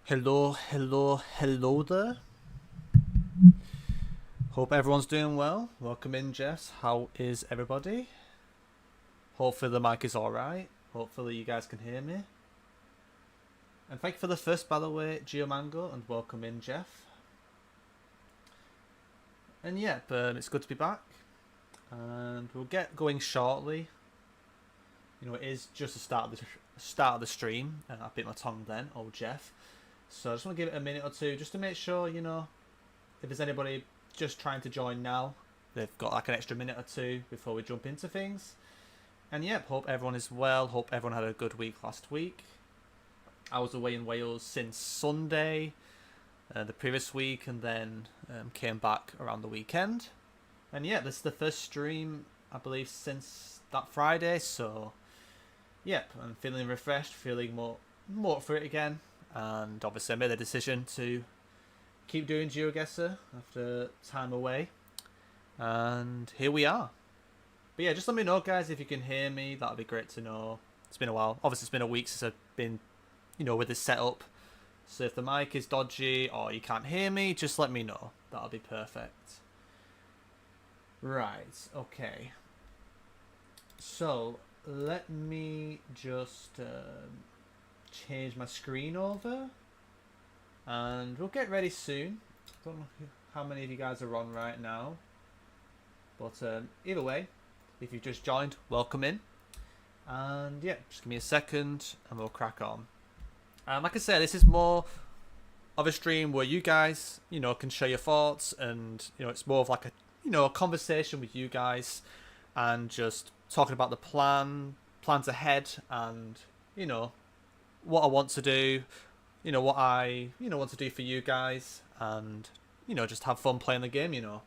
Hello there. Hope everyone's doing well. Welcome in, Jess. How is everybody? Hopefully the mic is alright. Hopefully you guys can hear me. And thank you for the first, by the way, Geomango, and welcome in, Jeff. And yeah, it's good to be back. And we'll get going shortly. You know, it is just the start of the stream. I bit my tongue then, old Jeff. So I just want to give it a minute or two just to make sure, you know, if there's anybody just trying to join now, they've got like an extra minute or two before we jump into things. And yep, hope everyone is well. Hope everyone had a good week last week. I was away in Wales since Sunday, the previous week, and then came back around the weekend. And yeah, this is the first stream, I believe, since that Friday. So yep, I'm feeling refreshed, feeling more up for it again. And obviously I made the decision to keep doing GeoGuessr after time away. And here we are. But yeah, just let me know, guys, if you can hear me. That'd be great to know. It's been a while. Obviously, it's been a week since I've been, you know, with this setup. So if the mic is dodgy or you can't hear me, just let me know. That'll be perfect. Right, okay. So, let me just change my screen over. And we'll get ready soon. Don't know how many of you guys are on right now. But either way, if you've just joined, welcome in. And yeah, just give me a second and we'll crack on. Like I said, this is more of a stream where you guys, you know, can share your thoughts, and you know, it's more of like a conversation with you guys, and just talking about the plans ahead, and you know, what I want to do, you know, what I want to do for you guys, and you know, just have fun playing the game, you know.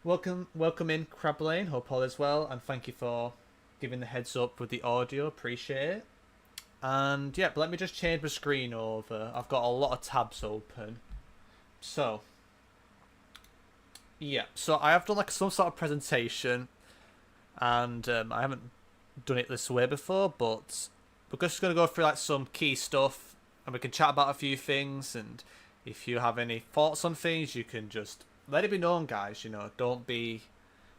Welcome in, Crab Lane. Hope all is well, and thank you for giving the heads up with the audio. Appreciate it. And yeah, but let me just change my screen over. I've got a lot of tabs open. So yeah, so I have done like some sort of presentation, and I haven't done it this way before, but we're just going to go through like some key stuff, and we can chat about a few things, and if you have any thoughts on things, you can just let it be known, guys. You know, don't be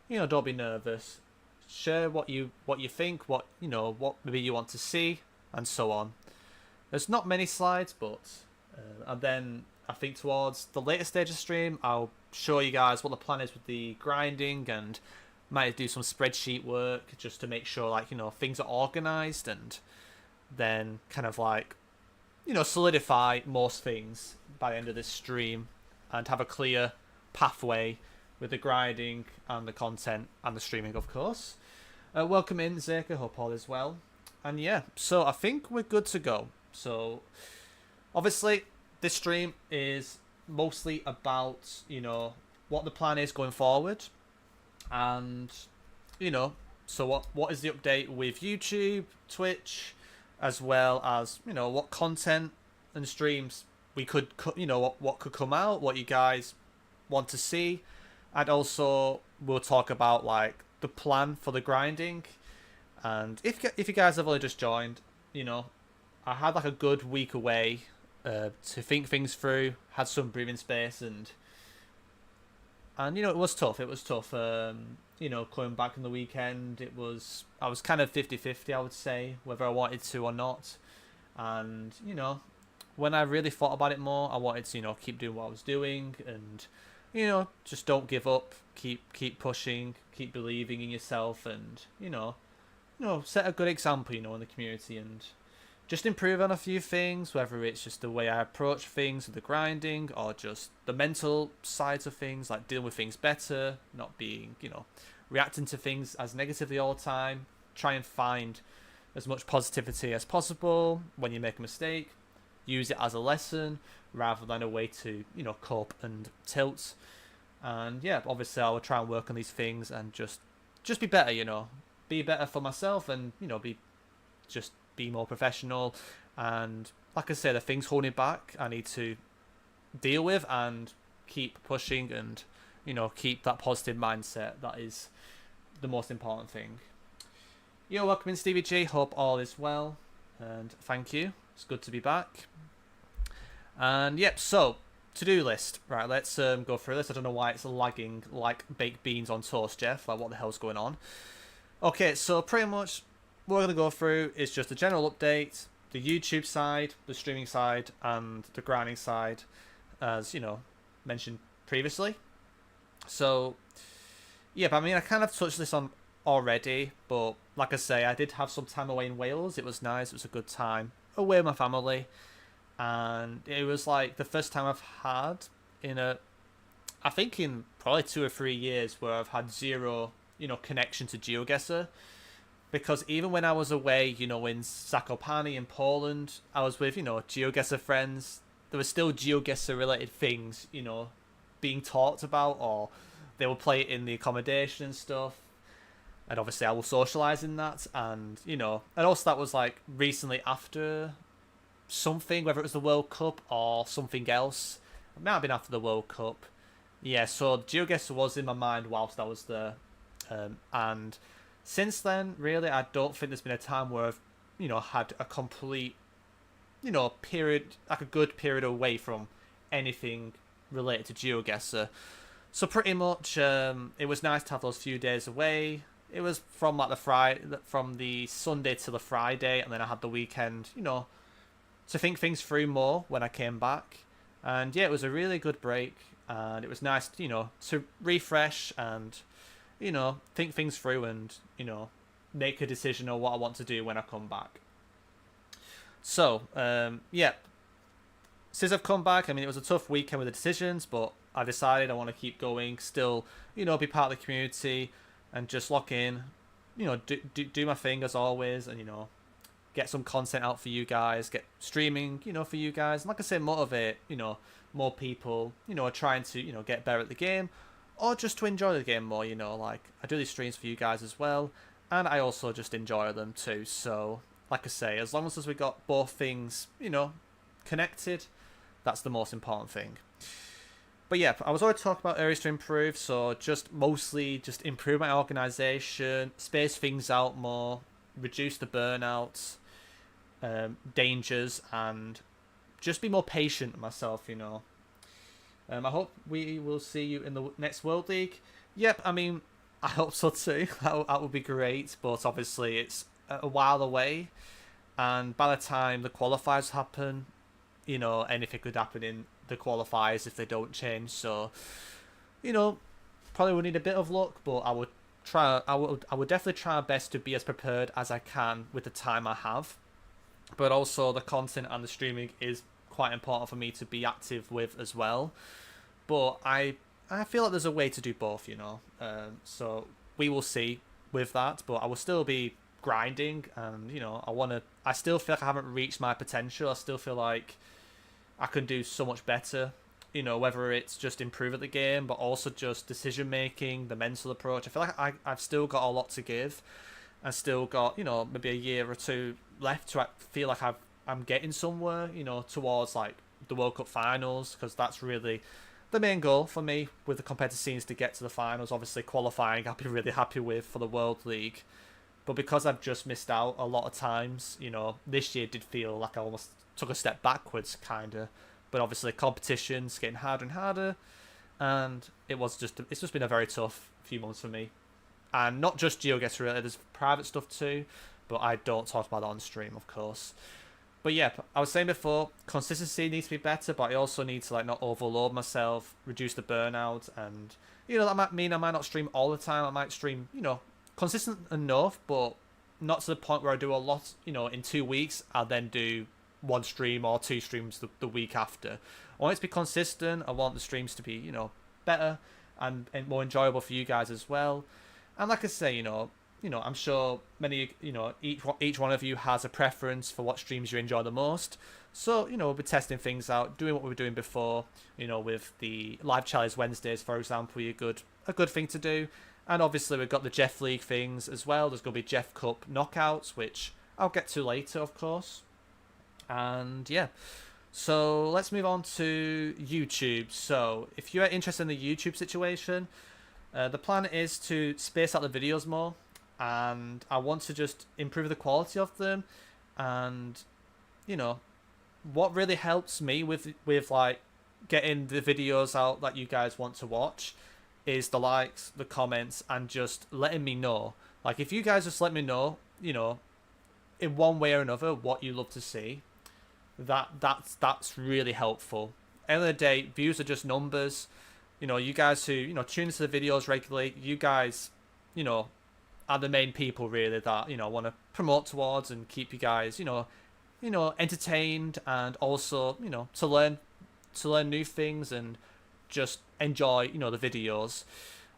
nervous. Share what you think, what maybe you want to see, and so on. There's not many slides, but and then I think towards the later stage of stream, I'll show you guys what the plan is with the grinding, and might do some spreadsheet work just to make sure, like, you know, things are organized, and then kind of like, you know, solidify most things by the end of this stream, and have a clear pathway with the grinding and the content and the streaming, of course. Welcome in, Zeka. Hope all is well. And yeah, so I think we're good to go. So obviously this stream is mostly about, you know, what the plan is going forward, and you know, so what is the update with YouTube, Twitch, as well as, you know, what content and streams we could, you know, what could come out, what you guys want to see. And also we'll talk about like the plan for the grinding. And if you guys have only just joined, you know, I had like a good week away to think things through, had some breathing space, and you know, it was tough. You know, coming back on the weekend, I was kind of 50-50, I would say, whether I wanted to or not. And you know, when I really thought about it more, I wanted to, you know, keep doing what I was doing, and you know, just don't give up, keep pushing, keep believing in yourself, and you know, set a good example, you know, in the community, and just improve on a few things, whether it's just the way I approach things with the grinding, or just the mental sides of things, like dealing with things better, not being, you know, reacting to things as negatively all the time. Try and find as much positivity as possible when you make a mistake. Use it as a lesson rather than a way to, you know, cope and tilt. And yeah, obviously I will try and work on these things, and just be better, you know, be better for myself, and you know, be more professional. And like I said, the things holding back I need to deal with and keep pushing, and you know, keep that positive mindset. That is the most important thing. Yo, welcome in, Stevie G. Hope all is well, and thank you. It's good to be back. And yep, so to-do list. Right, let's go through this. I don't know why it's lagging like baked beans on toast, Jeff. Like, what the hell's going on? Okay, so pretty much what we're going to go through is just a general update, the YouTube side, the streaming side, and the grinding side, as, mentioned previously. So, yeah, but I mean, I kind of touched this on already, but like I say, I did have some time away in Wales. It was nice. It was a good time away with my family. And it was like the first time I've had I think in probably 2 or 3 years where I've had zero, connection to GeoGuessr. Because even when I was away, in Zakopane in Poland, I was with, GeoGuessr friends. There were still GeoGuessr related things, being talked about, or they would play it in the accommodation and stuff. And obviously I will socialise in that. And, and also that was like recently after something, whether it was the World Cup or something else. It might have been after the World Cup. Yeah, so GeoGuessr was in my mind whilst I was there. And since then, really, I don't think there's been a time where I've, had a complete, period, like a good period away from anything related to GeoGuessr. So pretty much, it was nice to have those few days away. It was from like from the Sunday to the Friday, and then I had the weekend, to think things through more when I came back. And yeah, it was a really good break, and it was nice, to refresh and, think things through and, make a decision on what I want to do when I come back. So, yeah, since I've come back, I mean, it was a tough weekend with the decisions, but I decided I want to keep going, still, be part of the community and just lock in, do my thing as always, and, get some content out for you guys, get streaming, for you guys. And like I say, motivate, more people, are trying to, get better at the game, or just to enjoy the game more, like I do these streams for you guys as well, and I also just enjoy them too. So, like I say, as long as we got both things, connected, that's the most important thing. But yeah, I was already talking about areas to improve, so mostly just improve my organisation, space things out more, reduce the burnouts, dangers, and just be more patient with myself, I hope we will see you in the next World League. Yep, I mean, I hope so too. That would be great, but obviously it's a while away, and by the time the qualifiers happen, anything could happen in the qualifiers if they don't change. So, probably would need a bit of luck, but I would definitely try my best to be as prepared as I can with the time I have. But also the content and the streaming is quite important for me to be active with as well. But I feel like there's a way to do both, so we will see with that. But I will still be grinding, and I still feel like I haven't reached my potential. I still feel like I can do so much better, whether it's just improve at the game, but also just decision making, the mental approach. I feel like I've still got a lot to give, and still got, maybe a year or two left to feel like I'm getting somewhere, towards like the World Cup finals, because that's really the main goal for me with the competitive scenes, to get to the finals. Obviously qualifying I'll be really happy with for the World League, but because I've just missed out a lot of times, this year did feel like I almost took a step backwards, kind of. But obviously competition's getting harder and harder, and it's just been a very tough few months for me. And not just GeoGuessr related, there's private stuff too, but I don't talk about that on stream, of course. But yeah, I was saying before, consistency needs to be better, but I also need to not overload myself, reduce the burnout, and that might mean I might not stream all the time. I might stream, consistent enough, but not to the point where I do a lot, in 2 weeks I'll then do 1 stream or 2 streams the week after. I want it to be consistent. I want the streams to be, better and more enjoyable for you guys as well. And like I say, I'm sure many, each one of you has a preference for what streams you enjoy the most. So, we'll be testing things out, doing what we were doing before, with the live challenge Wednesdays, for example, a good thing to do. And obviously we've got the Jeff League things as well. There's going to be Jeff Cup knockouts, which I'll get to later, of course. And yeah, so let's move on to YouTube. So if you're interested in the YouTube situation, the plan is to space out the videos more, and I want to just improve the quality of them, and you know, what really helps me with like getting the videos out that you guys want to watch is the likes, the comments, and just letting me know. Like, if you guys just let me know, you know, in one way or another, what you love to see, that's really helpful. End of the day, views are just numbers. You know, you guys who, you know, tune into the videos regularly, you guys, you know, are the main people really that, you know, want to promote towards and keep you guys, you know, entertained, and also, you know, to learn new things and just enjoy, you know, the videos.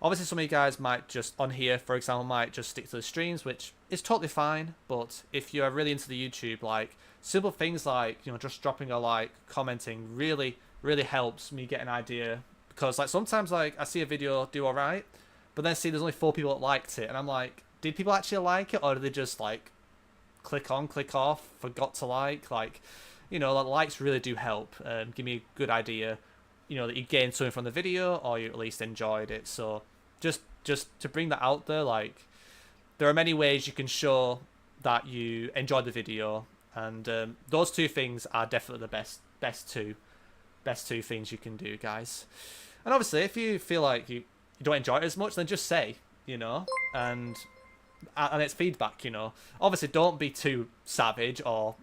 Obviously, some of you guys might just, on here, for example, might just stick to the streams, which is totally fine. But if you're really into the YouTube, like, simple things like, you know, just dropping a like, commenting, really, really helps me get an idea. Because, like, sometimes, like, I see a video do alright, but then see there's only 4 people that liked it. And I'm like, did people actually like it? Or did they just, like, click on, click off, forgot to like, you know, like, likes really do help. Give me a good idea, you know, that you gained something from the video, or you at least enjoyed it. So just to bring that out there, like, there are many ways you can show that you enjoyed the video, and those 2 things are definitely the best two things you can do, guys. And obviously, if you feel like you don't enjoy it as much, then just say, you know, and it's feedback, you know. Obviously, don't be too savage or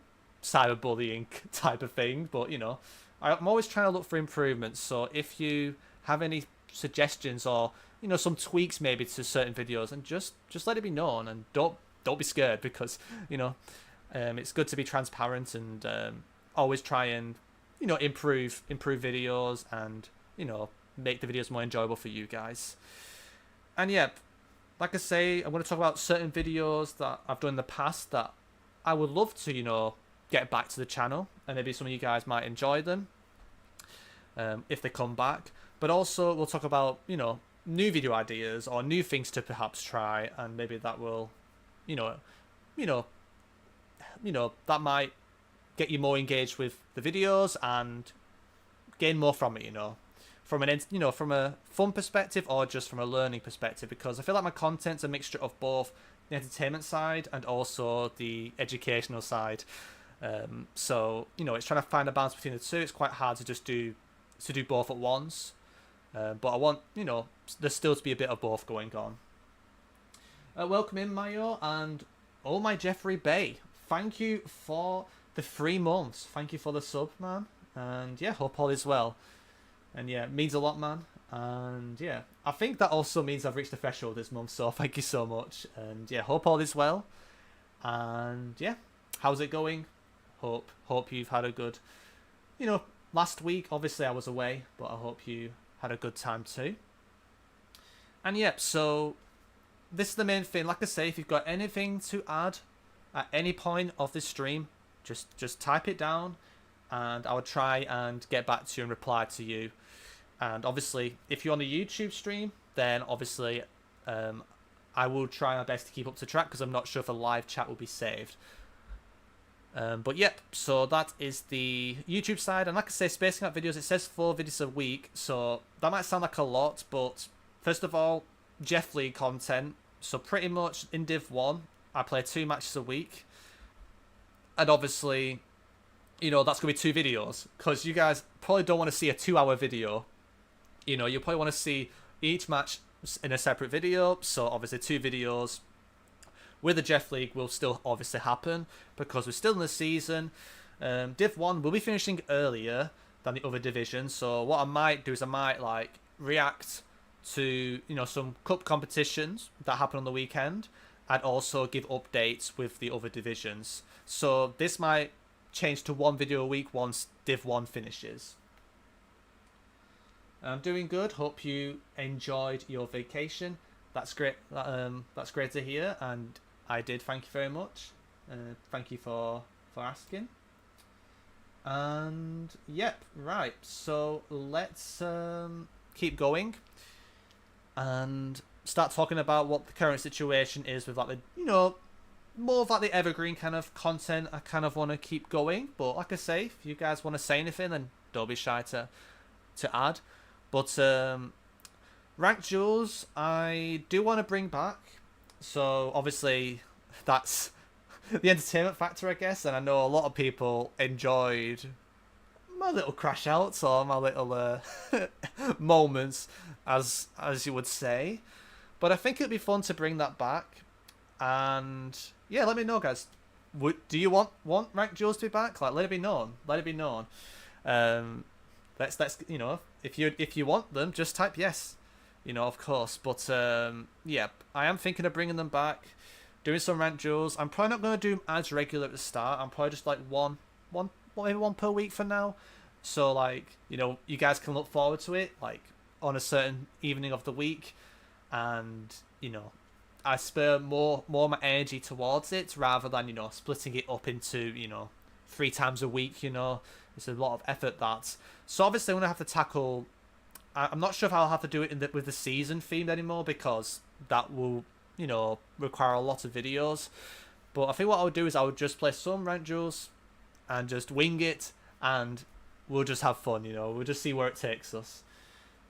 cyberbullying type of thing, but, you know, I'm always trying to look for improvements. So if you have any suggestions, or, you know, some tweaks maybe to certain videos, and just let it be known, and don't be scared, because, you know, it's good to be transparent, and always try and, you know, improve videos, and, you know, make the videos more enjoyable for you guys. And yeah, like I say, I'm going to talk about certain videos that I've done in the past that I would love to, you know, get back to the channel, and maybe some of you guys might enjoy them if they come back. But also, we'll talk about, you know, new video ideas or new things to perhaps try, and maybe that will, you know, that might get you more engaged with the videos and gain more from it, you know, from a fun perspective, or just from a learning perspective, because I feel like my content's a mixture of both the entertainment side and also the educational side. So, you know, it's trying to find a balance between the two. It's quite hard to just do both at once. But I want, you know, there's still to be a bit of both going on. Welcome in, Mayo, and oh my Jeffrey Bay. Thank you for the 3 months. Thank you for the sub, man. And yeah, hope all is well. And yeah, it means a lot, man. And yeah, I think that also means I've reached the threshold this month, so thank you so much. And yeah, hope all is well. And yeah, how's it going? Hope you've had a good, you know, last week. Obviously I was away, but I hope you had a good time too. And yep, so this is the main thing. Like I say, if you've got anything to add at any point of this stream, just type it down, and I will try and get back to you and reply to you. And obviously, if you're on the YouTube stream, then obviously I will try my best to keep up to track, because I'm not sure if a live chat will be saved. But yep, so that is the YouTube side. And like I say, spacing out videos, it says 4 videos a week, so that might sound like a lot, but first of all, Jeff League content. So pretty much in Div 1, I play 2 matches a week. And obviously, you know, that's going to be 2 videos, because you guys probably don't want to see a 2-hour video. You know, you probably want to see each match in a separate video, so obviously 2 videos. With the Jeff League will still obviously happen, because we're still in the season. Div 1 will be finishing earlier than the other divisions, so what I might do is I might like react to, you know, some cup competitions that happen on the weekend, and also give updates with the other divisions. So this might change to 1 video a week once Div 1 finishes. I'm doing good. Hope you enjoyed your vacation. That's great. That's great to hear, and I did. Thank you very much. Thank you for asking. And yep, right. So let's keep going and start talking about what the current situation is with, like, the, you know, more of like the evergreen kind of content I kind of want to keep going. But like I say, if you guys want to say anything, then don't be shy to add. But ranked duels I do want to bring back. So obviously that's the entertainment factor, I guess. And I know a lot of people enjoyed my little crash outs or my little moments, as you would say. But I think it'd be fun to bring that back. And yeah, let me know, guys. Do you want ranked duels to be back? Like, let it be known. Let it be known. Let's you know, if you want them, just type yes. You know, of course. But yeah, I am thinking of bringing them back, doing some ranked duels. I'm probably not going to do them as regular at the start. I'm probably just like maybe one per week for now. So like, you know, you guys can look forward to it like on a certain evening of the week, and you know, I spur more of my energy towards it rather than, you know, splitting it up into, you know, 3 times a week. You know, it's a lot of effort, that. So obviously I'm gonna have to tackle. I'm not sure if I'll have to do it with the season themed anymore, because that will, you know, require a lot of videos. But I think what I would do is I would just play some ranked duels and just wing it, and we'll just have fun. You know, we'll just see where it takes us.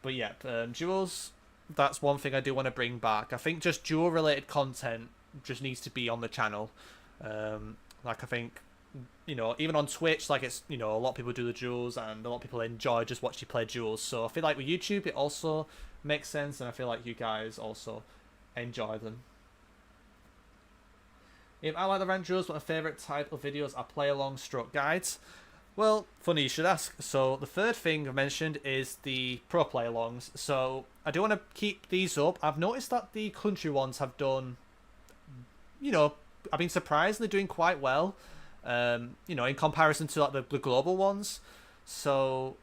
But yeah, duels. That's one thing I do want to bring back. I think just duel related content just needs to be on the channel. Like I think, you know, even on Twitch, like it's, you know, a lot of people do the duels and a lot of people enjoy just watching you play duels. So I feel like with YouTube it also makes sense, and I feel like you guys also enjoy them. If I like the ranked duels, but my favourite type of videos are play along stroke guides. Well, funny you should ask. So the third thing I mentioned is the pro play alongs. So I do want to keep these up. I've noticed that the country ones have done, you know, I've been surprisingly doing quite well, you know, in comparison to like the global ones. So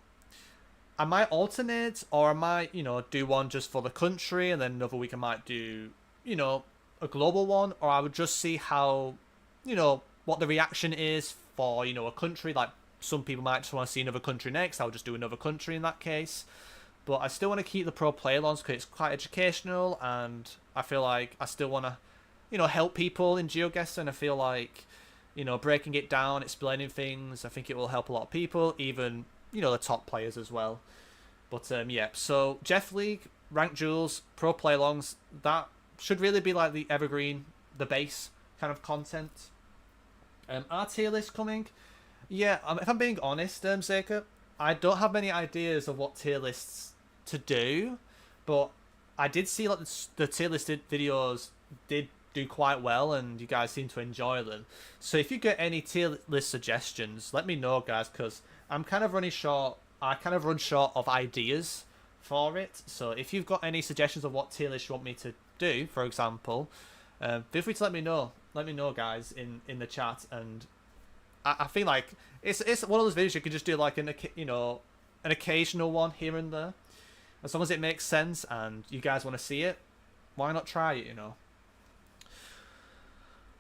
I might alternate, or I might, you know, do one just for the country, and then another week I might do, you know, a global one, or I would just see how, you know, what the reaction is for, you know, a country. Like some people might just want to see another country next. I'll just do another country in that case. But I still want to keep the pro play-alongs because it's quite educational, and I feel like I still want to, you know, help people in GeoGuessr, and I feel like, you know, breaking it down, explaining things, I think it will help a lot of people, even, you know, the top players as well. But yeah, so Jeff League, ranked duels, pro play-alongs, that should really be like the evergreen, the base kind of content. Our tier list coming. Yeah, if I'm being honest, Zeka, I don't have many ideas of what tier lists to do, but I did see like the tier listed videos did do quite well, and you guys seem to enjoy them. So if you get any tier list suggestions, let me know, guys, because I'm kind of running short. I kind of run short of ideas for it. So if you've got any suggestions of what tier list you want me to do, for example, feel free to let me know. Let me know, guys, in the chat. And I feel like it's one of those videos you can just do like an occasional one here and there, as long as it makes sense and you guys want to see it. Why not try it? You know.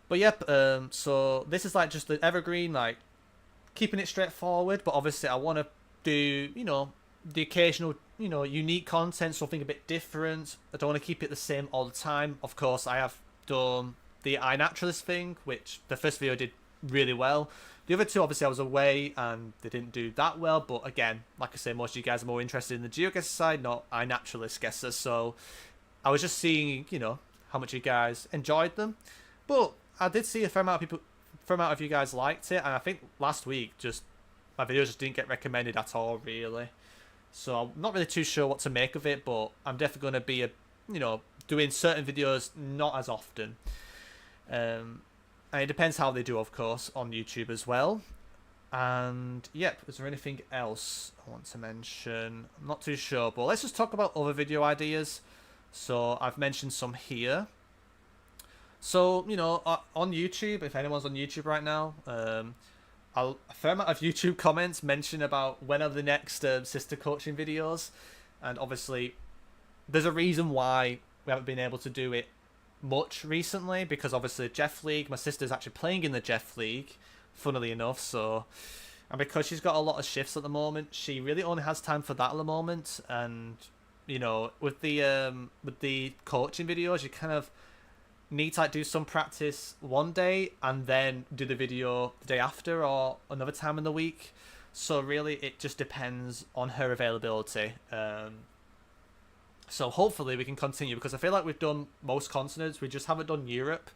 But yep. So this is like just the evergreen, like keeping it straightforward. But obviously, I want to do, you know, the occasional, you know, unique content, something a bit different. I don't want to keep it the same all the time. Of course, I have done the iNaturalist thing, which the first video did really well. The other two, obviously, I was away and they didn't do that well. But again, like I say, most of you guys are more interested in the GeoGuessr side, not iNaturalist guessers. So I was just seeing, you know, how much you guys enjoyed them. But I did see a fair amount of you guys liked it, and I think last week just my videos just didn't get recommended at all, really. So I'm not really too sure what to make of it, but I'm definitely going to be, you know, doing certain videos not as often. And it depends how they do, of course, on YouTube as well. And yep, is there anything else I want to mention? I'm not too sure, but let's just talk about other video ideas. So I've mentioned some here. So, you know, on YouTube, if anyone's on YouTube right now, a fair amount of YouTube comments mention about when are the next sister coaching videos. And obviously, there's a reason why we haven't been able to do it much recently, because obviously Jeff League, my sister's actually playing in the Jeff League, funnily enough. So, and because she's got a lot of shifts at the moment, she really only has time for that at the moment. And, you know, with the coaching videos, you kind of need to like do some practice one day and then do the video the day after or another time in the week. So really it just depends on her availability. So hopefully we can continue, because I feel like we've done most continents, we just haven't done Europe.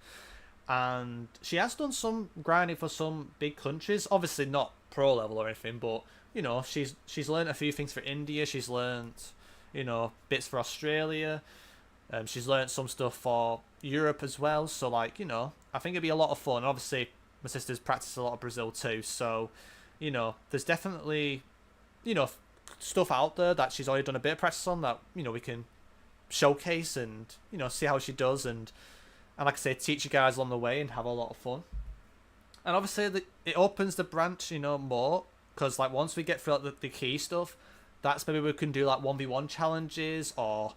and she has done some grinding for some big countries. Obviously not pro level or anything, but you know, she's learned a few things for India. She's learned, you know, bits for Australia. She's learned some stuff for Europe as well. So like, you know, I think it'd be a lot of fun. Obviously, my sister's practiced a lot of Brazil too. So, you know, there's definitely, you know, stuff out there that she's already done a bit of practice on that, you know, we can showcase and, you know, see how she does, and like I say, teach you guys along the way and have a lot of fun. And obviously, it opens the branch, you know, more, because like once we get through like, the key stuff, that's maybe we can do like 1v1 challenges or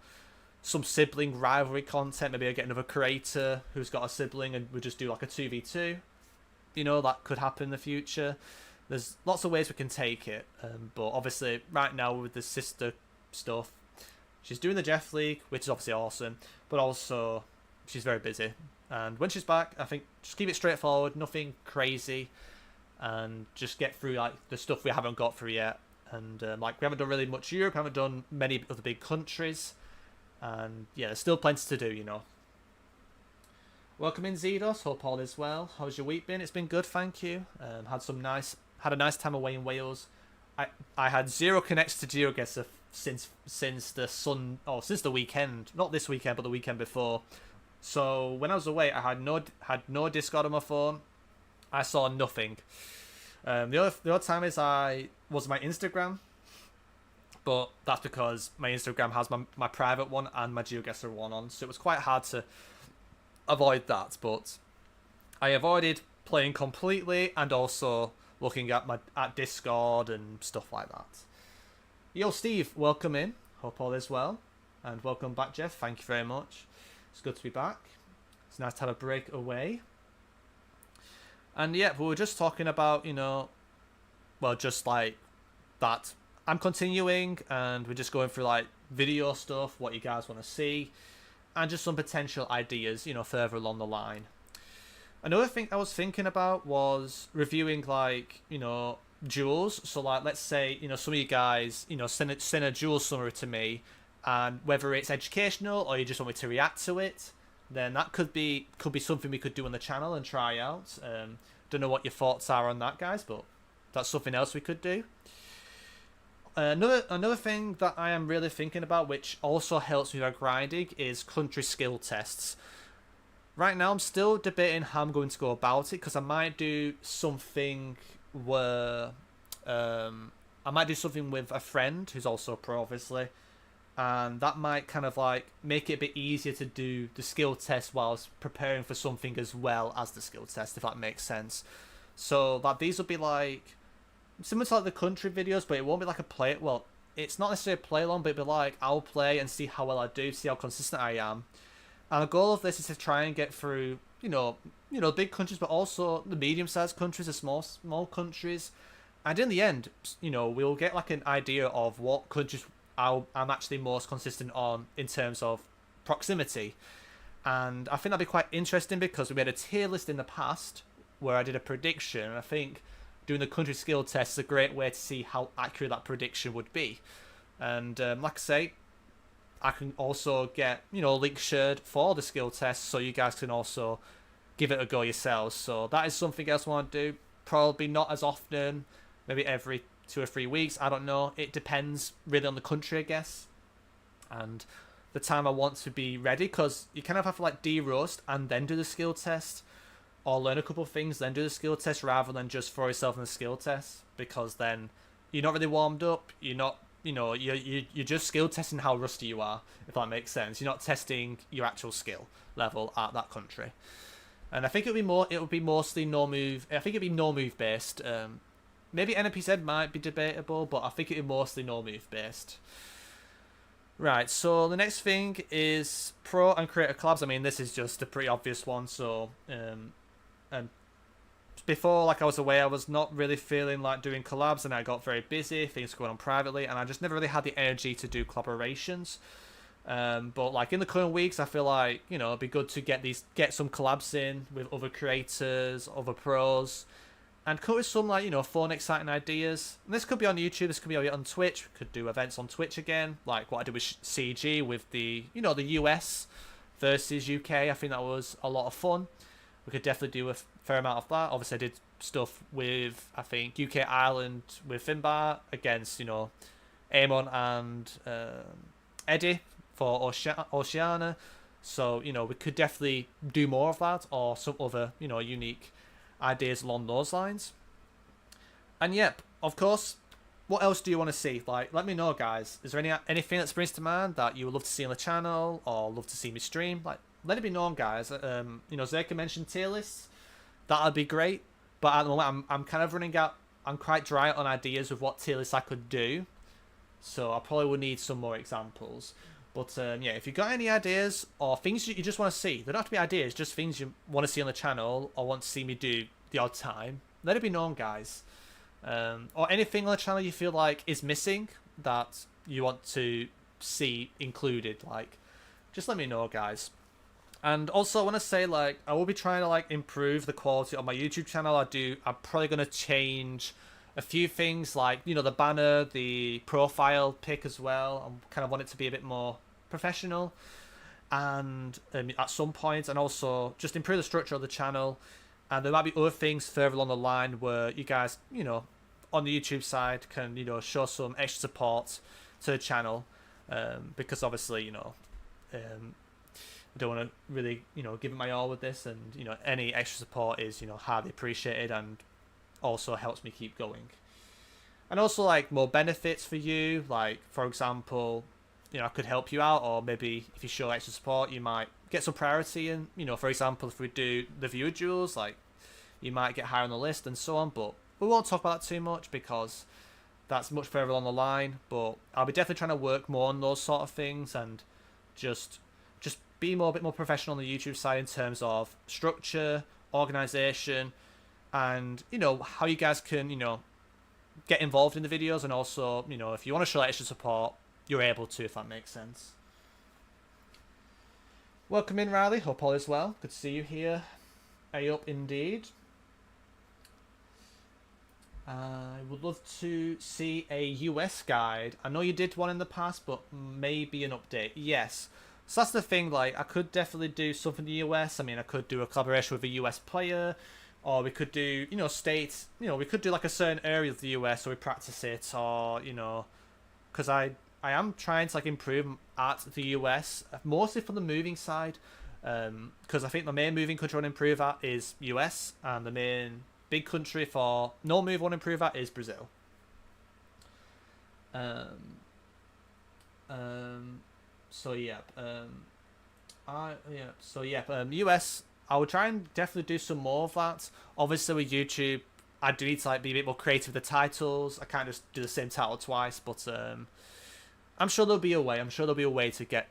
some sibling rivalry content. Maybe I get another creator who's got a sibling and we just do like a 2v2. You know, that could happen in the future. There's lots of ways we can take it, but obviously right now with the sister stuff, she's doing the Jeff League, which is obviously awesome, but also she's very busy. And when she's back, I think just keep it straightforward, nothing crazy, and just get through like the stuff we haven't got through yet. And like we haven't done really much Europe, haven't done many other big countries, and yeah, there's still plenty to do, you know. Welcome in, Zedos. Hope all is well. How's your week been? It's been good, thank you. Had a nice time away in Wales. I had zero connects to GeoGuessr since since the weekend, not this weekend, but the weekend before. So when I was away, I had no Discord on my phone. I saw nothing. The other time is I was my Instagram, but that's because my Instagram has my private one and my GeoGuessr one on, so it was quite hard to avoid that. But I avoided playing completely and also looking at Discord and stuff like that. Yo, Steve, welcome in. Hope all is well, and welcome back, Jeff. Thank you very much. It's good to be back. It's nice to have a break away. And yeah, we were just talking about, you know, well, just like that. I'm continuing, and we're just going through like video stuff, what you guys want to see, and just some potential ideas, you know, further along the line. Another thing I was thinking about was reviewing, like, you know, jewels. So like, let's say, you know, some of you guys, you know, send a jewel summary to me, and whether it's educational or you just want me to react to it, then that could be something we could do on the channel and try out. Don't know what your thoughts are on that, guys, but that's something else we could do. Another thing that I am really thinking about, which also helps me with our grinding, is country skill tests. Right now, I'm still debating how I'm going to go about it, because I might do something where I might do something with a friend who's also a pro, obviously, and that might kind of like make it a bit easier to do the skill test whilst preparing for something as well as the skill test, if that makes sense. So that these will be like similar to like the country videos, but it won't be like a play. Well, it's not necessarily a play along, but it'll be like I'll play and see how well I do, see how consistent I am. And the goal of this is to try and get through, you know, big countries, but also the medium-sized countries, the small countries. And in the end, you know, we'll get like an idea of what countries I'm actually most consistent on in terms of proximity. And I think that'd be quite interesting, because we made a tier list in the past where I did a prediction, and I think doing the country skill test is a great way to see how accurate that prediction would be. And like I say, I can also get, you know, links shared for the skill test, so you guys can also give it a go yourselves. So that is something else I want to do. Probably not as often, maybe every 2 or 3 weeks, I don't know. It depends really on the country, I guess, and the time I want to be ready, because you kind of have to like de-roast and then do the skill test, or learn a couple of things then do the skill test, rather than just throw yourself in the skill test, because then you're not really warmed up. You're not, you know, you're just skill testing how rusty you are, if that makes sense. You're not testing your actual skill level at that country. And I think it'll be mostly no move. I think it'll be no move based. Maybe NPZ might be debatable, but I think it'll be mostly no move based. Right, so the next thing is pro and creator collabs. I mean, this is just a pretty obvious one. So, and before, like, I was away, I was not really feeling like doing collabs, and I got very busy, things going on privately, and I just never really had the energy to do collaborations. But like in the current weeks, I feel like, you know, it'd be good to get some collabs in with other creators, other pros, and come up with some, like, you know, fun, exciting ideas. And this could be on YouTube, this could be on Twitch. We could do events on Twitch again, like what I did with CG with the, you know, the US versus UK. I think that was a lot of fun. we could definitely do a fair amount of that. Obviously, I did stuff with, I think, UK Ireland with Finbar against, Amon and Eddie for Oceania. So, we could definitely do more of that, or some other, unique ideas along those lines. And yep, of course, what else do you want to see? Like, let me know, guys. Is there anything that springs to mind that you would love to see on the channel, or love to see me stream? Like, let it be known, guys. Zerka mentioned tier lists. That'd be great. But at the moment, I'm kind of running out. I'm quite dry on ideas of what tier lists I could do. So I probably will need some more examples. But yeah, if you've got any ideas or things you just want to see, they don't have to be ideas, just things you want to see on the channel or want to see me do the odd time, let it be known, guys. Or anything on the channel you feel like is missing that you want to see included, like, just let me know, guys. And also, I want to say, like, I will be trying to, like, improve the quality on my YouTube channel. I'm probably going to change a few things, like, the banner, the profile pic as well. I kind of want it to be a bit more professional. And at some point, and also just improve the structure of the channel. And there might be other things further along the line where you guys, on the YouTube side can, show some extra support to the channel. Because obviously, I don't want to really, give it my all with this, and any extra support is, highly appreciated and also helps me keep going. And also, like, more benefits for you, like, for example, I could help you out, or maybe if you show extra support, you might get some priority. And for example, if we do the viewer duels, like, you might get higher on the list and so on. But we won't talk about that too much because that's much further along the line. But I'll be definitely trying to work more on those sort of things and just be a bit more professional on the YouTube side in terms of structure, organization, and how you guys can get involved in the videos, and also if you want to show extra support, you're able to, if that makes sense. Welcome in, Riley. Hope all is well. Good to see you here. Up indeed. I would love to see a US guide. I know you did one in the past, but maybe an update. Yes. So that's the thing, like, I could definitely do something in the US. I mean, I could do a collaboration with a US player, or we could do, states, we could do like a certain area of the US so we practice it, or, because I am trying to, like, improve at the US, mostly for the moving side, because I think the main moving country I want to improve at is US, and the main big country for no move I want to improve at is Brazil. So yeah, US, I would try and definitely do some more of that. Obviously with YouTube, I do need to, like, be a bit more creative with the titles. I can't just do the same title twice, but I'm sure there'll be a way. I'm sure there'll be a way to get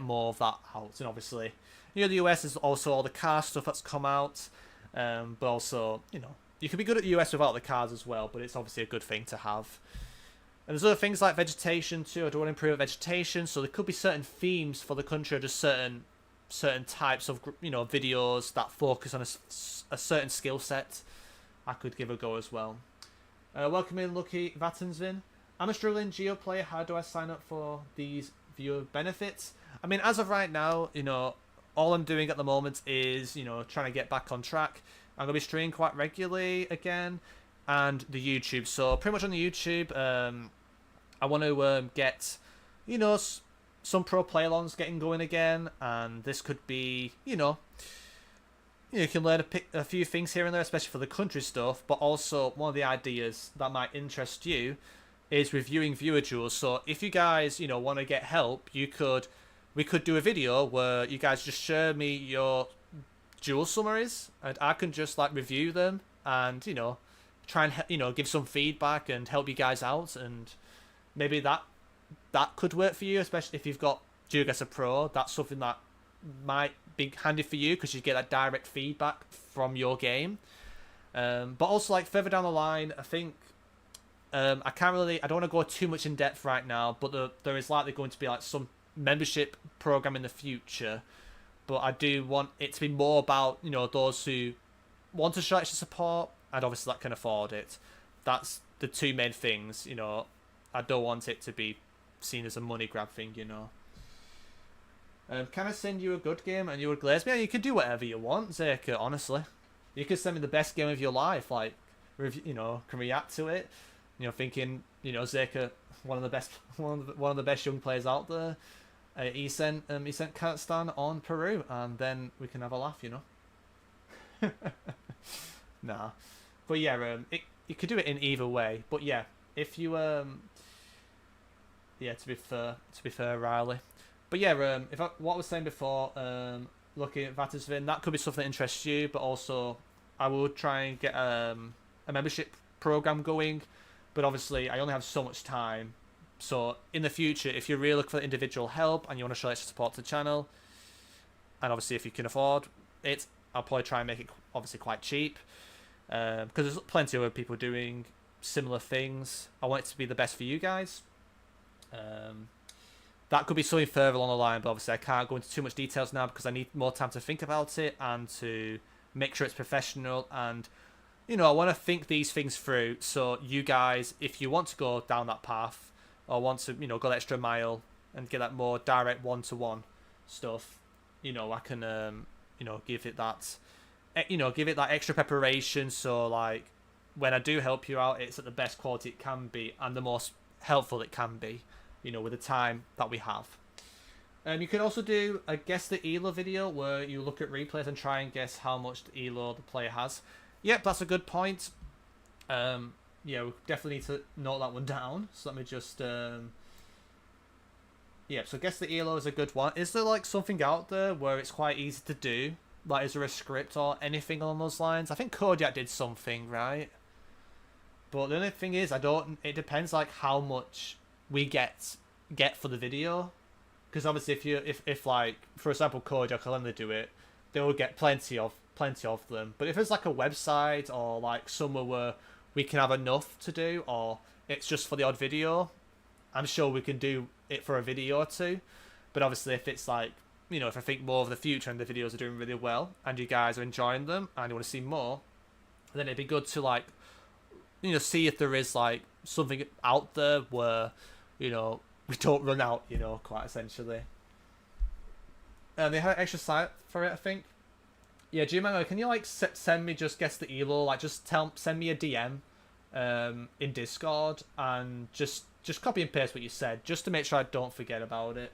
more of that out. And obviously, the US is also all the car stuff that's come out, but also you can be good at the US without the cars as well. But it's obviously a good thing to have. And there's other things like vegetation too. I do want to improve vegetation, so there could be certain themes for the country, or just certain types of videos that focus on a certain skill set. I could give a go as well. Welcome in, Lucky Vatensvin. I'm a struggling Geo player. How do I sign up for these viewer benefits? I mean, as of right now, all I'm doing at the moment is trying to get back on track. I'm gonna be streaming quite regularly again, and the YouTube. So pretty much on the YouTube, I want to get some pro play-alongs getting going again, and this could be you can learn a few things here and there, especially for the country stuff. But also, one of the ideas that might interest you is reviewing viewer duels. So if you guys want to get help, we could do a video where you guys just share me your duel summaries, and I can just, like, review them and try and give some feedback and help you guys out. And maybe that could work for you, especially if you've got GeoGuessr Pro. That's something that might be handy for you because you get that direct feedback from your game. But also, like, further down the line, I think I don't want to go too much in depth right now, but there is likely going to be, like, some membership program in the future. But I do want it to be more about those who want to show extra support, and obviously that can afford it. That's the two main things. I don't want it to be seen as a money grab thing. Can I send you a good game and you would glaze me? Yeah, you can do whatever you want, Zerka, honestly. You could send me the best game of your life, like, you know, can react to it. You know, thinking, you know, Zerka, one of the best, one of the best young players out there. He sent Kazakhstan on Peru, and then we can have a laugh, you know. Nah, but yeah, you could do it in either way. But yeah, if you yeah, to be fair, Riley. But yeah, what I was saying before, looking at Vatisvin, that could be something that interests you. But also, I would try and get a membership program going. But obviously, I only have so much time. So in the future, if you're really looking for individual help and you want to show extra support to the channel, and obviously if you can afford it, I'll probably try and make it obviously quite cheap. Because there's plenty of other people doing similar things. I want it to be the best for you guys. That could be something further along the line, but obviously I can't go into too much details now because I need more time to think about it and to make sure it's professional. And, you know, I want to think these things through. So you guys, if you want to go down that path or want to, you know, go the extra mile and get that more direct one-to-one stuff, you know, I can, you know, give it that extra preparation. So, like, when I do help you out, it's at the best quality it can be and the most helpful it can be, you know, with the time that we have. You can also do a guess the elo video where you look at replays and try and guess how much the elo the player has. Yep, that's a good point. Yeah, we definitely need to note that one down. So let me just yeah, so guess the elo is a good one. Is there like something out there where it's quite easy to do? Like, is there a script or anything along those lines? I think Kodiak did something, right? But the only thing is, it depends like how much we get for the video. Because obviously if like, for example, Kodiak will only do it, they will get plenty of them. But if it's like a website or like somewhere where we can have enough to do, or it's just for the odd video, I'm sure we can do it for a video or two. But obviously if it's like, you know, if I think more of the future and the videos are doing really well and you guys are enjoying them and you want to see more, then it'd be good to like, you know, see if there is like something out there where, you know, we don't run out, you know, quite essentially. And they had an extra site for it, I think. Yeah, Gmango, can you like send me just guess the elo, like just send me a DM in Discord and just copy and paste what you said just to make sure I don't forget about it.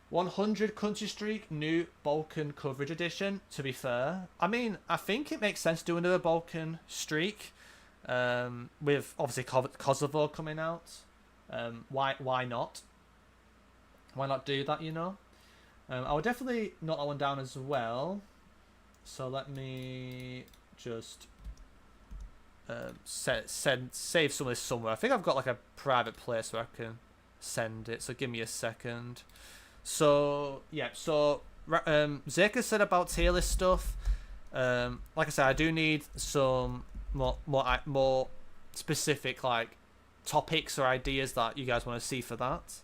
100 country streak, new Balkan coverage edition. To be fair, I mean, I think it makes sense doing another Balkan streak, with obviously Kosovo coming out. Why not? Why not do that? You know, I would definitely note that one down as well. So let me just save some of this somewhere. I think I've got like a private place where I can send it. So give me a second. So yeah, so Zeka said about tier list stuff. Like I said, I do need some more specific like topics or ideas that you guys want to see for that.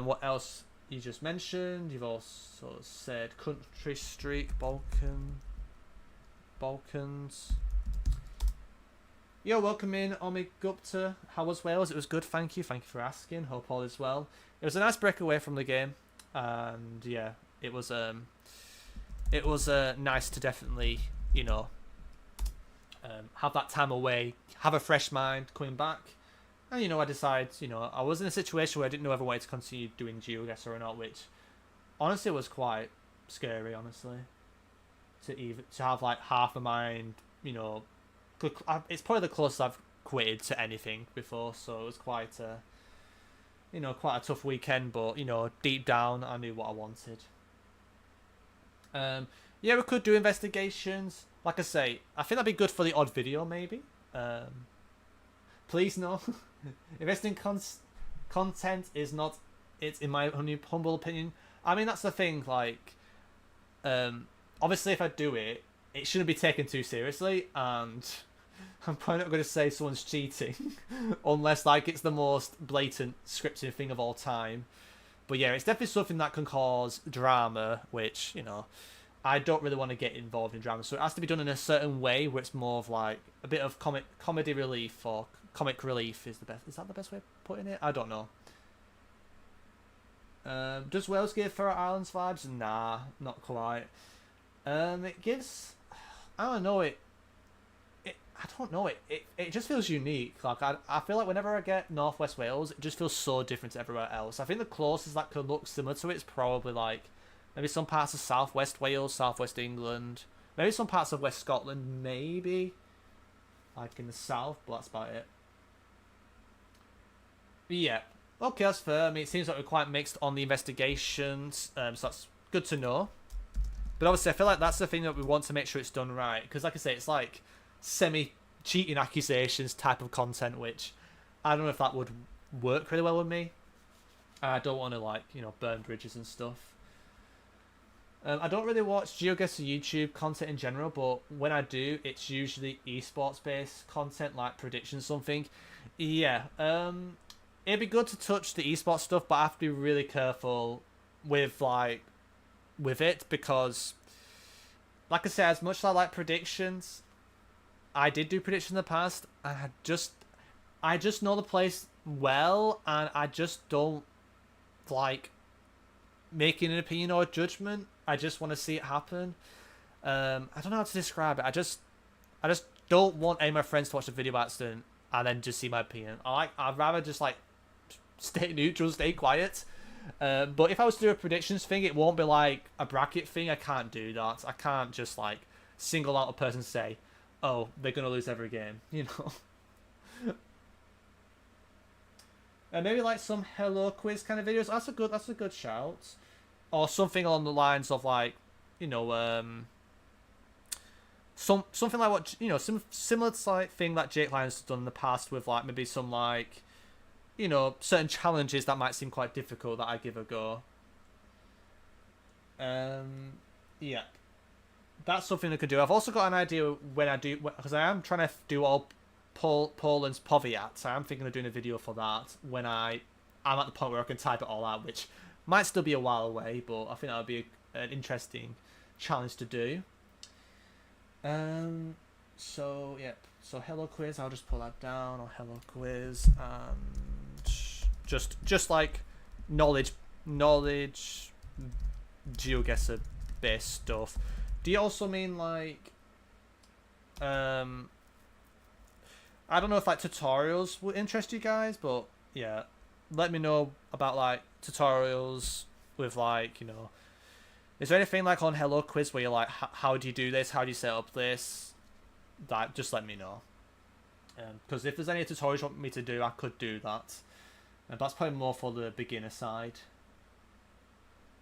What else you just mentioned? You've also said country streak, Balkans. Yo, welcome in, Omi Gupta. How was Wales? It was good, thank you. Thank you for asking. Hope all is well. It was a nice break away from the game, and yeah, it was nice to definitely, you know, have that time away, have a fresh mind coming back, and you know, I decided, you know, I was in a situation where I didn't know if I wanted to continue doing GeoGuessr or not, which honestly was quite scary, honestly, to have like half a mind, you know. It's probably the closest I've quitted to anything before, so it was quite a, you know, quite a tough weekend, but you know, deep down I knew what I wanted. Yeah, we could do investigations. Like I say, I think that'd be good for the odd video, maybe. Please no. Investing content is not. It's in my humble opinion. I mean, that's the thing. Like, obviously, if I do it, it shouldn't be taken too seriously, and I'm probably not going to say someone's cheating unless like it's the most blatant scripting thing of all time. But yeah, it's definitely something that can cause drama, which, you know, I don't really want to get involved in drama. So it has to be done in a certain way where it's more of like a bit of comedy relief, or comic relief is the best. Is that the best way of putting it? I don't know. Does Wales give Faroe Islands vibes? Nah, not quite. It gives, I don't know, I don't know, it just feels unique. Like, I feel like whenever I get Northwest Wales, it just feels so different to everywhere else. I think the closest that could look similar to it is probably like maybe some parts of Southwest Wales, Southwest England, maybe some parts of West Scotland, maybe like in the south, but that's about it. But yeah, okay, that's fair. I mean, it seems like we're quite mixed on the investigations, so that's good to know. But obviously, I feel like that's the thing that we want to make sure it's done right. Because, like I say, it's like semi-cheating accusations type of content, which I don't know if that would work really well with me. I don't want to, like, you know, burn bridges and stuff. I don't really watch GeoGuessr YouTube content in general, but when I do, it's usually esports-based content, like prediction something. Yeah, it'd be good to touch the esports stuff, but I have to be really careful with, like, with it, because like I said, as much as I like predictions, I did do predictions in the past, and I just know the place well, and I just don't like making an opinion or a judgment. I just want to see it happen. I don't know how to describe it. I just don't want any of my friends to watch the video by accident and then just see my opinion. I'd rather just like stay neutral, stay quiet. But if I was to do a predictions thing, it won't be like a bracket thing. I can't do that. I can't just like single out a person and say, oh, they're gonna lose every game, you know. And maybe like some hello quiz kind of videos. That's a good shout. Or something along the lines of like, you know, something like what, you know, some similar to like thing that Jake Lyons has done in the past with like maybe some like, you know, certain challenges that might seem quite difficult that I give a go. Yeah, that's something I could do. I've also got an idea when I do, because I am trying to do all Poland's powiats. I am thinking of doing a video for that when I'm at the point where I can type it all out, which might still be a while away, but I think that would be an interesting challenge to do. So yeah, so hello quiz. I'll just pull that down. Or hello quiz, and just like knowledge GeoGuessr based stuff. Do you also mean like I don't know if like tutorials would interest you guys, but yeah, let me know about like tutorials with like, you know, is there anything like on Hello Quiz where you're like, how do you do this? How do you set up this? That, just let me know. Because if there's any tutorials you want me to do, I could do that. And that's probably more for the beginner side.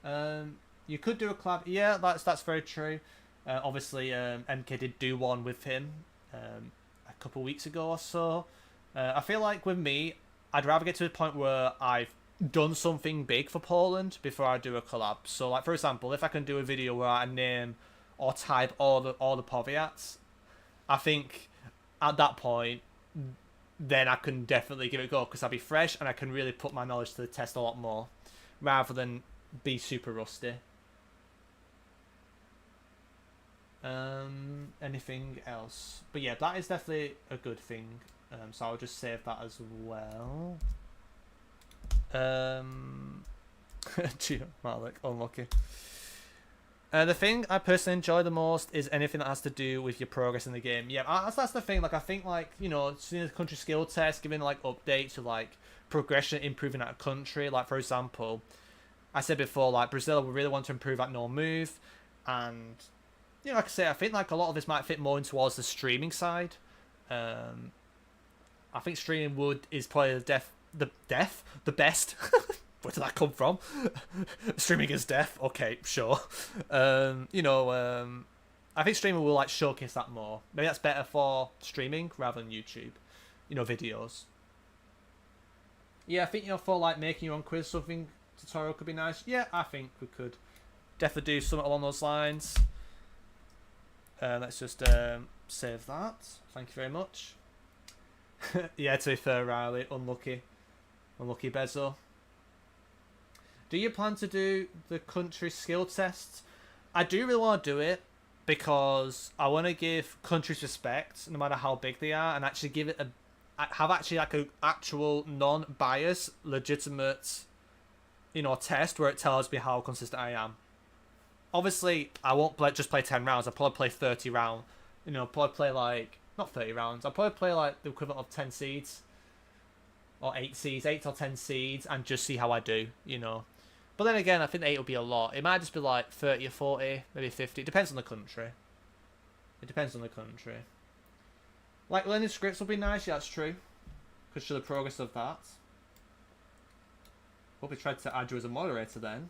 You could do a collab. Yeah, that's very true. Obviously, MK did do one with him a couple weeks ago or so. I feel like with me, I'd rather get to the point where I've done something big for Poland before I do a collab. So, like for example, if I can do a video where I name or type all the powiats, I think at that point, then I can definitely give it a go, because I'll be fresh and I can really put my knowledge to the test a lot more, rather than be super rusty. Anything else? But yeah, that is definitely a good thing. So I'll just save that as well. Gee, Malik, unlucky. The thing I personally enjoy the most is anything that has to do with your progress in the game. Yeah, that's the thing. Like, I think, like, you know, seeing the country skill test, giving, like, updates to, like, progression, improving at a country. Like, for example, I said before, like, Brazil, we really want to improve at no move. And, you know, like I say, I think, like, a lot of this might fit more in towards the streaming side. I think streaming is probably the best. Where did that come from? Streaming is death. Okay, sure. You know, I think streaming will like showcase that more. Maybe that's better for streaming rather than YouTube. You know, videos. Yeah, I think, you know, for like making your own quiz something tutorial could be nice. Yeah, I think we could definitely do something along those lines. Let's just save that. Thank you very much. Yeah, to be fair, Riley, unlucky Bezo. Do you plan to do the country skill tests? I do really want to do it because I want to give countries respect, no matter how big they are, and actually give it have actually like a actual non-biased, legitimate, test where it tells me how consistent I am. Obviously, I won't just play 10 rounds. I'll probably play 30 rounds. Probably play like, not 30 rounds. I'll probably play like the equivalent of 10 seeds. Or 8 seeds, 8 or 10 seeds, and just see how I do, But then again, I think 8 will be a lot. It might just be like 30 or 40, maybe 50. It depends on the country. It depends on the country. Like, learning scripts will be nice, yeah, that's true. Could show the progress of that. Hope we tried to add you as a moderator then.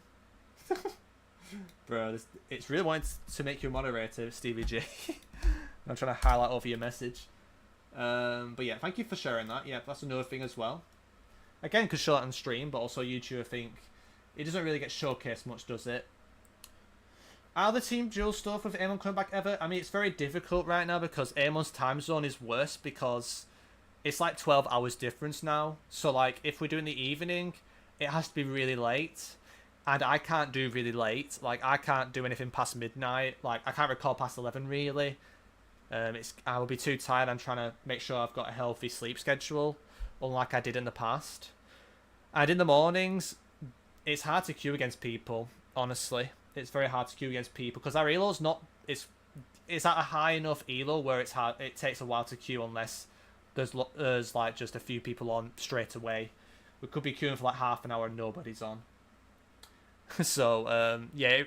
Bro, it's really wanting to make you a moderator, Stevie G. I'm trying to highlight over your message. But yeah, thank you for sharing that. Yeah, that's another thing as well. Again, could show that on stream, but also YouTube, I think, it doesn't really get showcased much, does it? Are the Team Duel stuff with Amon coming back ever? I mean, it's very difficult right now because Amon's time zone is worse because it's like 12 hours difference now. So, like, if we're doing the evening, it has to be really late. And I can't do really late. Like, I can't do anything past midnight. Like, I can't record past 11, really. I will be too tired. I'm trying to make sure I've got a healthy sleep schedule, unlike I did in the past. And in the mornings, it's hard to queue against people, honestly. It's very hard to queue against people because our elo's not... It's at a high enough elo where it's hard. It takes a while to queue unless there's like just a few people on straight away. We could be queuing for like half an hour and nobody's on. So, yeah,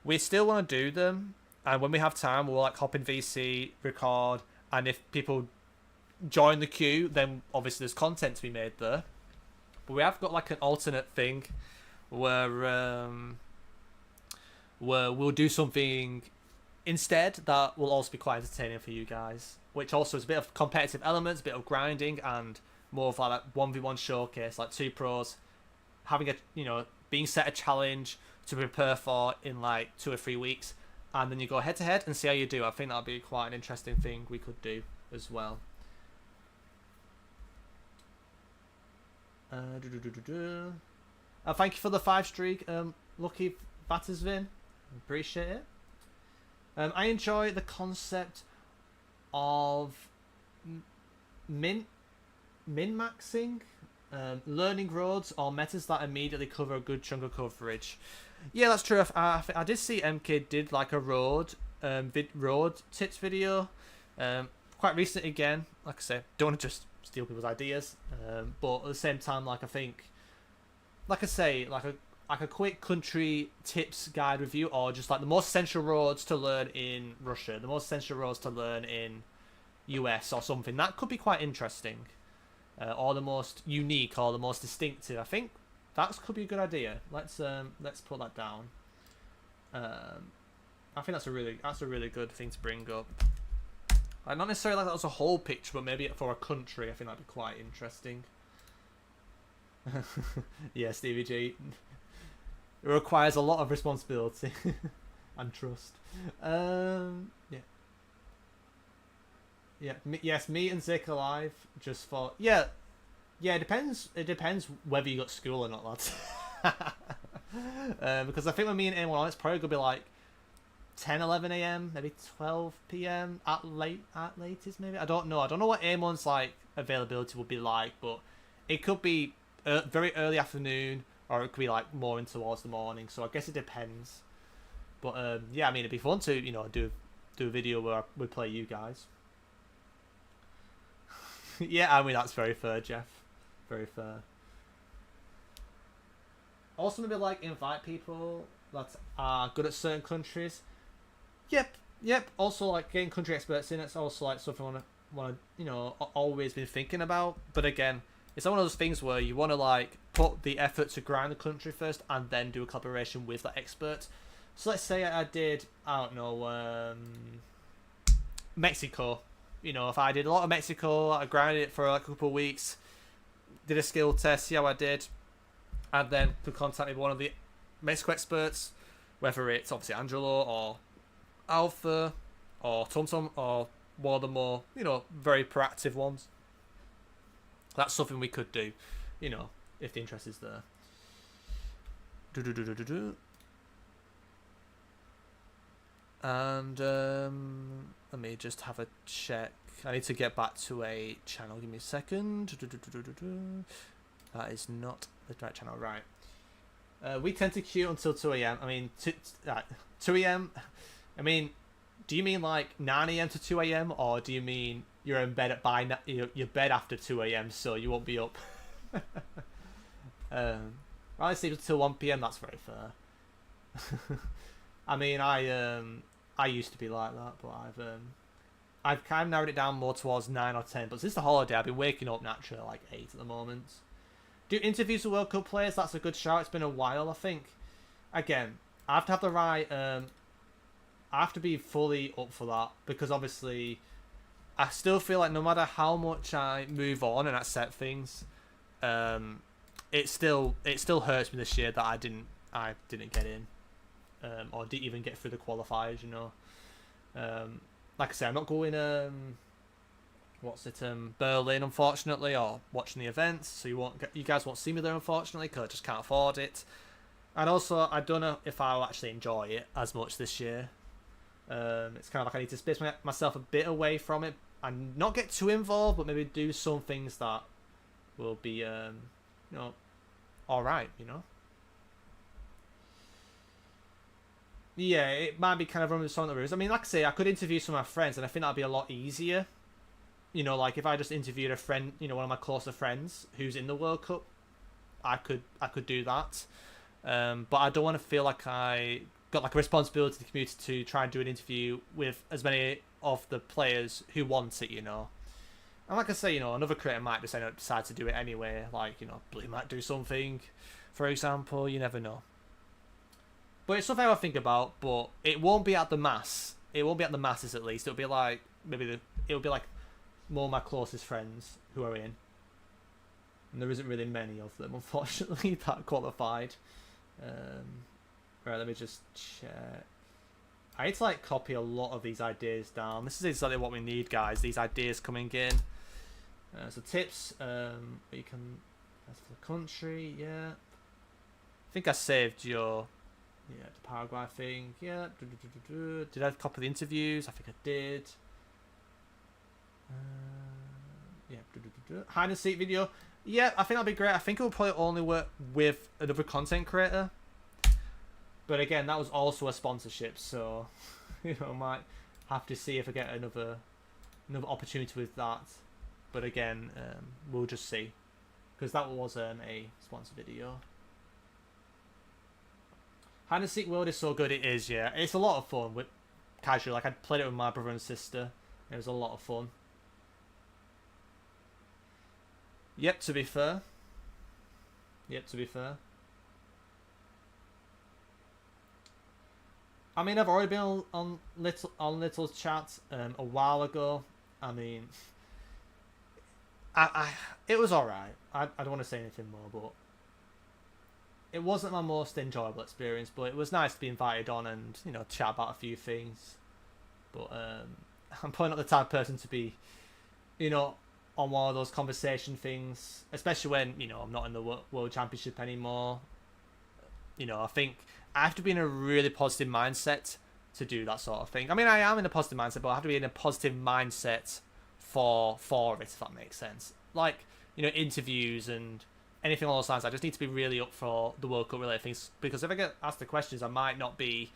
we still want to do them. And when we have time, we'll like hop in VC, record. And if people join the queue, then obviously there's content to be made there. But we have got like an alternate thing where we'll do something instead that will also be quite entertaining for you guys. Which also is a bit of competitive elements, a bit of grinding, and more of like that 1v1 showcase, like two pros having being set a challenge to prepare for in like 2 or 3 weeks, and then you go head to head and see how you do. I think that'd be quite an interesting thing we could do as well. Thank you for the 5 streak, Lucky Battersvin. Appreciate it. I enjoy the concept of min-maxing, learning roads or metas that immediately cover a good chunk of coverage. Yeah, that's true. I did see MK did like a road tips video quite recent again. Like I say, don't want to just steal people's ideas, but at the same time, like I think, like I say, like a quick country tips guide review, or just like the most essential roads to learn in Russia, the most essential roads to learn in US or something. That could be quite interesting, or the most unique or the most distinctive. I think that could be a good idea. Let's put that down. I think that's a really good thing to bring up. Like, not necessarily like that was a whole picture, but maybe for a country, I think that'd be quite interesting. Yeah, Stevie G. It requires a lot of responsibility and trust. Yeah. Yeah. Yes, me and Zik alive. Just for yeah. It depends. It depends whether you got school or not, lads. Because I think when me and anyone on, it's probably gonna be like 10, 11 a.m, maybe 12 p.m. at latest, maybe. I don't know. I don't know what Amon's like availability would be like, but it could be very early afternoon, or it could be like more in towards the morning. So I guess it depends. But yeah, I mean, it'd be fun to do a video where we play you guys. Yeah, I mean that's very fair, Jeff. Very fair. Also, maybe like invite people that are good at certain countries. Yep. Also, like getting country experts in. It's also like something I want to always been thinking about. But again, it's one of those things where you want to like put the effort to grind the country first, and then do a collaboration with that expert. So let's say I did, I don't know, Mexico. If I did a lot of Mexico, I grinded it for like a couple of weeks, did a skill test, see how I did, and then could contact maybe one of the Mexico experts, whether it's obviously Angelo or Alpha or TomTom or one of the more, very proactive ones. That's something we could do, if the interest is there. And let me just have a check. I need to get back to a channel. Give me a second. That is not the right channel, right? We tend to queue until 2 a.m. I mean, 2 a.m. I mean, do you mean like 9 a.m. to 2 a.m. or do you mean you're in bed your bed after 2 a.m. so you won't be up? I sleep until 1 p.m. That's very fair. I mean, I used to be like that, but I've kind of narrowed it down more towards 9 or 10. But since the holiday, I've been waking up naturally at like 8 at the moment. Do interviews with World Cup players? That's a good shout. It's been a while, I think. Again, I have to have the right. I have to be fully up for that because obviously, I still feel like no matter how much I move on and accept things, it still hurts me this year that I didn't get in, or didn't even get through the qualifiers. You know, like I say, I'm not going Berlin, unfortunately, or watching the events, so you guys won't see me there, unfortunately, because I just can't afford it. And also, I don't know if I'll actually enjoy it as much this year. It's kind of like I need to space myself a bit away from it and not get too involved, but maybe do some things that will be, alright, you know? Yeah, it might be kind of running some of the rules. I mean, like I say, I could interview some of my friends, and I think that'd be a lot easier. You know, like if I just interviewed a friend, you know, one of my closer friends who's in the World Cup, I could do that. But I don't want to feel like I got like a responsibility to the community to try and do an interview with as many of the players who want it, you know. And like I say, you know, another creator might just decide to do it anyway. Like, you know, Blue might do something, for example. You never know. But it's something I think about. But it won't be at the mass. It won't be at the masses, at least. It'll be like it'll be like more of my closest friends who are in. And there isn't really many of them, unfortunately, that qualified. Right, let me just check. I need to like copy a lot of these ideas down. This is exactly what we need, guys. These ideas coming in. So tips. You can. That's for the country. Yeah. I think I saved your. Yeah, the Paraguay thing. Yeah. Did I copy the interviews? I think I did. Yeah. Hide and seek video. Yeah, I think that'd be great. I think it would probably only work with another content creator. But again, that was also a sponsorship, so you know, might have to see if I get another opportunity with that. But again, we'll just see, because that was a sponsor video. Hide and Seek World is so good. It is, yeah. It's a lot of fun with casual. Like I played it with my brother and sister. It was a lot of fun. Yep, to be fair. I mean, I've already been on Little's chat a while ago. I mean, it was alright. I don't want to say anything more, but it wasn't my most enjoyable experience. But it was nice to be invited on and, you know, chat about a few things. But I'm probably not the type of person to be, you know, on one of those conversation things, especially when, you know, I'm not in the World Championship anymore. You know, I think I have to be in a really positive mindset to do that sort of thing. I mean, I am in a positive mindset, but I have to be in a positive mindset for it, if that makes sense. Like, you know, interviews and anything along those lines. I just need to be really up for the World Cup related things, because if I get asked the questions, I might not be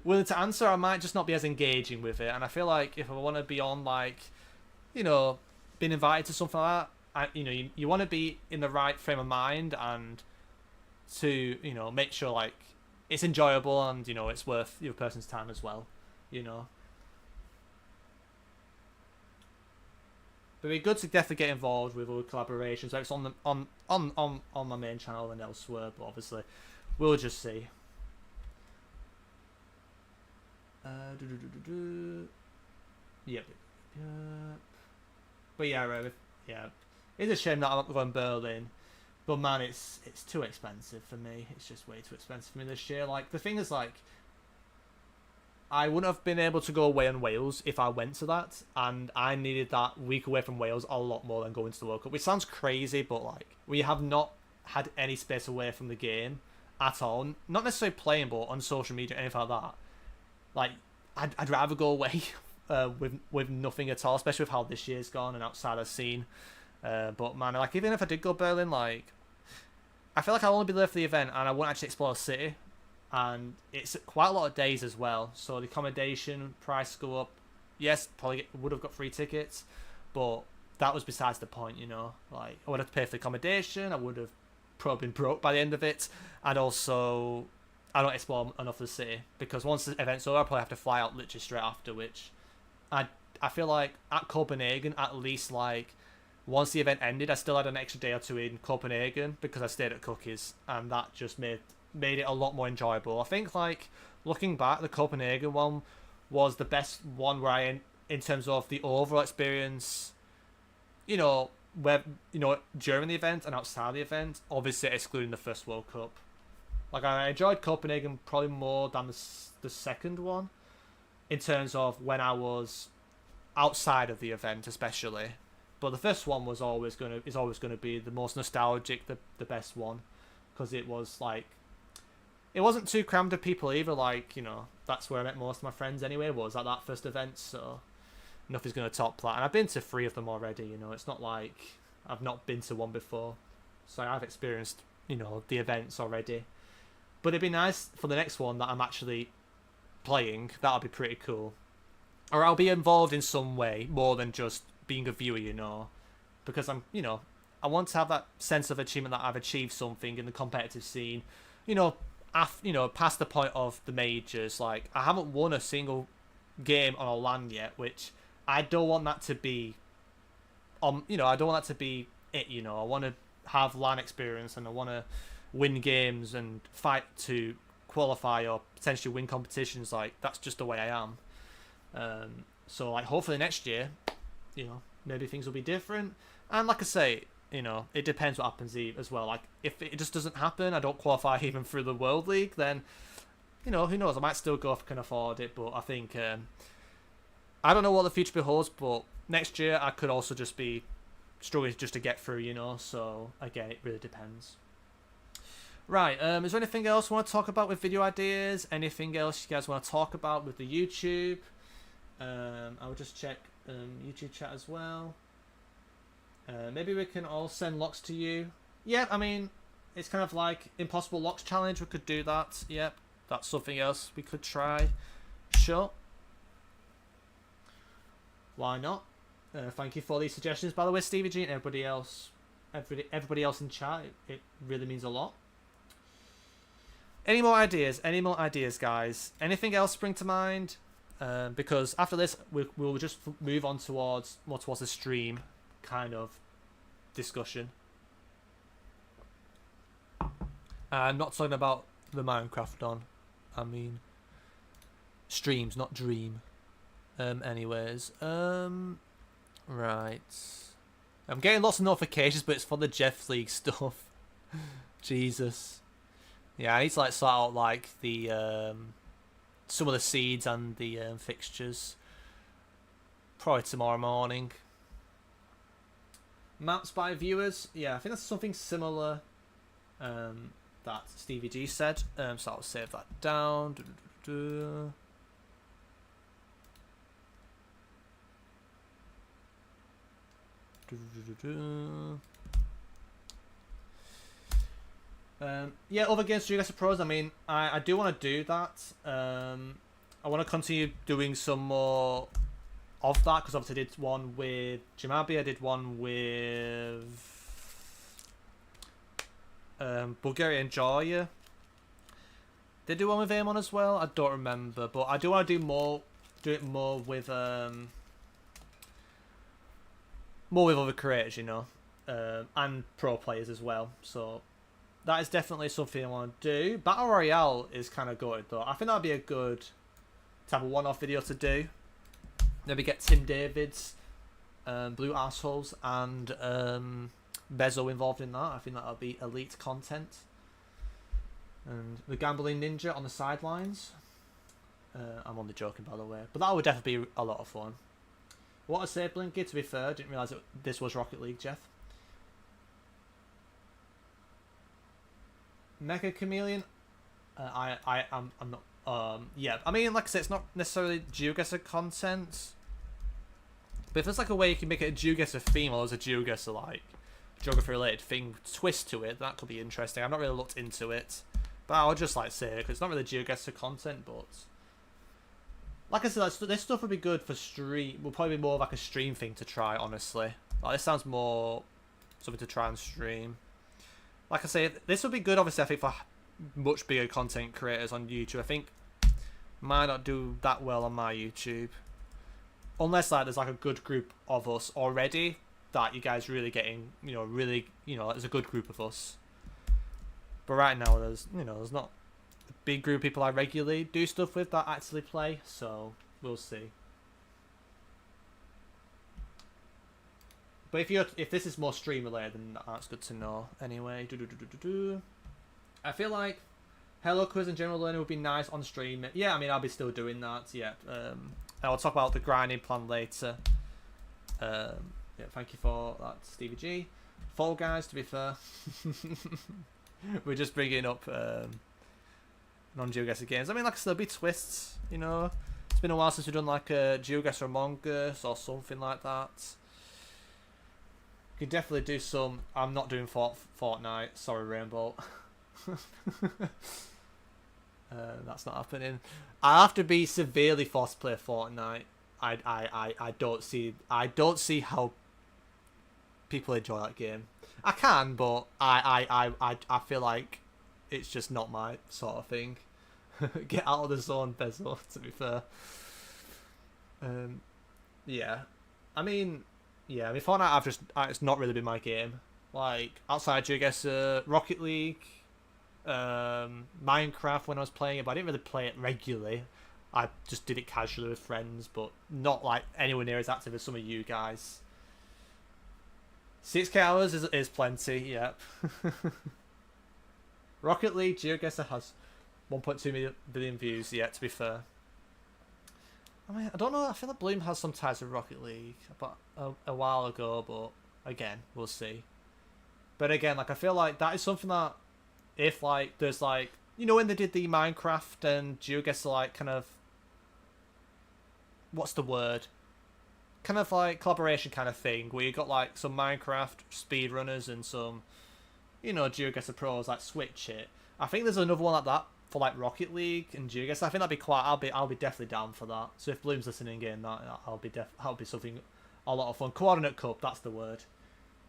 willing to answer. I might just not be as engaging with it. And I feel like if I want to be on, like, you know, being invited to something like that, you want to be in the right frame of mind and to, you know, make sure like it's enjoyable and, you know, it's worth your person's time as well, you know. But it'd be good to definitely get involved with other collaborations. Like it's on my main channel and elsewhere, but obviously we'll just see. Yep. But yeah, right. Yeah, it's a shame that I'm not going Berlin. But man, it's too expensive for me. It's just way too expensive for me this year. Like, the thing is, like, I wouldn't have been able to go away in Wales if I went to that, and I needed that week away from Wales a lot more than going to the World Cup, which sounds crazy, but like, we have not had any space away from the game at all. Not necessarily playing, but on social media or anything like that. Like, I'd rather go away with nothing at all, especially with how this year's gone and outside the scene. But man, like, even if I did go Berlin, like, I feel like I'll only be there for the event and I won't actually explore the city. And it's quite a lot of days as well. So the accommodation price go up. Yes, probably would have got free tickets, but that was besides the point, you know. Like, I would have to pay for the accommodation. I would have probably been broke by the end of it. And also, I don't explore enough of the city. Because once the event's over, I'll probably have to fly out literally straight after, which I feel like at Copenhagen, at least, like, once the event ended, I still had an extra day or two in Copenhagen because I stayed at Cookies. And that just made it a lot more enjoyable. I think, like, looking back, the Copenhagen one was the best one where in terms of the overall experience, you know, where, you know, during the event and outside the event, obviously excluding the first World Cup. Like, I enjoyed Copenhagen probably more than the second one in terms of when I was outside of the event, especially. But the first one is always gonna be the most nostalgic, the best one, because it was like, it wasn't too crammed of people either. Like, you know, that's where I met most of my friends anyway, was at that first event. So nothing's gonna top that. And I've been to 3 of them already. You know, it's not like I've not been to one before. So I've experienced, you know, the events already. But it'd be nice for the next one that I'm actually playing. That'll be pretty cool. Or I'll be involved in some way more than just being a viewer, you know, because I'm, you know, I want to have that sense of achievement that I've achieved something in the competitive scene, you know, past the point of the majors. Like, I haven't won a single game on a LAN yet, which I don't want that to be, you know, I don't want that to be it, you know. I want to have LAN experience and I want to win games and fight to qualify or potentially win competitions. Like, that's just the way I am. So, like, hopefully next year, you know, maybe things will be different. And like I say, you know, it depends what happens as well. Like, if it just doesn't happen, I don't qualify even through the World League, then, you know, who knows? I might still go if I can afford it. But I think, I don't know what the future beholds, but next year I could also just be struggling just to get through, you know. So, again, it really depends. Right, is there anything else you want to talk about with video ideas? Anything else you guys want to talk about with the YouTube? I'll just check YouTube chat as well. Maybe we can all send locks to you. Yeah, I mean, it's kind of like Impossible Locks Challenge. We could do that. Yep, that's something else we could try. Sure. Why not? Thank you for these suggestions, by the way, Stevie G, and everybody else in chat. It really means a lot. Any more ideas? Any more ideas, guys? Anything else spring to mind? Because after this, we'll just move on more towards the stream kind of discussion. I'm not talking about the Minecraft one. I mean, streams, not dream. Anyways, right. I'm getting lots of notifications, but it's for the Jeff League stuff. Jesus. Yeah, I need to like sort out like the some of the seeds and the fixtures. Probably tomorrow morning. Maps by viewers. Yeah, I think that's something similar that Stevie G said. So I'll save that down. Yeah, other games to GeoGuessr Pros. I mean, I do want to do that. I want to continue doing some more of that because obviously I did one with Jamabi. I did one with Bulgarian Georgia. Did I do one with Amon as well? I don't remember, but I do want to do it more with other creators, you know, and pro players as well. So that is definitely something I want to do. Battle Royale is kind of good though. I think that'd be a good type of one-off video to do. Maybe get Tim Davids, Blue Assholes, and Bezo involved in that. I think that'll be elite content. And the Gambling Ninja on the sidelines. I'm only joking, by the way. But that would definitely be a lot of fun. What a save, Blinky, to be fair. Didn't realise this was Rocket League, Jeff. Mecha Chameleon. I'm not. Yeah, I mean, like I said, it's not necessarily GeoGuessr content. But if there's like a way you can make it a GeoGuessr theme or there's a GeoGuessr like geography related thing twist to it. That could be interesting. I've not really looked into it, but I would just like to say it because it's not really GeoGuessr content, but like I said, this stuff would be good for stream. Will probably be more like a stream thing to try, honestly. Like, this sounds more something to try and stream. Like I say, this would be good, obviously, I think, for much bigger content creators on YouTube. I think might not do that well on my YouTube. Unless, like, there's, like, a good group of us already that you guys really getting, you know, really, you know, there's a good group of us. But right now, there's, you know, there's not a big group of people I regularly do stuff with that actually play. So, we'll see. But if this is more stream related, then that's good to know. Anyway, I feel like Hello Quiz and General Learning would be nice on stream. Yeah, I mean, I'll be still doing that. Yeah, I'll talk about the grinding plan later. Yeah, thank you for that, Stevie G. Fall Guys, to be fair, we're just bringing up non-GeoGuessr games. I mean, like I said, there'll be twists. You know, it's been a while since we've done like a GeoGuessr Among Us or something like that. You could definitely do some. I'm not doing Fortnite. Sorry, Rainbow. That's not happening. I have to be severely forced to play Fortnite. I don't see how people enjoy that game. I can, but I feel like it's just not my sort of thing. Get out of the zone, Bezo, to be fair. Yeah. I mean, Fortnite, it's not really been my game. Like, outside GeoGuessr, Rocket League, Minecraft when I was playing it, but I didn't really play it regularly. I just did it casually with friends, but not like anywhere near as active as some of you guys. 6K hours is plenty, yep. Rocket League, GeoGuessr has 1.2 billion views yet, to be fair. I mean, I don't know, I feel like Bloom has some ties with Rocket League but a while ago, but again, we'll see. But again, like, I feel like that is something that if, like, there's, like, you know, when they did the Minecraft and GeoGuessr, like, kind of, what's the word? Kind of, like, collaboration kind of thing, where you got, like, some Minecraft speedrunners and some, you know, GeoGuessr pros, like, switch it. I think there's another one like that for, like, Rocket League and GeoGuessr. I think that'd be quite, I'll be definitely down for that. So if Bloom's listening in, that'll be something a lot of fun. Coordinate Cup, that's the word.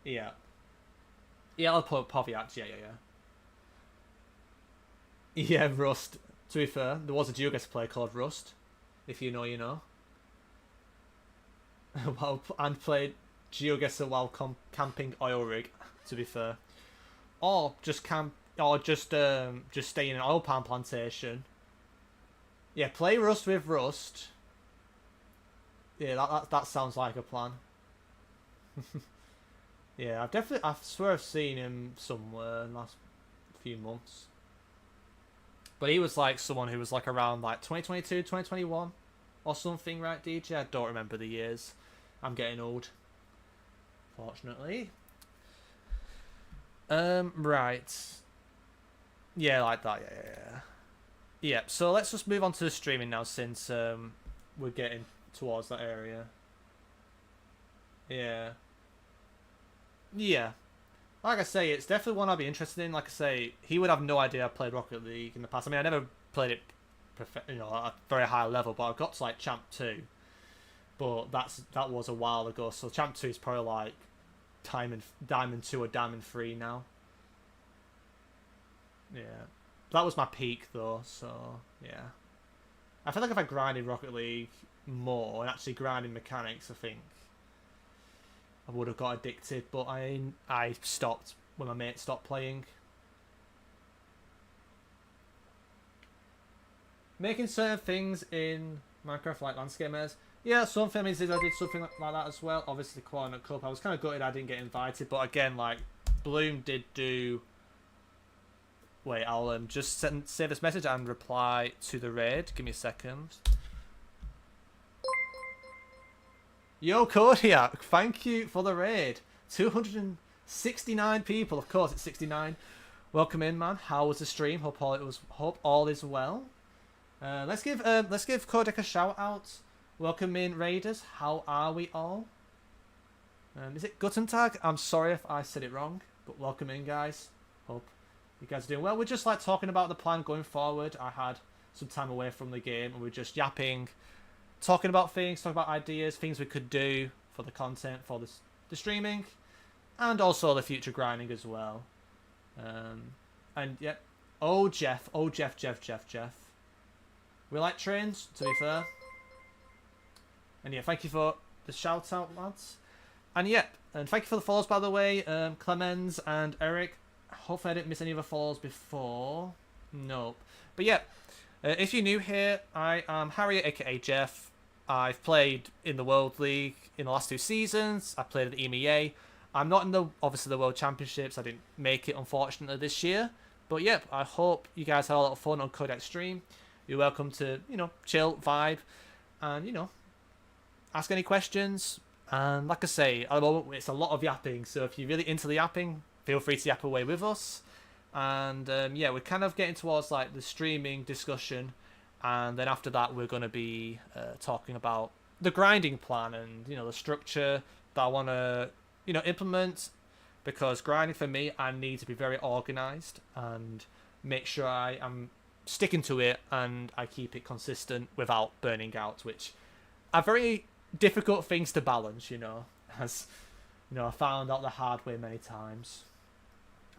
Yeah. Yeah, I'll put Poviac, yeah. Yeah, Rust. To be fair, there was a GeoGuessr player called Rust. If you know, you know. And played GeoGuessr while camping oil rig. To be fair, or just stay in an oil palm plantation. Yeah, play Rust with Rust. Yeah, that sounds like a plan. Yeah, I swear I've seen him somewhere in the last few months. But he was like someone who was like around like 2022, 2021 or something, right, DJ? I don't remember the years. I'm getting old, fortunately. Right. Yeah, like that, yeah. So let's just move on to the streaming now, since we're getting towards that area. Yeah. Like I say, it's definitely one I'd be interested in. Like I say, he would have no idea I played Rocket League in the past. I mean, I never played it, at a very high level, but I got to like Champ 2. But that was a while ago. So Champ 2 is probably like Diamond 2 or Diamond 3 now. Yeah, that was my peak though. So yeah, I feel like if I grinded Rocket League more and actually grinding mechanics, I think I would have got addicted, but I stopped when my mate stopped playing. Making certain things in Minecraft like landscape mares. Yeah, some filmings I did something like that as well. Obviously, Coordinate Cup. I was kind of gutted I didn't get invited, but again, like, Bloom did do. Wait, I'll just save this message and reply to the raid. Give me a second. Yo, Kodiak, thank you for the raid. 269 people, of course it's 69. Welcome in, man. How was the stream? Hope all is well. Let's give Kodiak a shout out. Welcome in, raiders. How are we all? Is it Guten Tag? I'm sorry if I said it wrong, but welcome in, guys. Hope you guys are doing well. We're just like talking about the plan going forward. I had some time away from the game, and we're just yapping, talking about things, talking about ideas, things we could do for the content, for the streaming, and also the future grinding as well. And yeah, Jeff. We like trains, to be fair. And yeah, thank you for the shout out, lads. And yep, and thank you for the follows, by the way, Clemens and Eric. Hopefully I didn't miss any other follows before. Nope. But yep, if you're new here, I am Harry, aka Jeff. I've played in the World League in the last 2 seasons. I played at the EMEA. I'm not in obviously the World Championships. I didn't make it, unfortunately, this year. But yep, I hope you guys had a lot of fun on Kodak Stream. You're welcome to, chill, vibe, and, ask any questions. And like I say, at the moment, it's a lot of yapping. So if you're really into the yapping, feel free to yap away with us. And yeah, we're kind of getting towards like the streaming discussion. And then after that, we're going to be talking about the grinding plan and, the structure that I want to, implement. Because grinding for me, I need to be very organized and make sure I am sticking to it and I keep it consistent without burning out, which are very difficult things to balance, as I found out the hard way many times.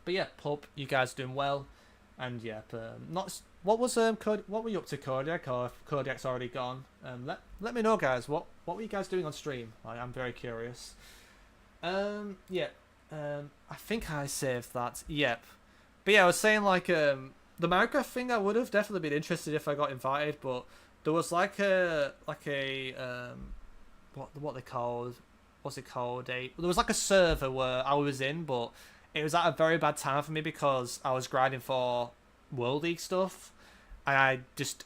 But yeah, hope you guys are doing well. And yeah, what were you up to, Kodiak? Or if Kodiak's already gone, let me know, guys. What were you guys doing on stream? I'm very curious. Yeah, I think I saved that. Yep. But yeah, I was saying like the Minecraft thing. I would have definitely been interested if I got invited, but there was like a what they called, what's it called? There was like a server where I was in, but it was at a very bad time for me because I was grinding for World League stuff, and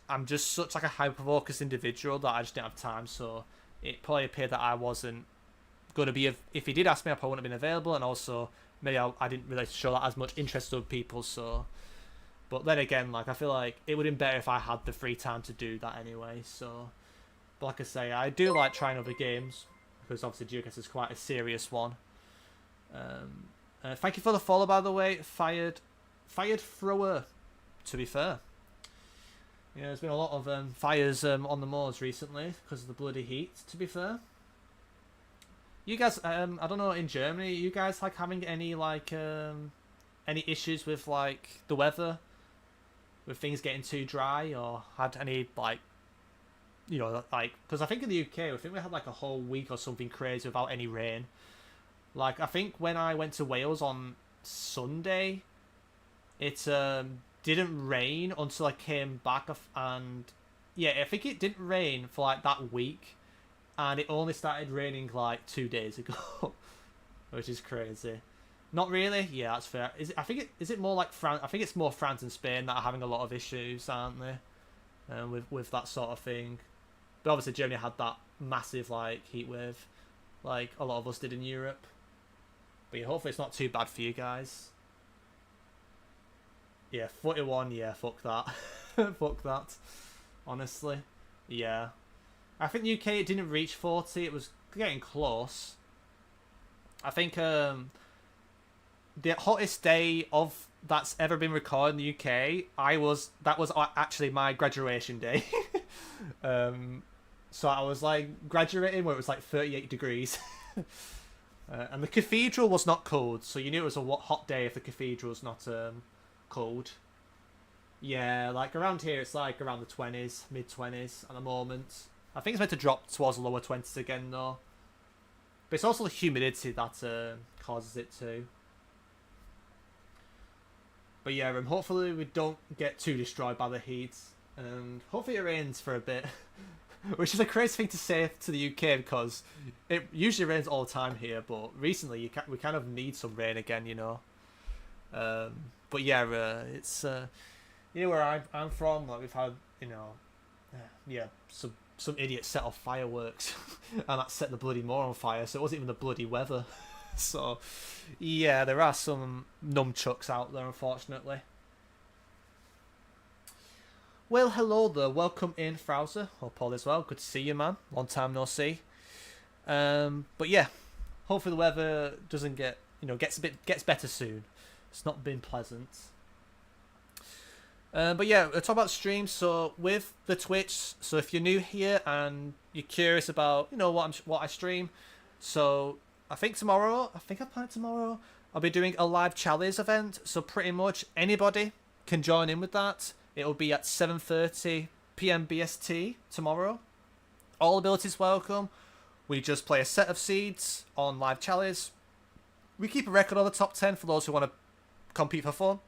I'm just such like a hyper-focused individual that I just didn't have time. So it probably appeared that I wasn't going to be. If he did ask me, I probably wouldn't have been available, and also maybe I didn't really show that as much interest to people. So, but then again, like I feel like it would have been better if I had the free time to do that anyway. So. But like I say, I do like trying other games because obviously GeoGuessr is quite a serious one. Thank you for the follow, by the way. Fired thrower. To be fair, there's been a lot of fires on the moors recently because of the bloody heat. To be fair, you guys, I don't know, in Germany, you guys like having any like any issues with like the weather, with things getting too dry, or had any like. Like, because I think in the UK, I think we had like a whole week or something crazy without any rain. Like, I think when I went to Wales on Sunday, it didn't rain until I came back, and yeah, I think it didn't rain for like that week, and it only started raining like 2 days ago, which is crazy. Not really. Yeah, that's fair. Is it more like France? I think it's more France and Spain that are having a lot of issues, aren't they? With that sort of thing. But obviously Germany had that massive like heat wave, like a lot of us did in Europe. But yeah, hopefully it's not too bad for you guys. Yeah, 41, yeah, fuck that. Fuck that. Honestly. Yeah. I think UK it didn't reach 40, it was getting close. I think the hottest day of that's ever been recorded in the UK, that was actually my graduation day. So I was like graduating where it was like 38 degrees. And the cathedral was not cold, so you knew it was a hot day if the cathedral was not cold. Yeah, like around here it's like around the 20s, mid-20s at the moment. I think it's meant to drop towards the lower 20s again though. But it's also the humidity that causes it too. But yeah, hopefully we don't get too destroyed by the heat. And hopefully it rains for a bit. Which is a crazy thing to say to the UK because it usually rains all the time here. But recently we kind of need some rain again, But yeah, it's... where I'm from, like we've had, yeah, some idiot set off fireworks. And that set the bloody moor on fire. So it wasn't even the bloody weather. So, yeah, there are some nunchucks out there, unfortunately. Well, hello there. Welcome in, Frowser. Hope all is well. Good to see you, man. Long time no see. But yeah, hopefully the weather doesn't get, gets better soon. It's not been pleasant. But yeah, we'll talk about streams. So with the Twitch, so if you're new here and you're curious about, what I stream, so I think I plan tomorrow, I'll be doing a live challenge event. So pretty much anybody can join in with that. It'll be at 7:30 p.m. BST tomorrow. All abilities welcome. We just play a set of seeds on live challenge. We keep a record of the top 10 for those who want to compete for fun.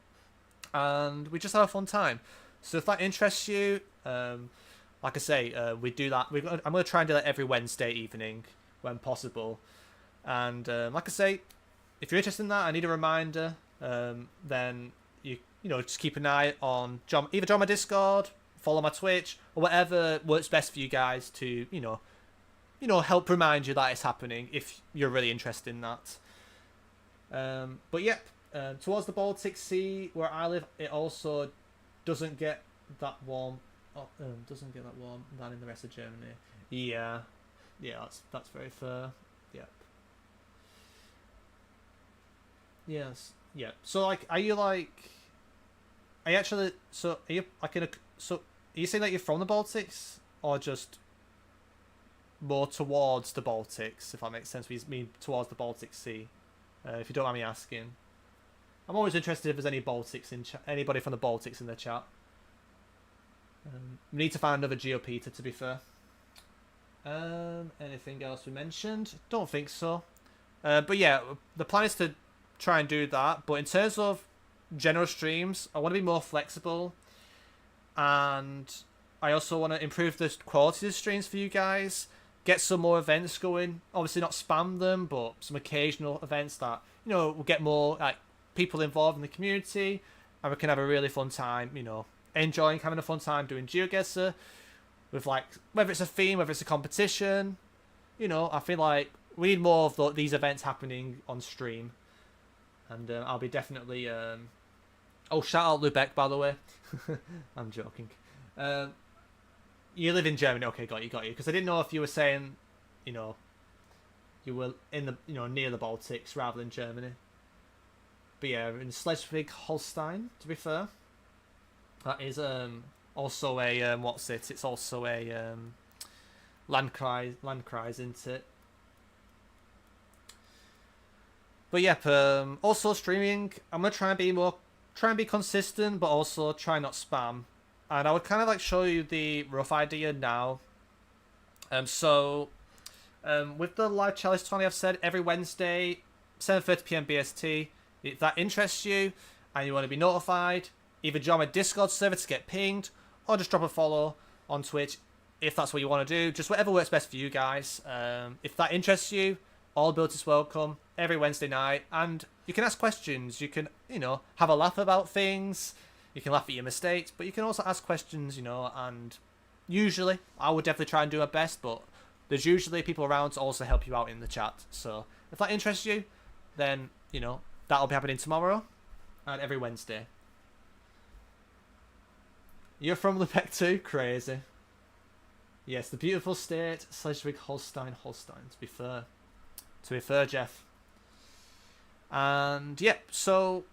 And we just have a fun time. So if that interests you, like I say, we do that. I'm going to try and do that every Wednesday evening when possible. And like I say, if you're interested in that, I need a reminder. Then you just keep an eye on either join my Discord, follow my Twitch, or whatever works best for you guys to help remind you that it's happening if you're really interested in that. But yep. Towards the Baltic Sea, where I live, it also doesn't get that warm. Doesn't get that warm than in the rest of Germany. Yeah, that's very fair. Yep. Yes. Yeah. So are you saying that you're from the Baltics, or just more towards the Baltics, if that makes sense? We mean towards the Baltic Sea, if you don't mind me asking. I'm always interested if there's any Baltics anybody from the Baltics in the chat. We need to find another GeoPeter, to be fair. Anything else we mentioned? Don't think so. But yeah, the plan is to try and do that. But in terms of general streams, I want to be more flexible. And I also want to improve the quality of the streams for you guys. Get some more events going. Obviously not spam them, but some occasional events that, will get more people involved in the community, and we can have a really fun time, having a fun time doing GeoGuessr with whether it's a theme, whether it's a competition. I feel like we need more of these events happening on stream, and I'll be definitely shout out Lubeck, by the way. I'm joking. You live in Germany. Okay, got you, because I didn't know if you were saying you were in the near the Baltics rather than Germany. But yeah, in Schleswig-Holstein, to be fair. That is also a it's also a Landkreis, isn't it? But yeah, also streaming, I'm gonna try and be consistent, but also try not spam. And I would kind of show you the rough idea now. With the live challenge 20, I've said every Wednesday, 7:30 p.m. BST. If that interests you and you want to be notified, either join my Discord server to get pinged, or just drop a follow on Twitch if that's what you want to do. Just whatever works best for you guys. If that interests you, all abilities welcome every Wednesday night, and you can ask questions. You can, have a laugh about things. You can laugh at your mistakes, but you can also ask questions, and usually I would definitely try and do my best, but there's usually people around to also help you out in the chat. So if that interests you, then, that'll be happening tomorrow and every Wednesday. You're from Lubeck too? Crazy. Yes, the beautiful state, Schleswig-Holstein, to be fair, Jeff. And, yeah, so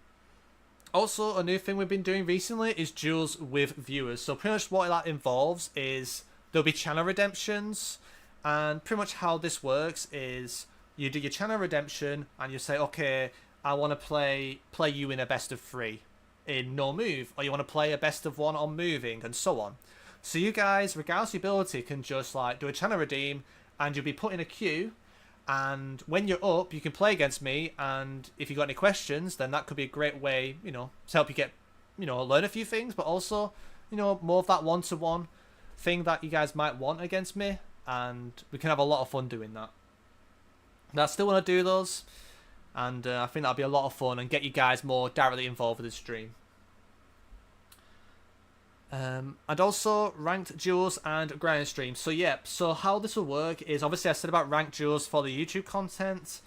also a new thing we've been doing recently is duels with viewers. So pretty much what that involves is there'll be channel redemptions, and pretty much how this works is you do your channel redemption and you say, okay, I want to play you in a best of 3 in no move, or you want to play a best of 1 on moving, and so on. So you guys, regardless of ability, can just do a channel redeem, and you'll be put in a queue, and when you're up, you can play against me, and if you've got any questions, then that could be a great way, to help you get, learn a few things, but also, more of that one-to-one thing that you guys might want against me, and we can have a lot of fun doing that. Now, I still want to do those. And I think that'll be a lot of fun and get you guys more directly involved with the stream. And also ranked duels and grinding streams. So yeah, so how this will work is, obviously I said about ranked duels for the YouTube content.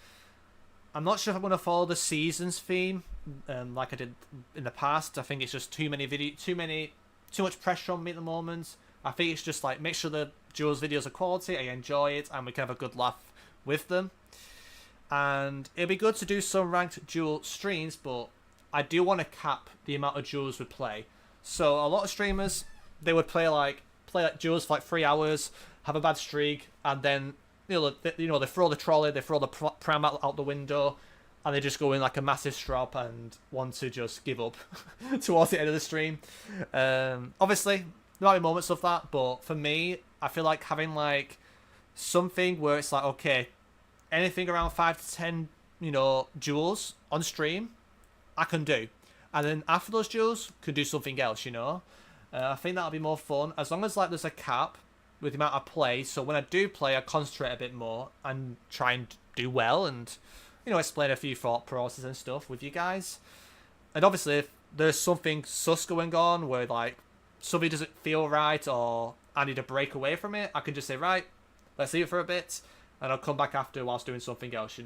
I'm not sure if I'm going to follow the seasons theme like I did in the past. I think it's just too much pressure on me at the moment. I think it's just make sure the duels videos are quality, I enjoy it, and we can have a good laugh with them. And it'd be good to do some ranked duel streams, but I do want to cap the amount of duels we play. So a lot of streamers, they would play duels for like 3 hours, have a bad streak, and then they throw the trolley, they throw the pram out the window, and they just go in like a massive strop and want to just give up towards the end of the stream. Obviously, there might be moments of that, but for me, I feel like having like something where it's like, okay, anything around 5 to 10, duels on stream, I can do. And then after those duels, could do something else, I think that'll be more fun. As long as like there's a cap with the amount I play, so when I do play, I concentrate a bit more and try and do well and, explain a few thought processes and stuff with you guys. And obviously, if there's something sus going on where like something doesn't feel right or I need to break away from it, I can just say, right, let's leave it for a bit, and I'll come back after whilst doing something else,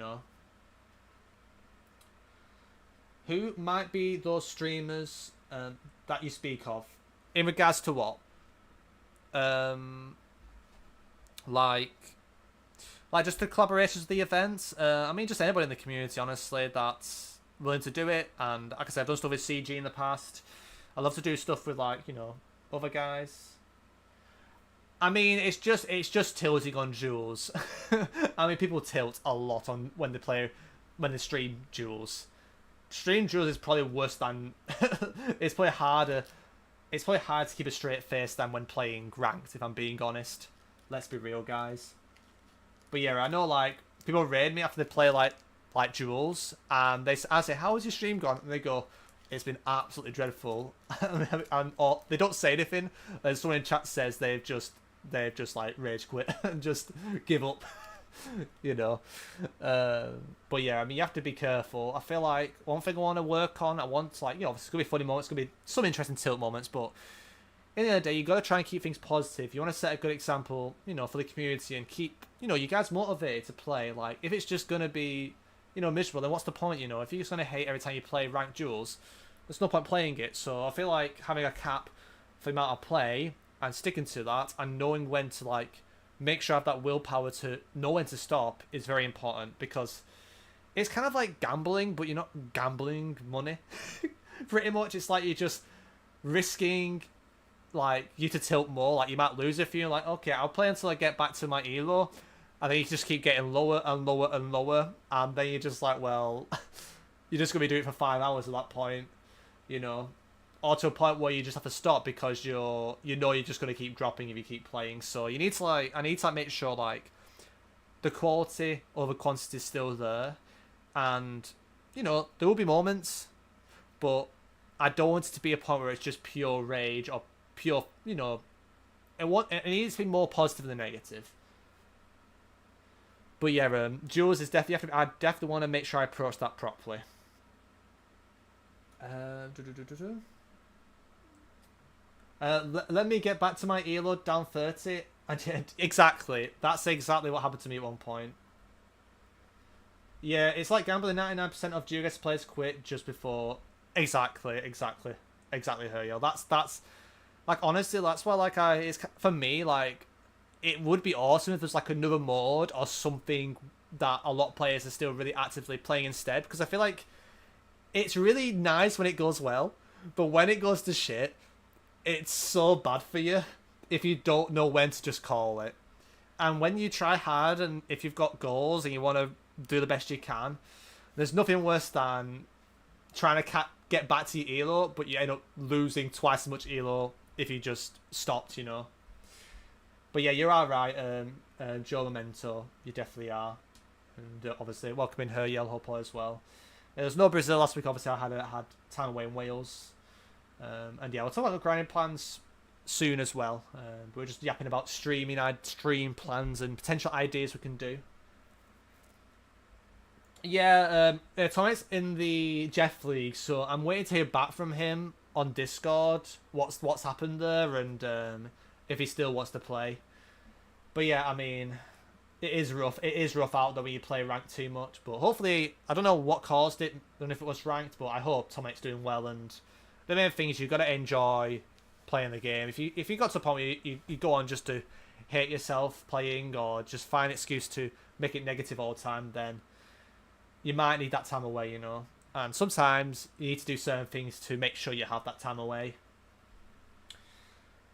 Who might be those streamers that you speak of? In regards to what? Like just the collaborations of the events. I mean, just anybody in the community, honestly, that's willing to do it. And like I said, I've done stuff with CG in the past. I love to do stuff with like other guys. I mean, it's just tilting on duels. I mean, people tilt a lot on when they stream duels. Stream duels is probably worse than it's probably harder. It's probably hard to keep a straight face than when playing ranked, if I'm being honest. Let's be real, guys. But yeah, I know like people raid me after they play like duels, and I say, "How has your stream gone?" And they go, "It's been absolutely dreadful," or they don't say anything. And someone in chat says they've just like rage quit and just give up. But yeah, I mean, you have to be careful. I feel like one thing I want to work on, I want to, like, it's gonna be funny moments, it's gonna be some interesting tilt moments, but in the end of the day, you got to try and keep things positive. You want to set a good example, for the community and keep, you guys motivated to play. Like, if it's just going to be, miserable, then what's the point, If you're just going to hate every time you play ranked duels, there's no point playing it. So I feel like having a cap for the amount of play and sticking to that and knowing when to, like, make sure I have that willpower to know when to stop is very important, because it's kind of like gambling, but you're not gambling money. Pretty much, it's like you're just risking like you to tilt more. Like you might lose if you're like, okay, I'll play until I get back to my elo, and then you just keep getting lower and lower and lower, and then you're just like, well, you're just gonna be doing it for 5 hours at that point, or to a point where you just have to stop because you're just gonna keep dropping if you keep playing. So you need to I need to make sure like the quality over quantity is still there, and there will be moments, but I don't want it to be a point where it's just pure rage or pure, it needs to be more positive than negative. But yeah, duels is definitely, I definitely want to make sure I approach that properly. Let me get back to my elo down 30. Exactly, that's exactly what happened to me at one point. Yeah, it's like gambling. 99% of GeoGuessr players quit just before. Exactly, Heryo. That's like, honestly, that's why like it's for me, like, it would be awesome if there's like another mode or something that a lot of players are still really actively playing instead, because I feel like it's really nice when it goes well, but when it goes to shit, it's so bad for you if you don't know when to just call it. And when you try hard and if you've got goals and you want to do the best you can, there's nothing worse than trying to get back to your elo, but you end up losing twice as much elo if you just stopped, But yeah, you're all right, Joe Memento. You definitely are. And obviously, welcoming her Yell Hopper as well. There's no Brazil last week. Obviously, I had time away in Wales. And yeah, we'll talk about the grinding plans soon as well. We're just yapping about streaming, stream plans and potential ideas we can do. Yeah, Tommy's in the Jeff League, so I'm waiting to hear back from him on Discord. What's happened there, and if he still wants to play. But yeah, I mean, it is rough. It is rough out there when you play ranked too much. But hopefully, I don't know what caused it. I don't know if it was ranked, but I hope Tommy's doing well. And the main thing is you've got to enjoy playing the game. If you got to a point where you go on just to hate yourself playing or just find an excuse to make it negative all the time, then you might need that time away, you know. And sometimes you need to do certain things to make sure you have that time away.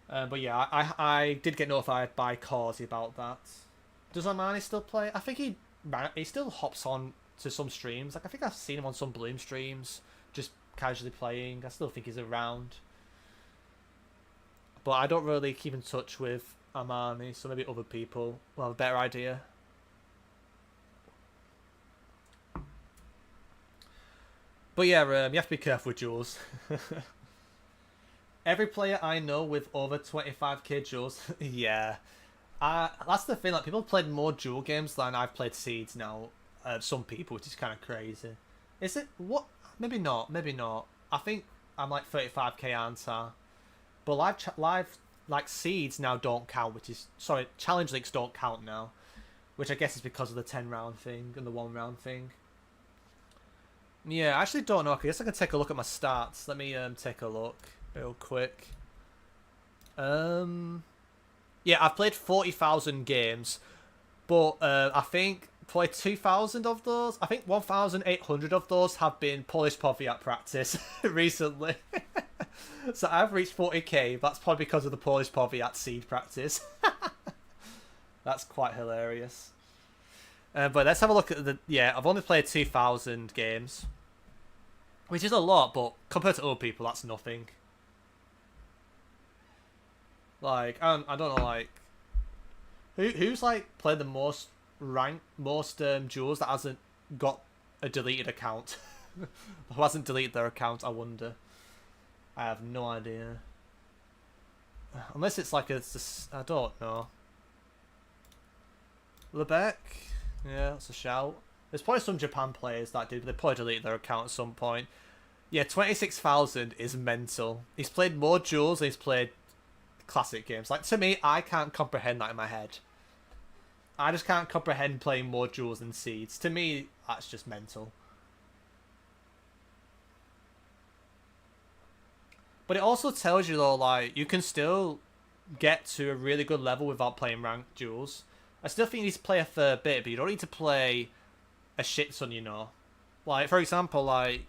But yeah, I did get notified by Causey about that. Does Armani still play? I think he still hops on to some streams. Like I think I've seen him on some Bloom streams, just casually playing. I still think he's around. But I don't really keep in touch with Armani, so maybe other people will have a better idea. But yeah, you have to be careful with duels. Every player I know with over 25k duels, yeah. That's the thing, like people have played more duel games than I've played Seeds now. Some people, which is kind of crazy. Is it? What? Maybe not, maybe not. I think I'm like 35k answer. But live like Seeds now don't count, which is... Sorry, Challenge Leagues don't count now. Which I guess is because of the 10 round thing and the 1 round thing. Yeah, I actually don't know. I guess I can take a look at my stats. Let me take a look real quick. Yeah, I've played 40,000 games, but I think probably 2,000 of those, I think 1,800 of those have been Polish Powiat practice recently. So I've reached 40k. That's probably because of the Polish Powiat seed practice. That's quite hilarious. But let's have a look at the... Yeah, I've only played 2,000 games, which is a lot, but compared to other people, that's nothing. Like, I don't know, like... Who's, like, played the most duels that hasn't got a deleted account? Who hasn't deleted their account, I wonder. I have no idea. Unless it's like I don't know. Lebec? Yeah, that's a shout. There's probably some Japan players that did, but they probably deleted their account at some point. Yeah, 26,000 is mental. He's played more duels than he's played classic games. Like, to me, I can't comprehend that in my head. I just can't comprehend playing more duels than Seeds. To me, that's just mental. But it also tells you, though, like, you can still get to a really good level without playing ranked duels. I still think you need to play a fair bit, but you don't need to play a shit ton, you know. Like, for example, like...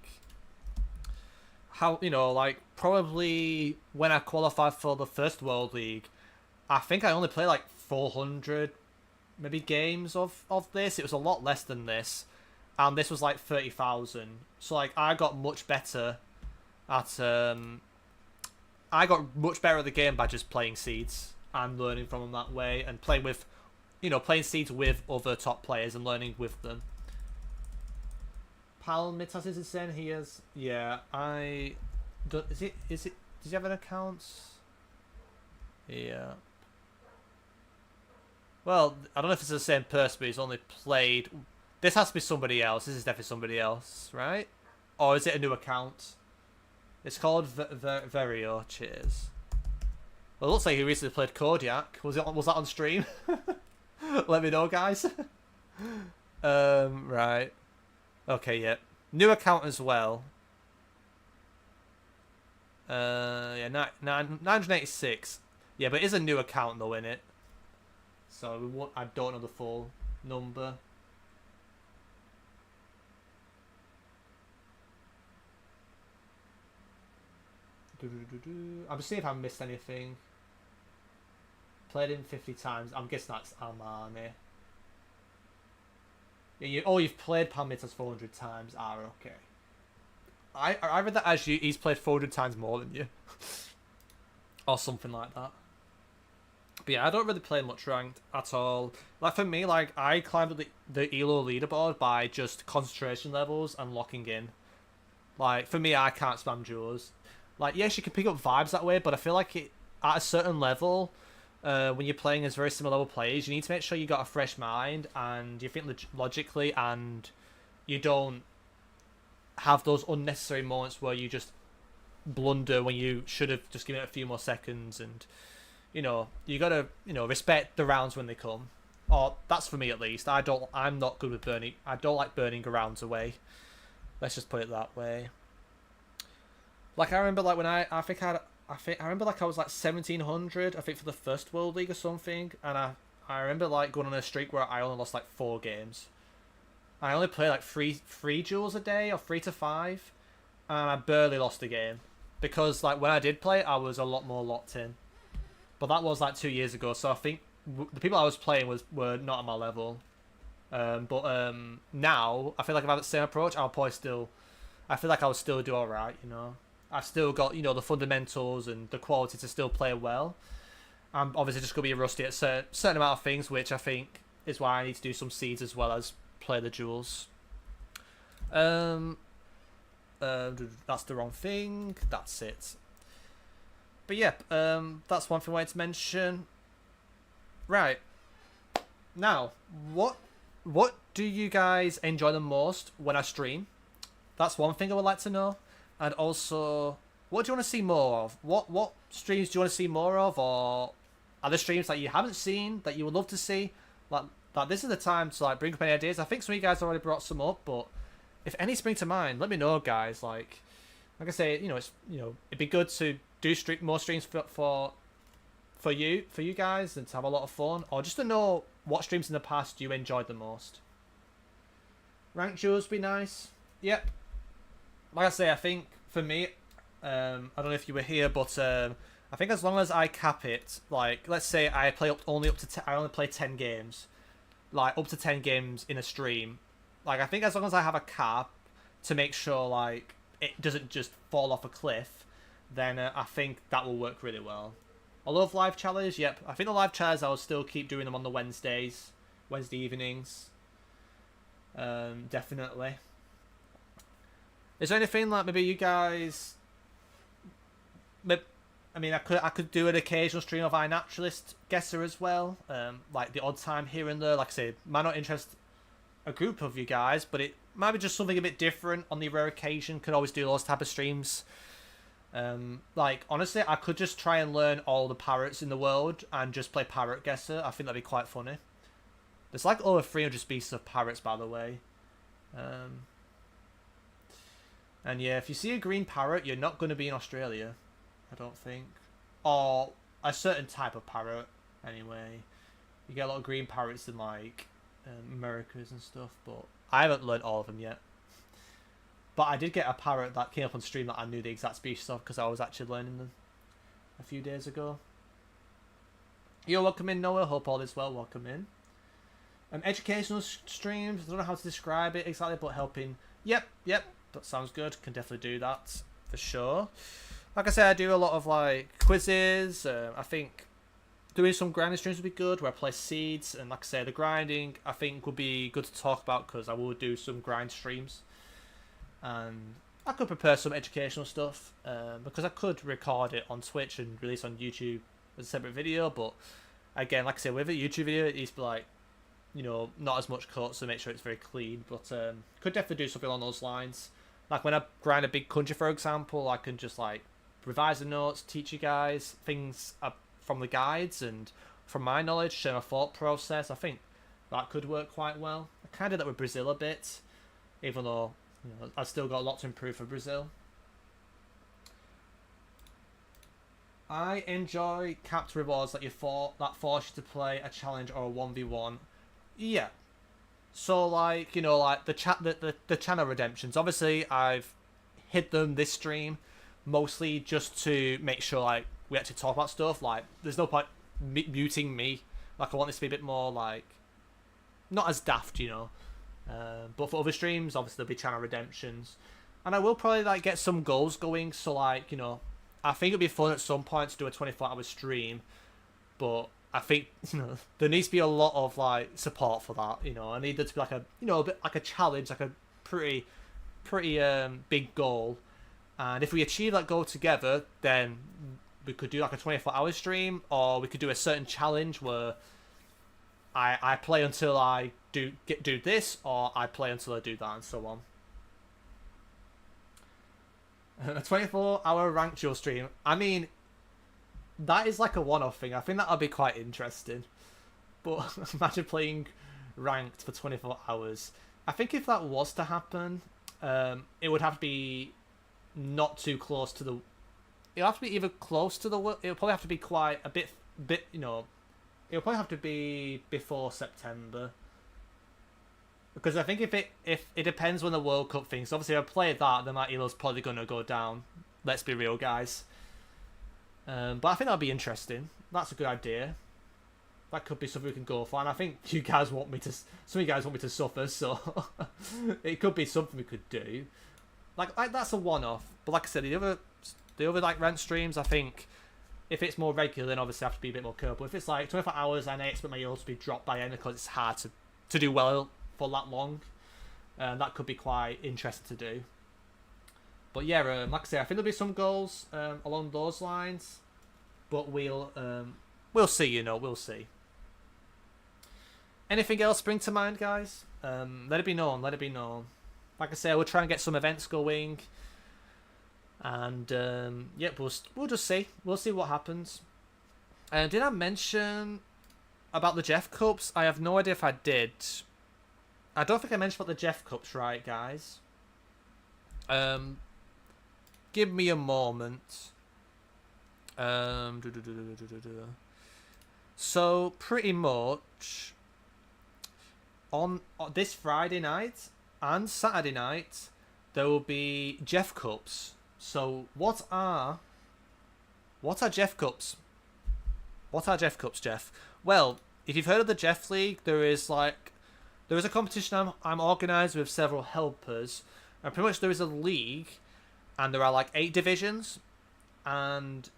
How, you know, like, probably when I qualified for the first World League, I think I only played, like, 400, maybe, games of this. It was a lot less than this. And this was, like, 30,000. So, like, I got much better at, I got much better at the game by just playing Seeds and learning from them that way, and playing with, you know, playing Seeds with other top players and learning with them. Palmitas is insane. He is. Yeah, I don't. Is it? Does he have an account? Yeah. Well, I don't know if it's the same person, but he's only played. This has to be somebody else. This is definitely somebody else, right? Or is it a new account? It's called Verio. Cheers. Well, it looks like he recently played Kodiak. Was that on stream? Let me know, guys. Right. Okay, yeah. New account as well. Yeah, 986. Yeah, but it is a new account though, innit? So I don't know the full number. I'm just seeing if I missed anything. Played him 50 times. I'm guessing that's Armani. Yeah, you've played Palmitas 400 times. Ah, okay. I read that as he's played 400 times more than you. Or something like that. But yeah, I don't really play much ranked at all. Like, for me, like, I climbed the ELO leaderboard by just concentration levels and locking in. Like, for me, I can't spam duels. Like, yes, you can pick up vibes that way, but I feel like at a certain level... when you're playing as very similar level players, you need to make sure you got a fresh mind and you think logically, and you don't have those unnecessary moments where you just blunder when you should have just given it a few more seconds. And you know, you gotta, you know, respect the rounds when they come. Or that's for me at least. I'm not good with burning. I don't like burning rounds away. Let's just put it that way. Like, I remember, like, when I remember, like, I was like 1,700, I think, for the first World League or something, and I remember, like, going on a streak where I only lost like 4 games. I only play like three duels a day or 3 to 5, and I barely lost a game because like when I did play, I was a lot more locked in. But that was like 2 years ago, so I think the people I was playing were not at my level. But now I feel like if I have the same approach, I'll probably still. I feel like I'll still do all right. You know, I've still got the fundamentals and the quality to still play well. I'm obviously just gonna be rusty at certain amount of things, which I think is why I need to do some seeds as well as play the duels. That's the wrong thing. That's it. But yeah, that's one thing I wanted to mention. Right. Now, what do you enjoy the most when I stream? That's one thing I would like to know. And also, what do you want to see more of? What streams do you want to see more of? Or are there streams that you haven't seen that you would love to see? Like this is the time to like bring up any ideas. I think some of you guys already brought some up, but if any spring to mind, let me know, guys. Like I say, it's it'd be good to do more streams for you guys and to have a lot of fun, or just to know what streams in the past you enjoyed the most. Ranked duels would be nice. Yep. Like I say, I think for me, I don't know if you were here, but I think as long as I cap it, like let's say I play only play 10 games, like up to 10 games in a stream. Like I think as long as I have a cap to make sure like it doesn't just fall off a cliff, then I think that will work really well. I love live challenges. Yep, I think the live challenges I will still keep doing them on the Wednesday evenings. Definitely. Is there anything like maybe you guys? I mean, I could do an occasional stream of iNaturalist Guesser as well. Like the odd time here and there. Like I say, might not interest a group of you guys, but it might be just something a bit different on the rare occasion. Could always do those type of streams. Like honestly, I could just try and learn all the parrots in the world and just play Parrot Guesser. I think that'd be quite funny. There's like over 300 species of parrots, by the way. And yeah, if you see a green parrot, you're not going to be in Australia, I don't think. Or a certain type of parrot, anyway. You get a lot of green parrots in like Americas and stuff, but I haven't learned all of them yet. But I did get a parrot that came up on stream that I knew the exact species of because I was actually learning them a few days ago. Yo, welcome in, Noah. Hope all is well. Welcome in. Educational streams. I don't know how to describe it exactly, but helping. Yep. That sounds good. Can definitely do that for sure. Like I said, I do a lot of like quizzes. I think doing some grinding streams would be good where I play seeds. And like I say, the grinding I think would be good to talk about because I will do some grind streams. And I could prepare some educational stuff because I could record it on Twitch and release on YouTube as a separate video. But again, like I said, with a YouTube video, it needs to be like, not as much cut, so make sure it's very clean. But could definitely do something along those lines. Like when I grind a big country, for example, I can just like revise the notes, teach you guys things from the guides and from my knowledge, share my thought process. I think that could work quite well. I kind of did that with Brazil a bit, even though I've still got a lot to improve for Brazil. I enjoy capped rewards that force you to play a challenge or a 1v1. Yeah. So like like the channel redemptions. Obviously I've hid them this stream mostly just to make sure like we actually talk about stuff. Like there's no point muting me. Like I want this to be a bit more like not as daft, but for other streams, obviously there'll be channel redemptions, and I will probably like get some goals going. So like I think it'd be fun at some point to do a 24-hour stream, but I think there needs to be a lot of like support for that. I need there to be like a bit like a challenge, like a pretty big goal, and if we achieve that goal together, then we could do like a 24-hour stream, or we could do a certain challenge where I play until I do this, or I play until I do that, and so on. A 24-hour ranked duel stream. I mean, that is like a one-off thing. I think that would be quite interesting. But imagine playing ranked for 24 hours. I think if that was to happen, it would have to be not too close to the... It'll have to be either close to the... It'll probably have to be quite a bit, it'll probably have to be before September. Because I think if it depends when the World Cup things. Obviously, if I play that, then my elo's probably gonna go down. Let's be real, guys. But I think that'll be interesting. That's a good idea. That could be something we can go for, and I think you guys want me to. Some of you guys want me to suffer, so it could be something we could do. Like that's a one-off. But like I said, the other like rant streams, I think if it's more regular, then obviously I have to be a bit more careful. If it's like 24 hours and I expect my elo to be dropped by end because it's hard to do well for that long, that could be quite interesting to do. But yeah, like I say, I think there'll be some goals along those lines, but we'll see. You know, we'll see. Anything else spring to mind, guys? Let it be known. Let it be known. Like I say, we'll try and get some events going, and yeah, we'll just see. We'll see what happens. Did I mention about the Jeff Cups? I have no idea if I did. I don't think I mentioned about the Jeff Cups, right, guys? Give me a moment. So pretty much on this Friday night and Saturday night there will be Jeff Cups. So what are Jeff Cups? What are Jeff Cups, Jeff? Well, if you've heard of the Jeff League, there is a competition I'm organised with several helpers, and pretty much there is a league, and there are like 8 divisions, and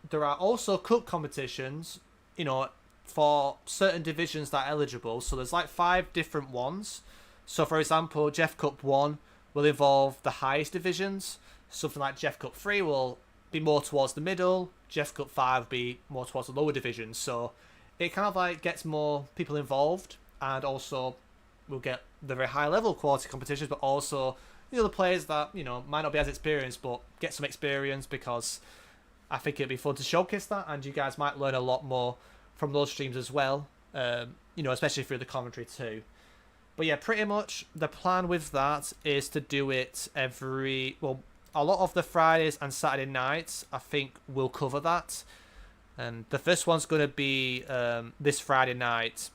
there are also cup competitions, you know, for certain divisions that are eligible. So there's like 5 different ones. So for example, Jeff Cup 1 will involve the highest divisions. Something like Jeff Cup 3 will be more towards the middle. Jeff Cup 5 will be more towards the lower divisions. So it kind of like gets more people involved, and also we'll get the very high level quality competitions, but also, you know, the players that, you know, might not be as experienced but get some experience, because I think it'd be fun to showcase that, and you guys might learn a lot more from those streams as well, you know, especially through the commentary too. But yeah, pretty much the plan with that is to do it a lot of the Fridays and Saturday nights, I think we'll cover that. And the first one's going to be this Friday night.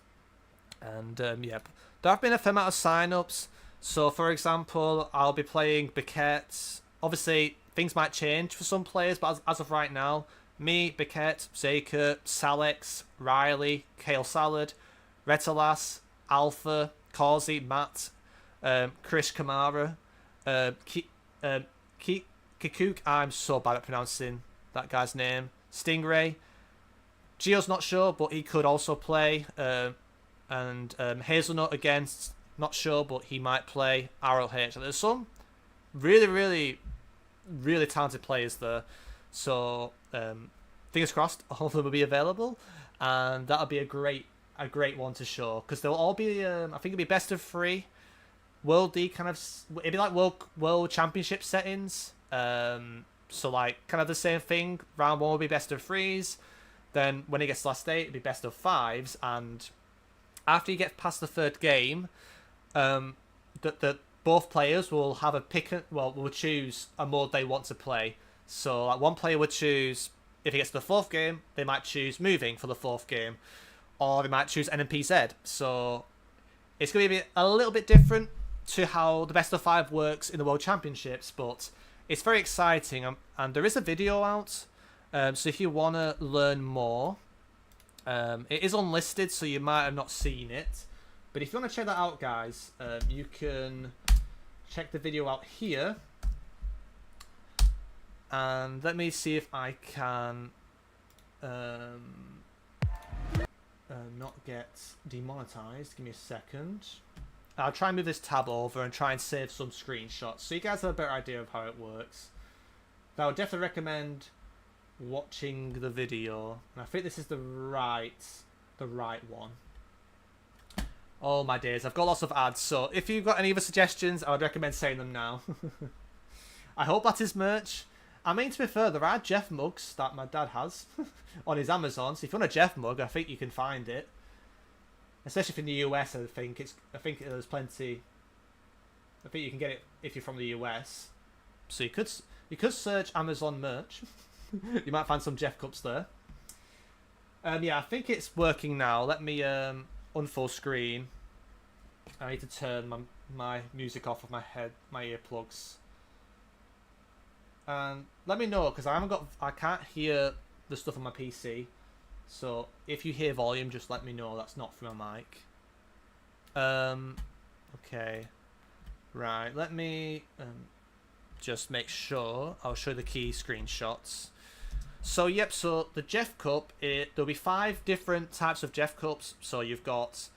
And yeah, there have been a fair amount of sign-ups. So for example, I'll be playing Biquette. Obviously, things might change for some players, but as of right now, me, Biquette, Zaker, Salex, Riley, Kale Salad, Retalas, Alpha, Causey, Matt, Krish Kamara, Kikook, I'm so bad at pronouncing that guy's name, Stingray. Gio's not sure, but he could also play. And Hazelnut, again, not sure, but he might play. RLH. There's some really, really, really talented players there. So fingers crossed, all of them will be available, and that'll be a great one to show, because they'll all be. I think it'll be best of 3, World D kind of. It'd be like World Championship settings. So like kind of the same thing. Round 1 will be best of 3s. Then when it gets to last 8, it'll be best of 5s, and after you get past the 3rd game, that both players will have a will choose a mode they want to play. So like one player would choose, if he gets to the 4th game, they might choose moving for the 4th game, or they might choose NMPZ. So it's going to be a little bit different to how the best of 5 works in the World Championships, but it's very exciting, and there is a video out. So if you want to learn more, it is unlisted, so you might have not seen it. But if you want to check that out, guys, you can check the video out here. And let me see if I can not get demonetized. Give me a second. I'll try and move this tab over and try and save some screenshots, so you guys have a better idea of how it works. But I would definitely recommend watching the video, and I think this is the right one. Oh my days, I've got lots of ads, so if you've got any other suggestions, I would recommend saying them now. I hope that is merch. I mean, to be fair, there are Jeff mugs that my dad has on his Amazon, so if you want a Jeff mug, I think you can find it. Especially if in the US, I think there's plenty. I think you can get it if you're from the US. So you could search Amazon merch. You might find some Jeff cups there. Yeah, I think it's working now. Let me unfull screen. I need to turn my music off of my earplugs. And let me know, because I can't hear the stuff on my PC. So if you hear volume, just let me know that's not from my mic. Okay. Right, let me just make sure. I'll show you the key screenshots. So yep, so the Jeff Cup, there'll be 5 different types of Jeff Cups. So you've got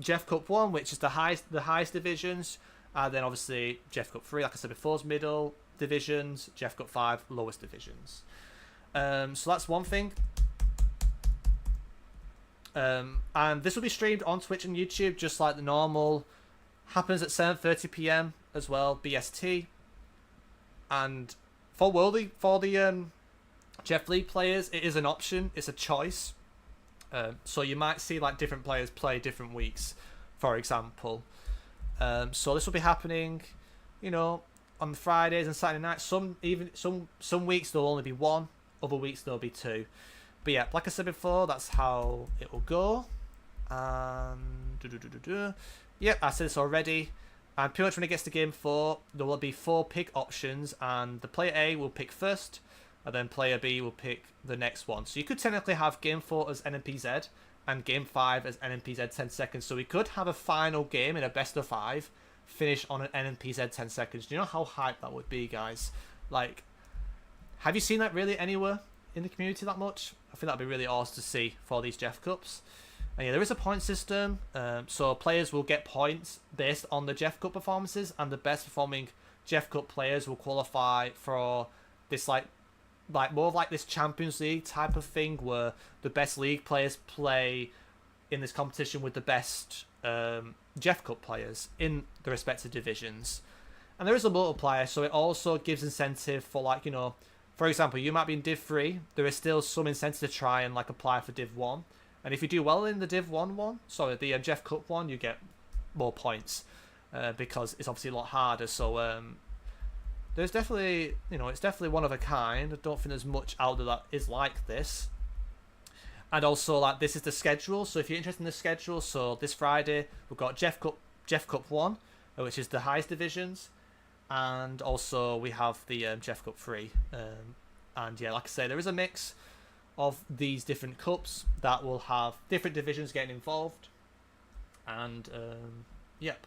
Jeff Cup 1, which is the highest divisions, and then obviously Jeff Cup 3, like I said before, is middle divisions, Jeff Cup 5, lowest divisions. So that's one thing. And this will be streamed on Twitch and YouTube just like the normal. Happens at 7:30 p.m. as well, BST. And for the Jeff League players, it is an option. It's a choice. So you might see like different players play different weeks, for example. So this will be happening, you know, on Fridays and Saturday nights. Some weeks there'll only be 1, other weeks there'll be 2. But yeah, like I said before, that's how it will go. Yep, I said this already. And pretty much when it gets to game 4, there will be 4 pick options, and the player A will pick first, and then player B will pick the next one. So you could technically have game 4 as NMPZ and game 5 as NMPZ 10 seconds. So we could have a final game in a best of 5 finish on an NMPZ 10 seconds. Do you know how hype that would be, guys? Like, have you seen that really anywhere in the community that much? I think that'd be really awesome to see for these Jeff Cups. And yeah, there is a point system, so players will get points based on the Jeff Cup performances, and the best performing Jeff Cup players will qualify for this like more of like this Champions League type of thing, where the best league players play in this competition with the best Jeff Cup players in the respective divisions. And there is a multiplier, so it also gives incentive for, like, you know, for example, you might be in Div 3, there is still some incentive to try and like apply for Div 1. And if you do well in the Div 1 one, sorry, the Jeff Cup one, you get more points because it's obviously a lot harder. So there's definitely, you know, it's definitely one of a kind. I don't think there's much out there that is like this. And also, like, this is the schedule. So if you're interested in the schedule, so this Friday we've got Jeff Cup 1, which is the highest divisions, and also we have the Jeff Cup 3. And yeah, like I say, there is a mix of these different cups that will have different divisions getting involved. And yep,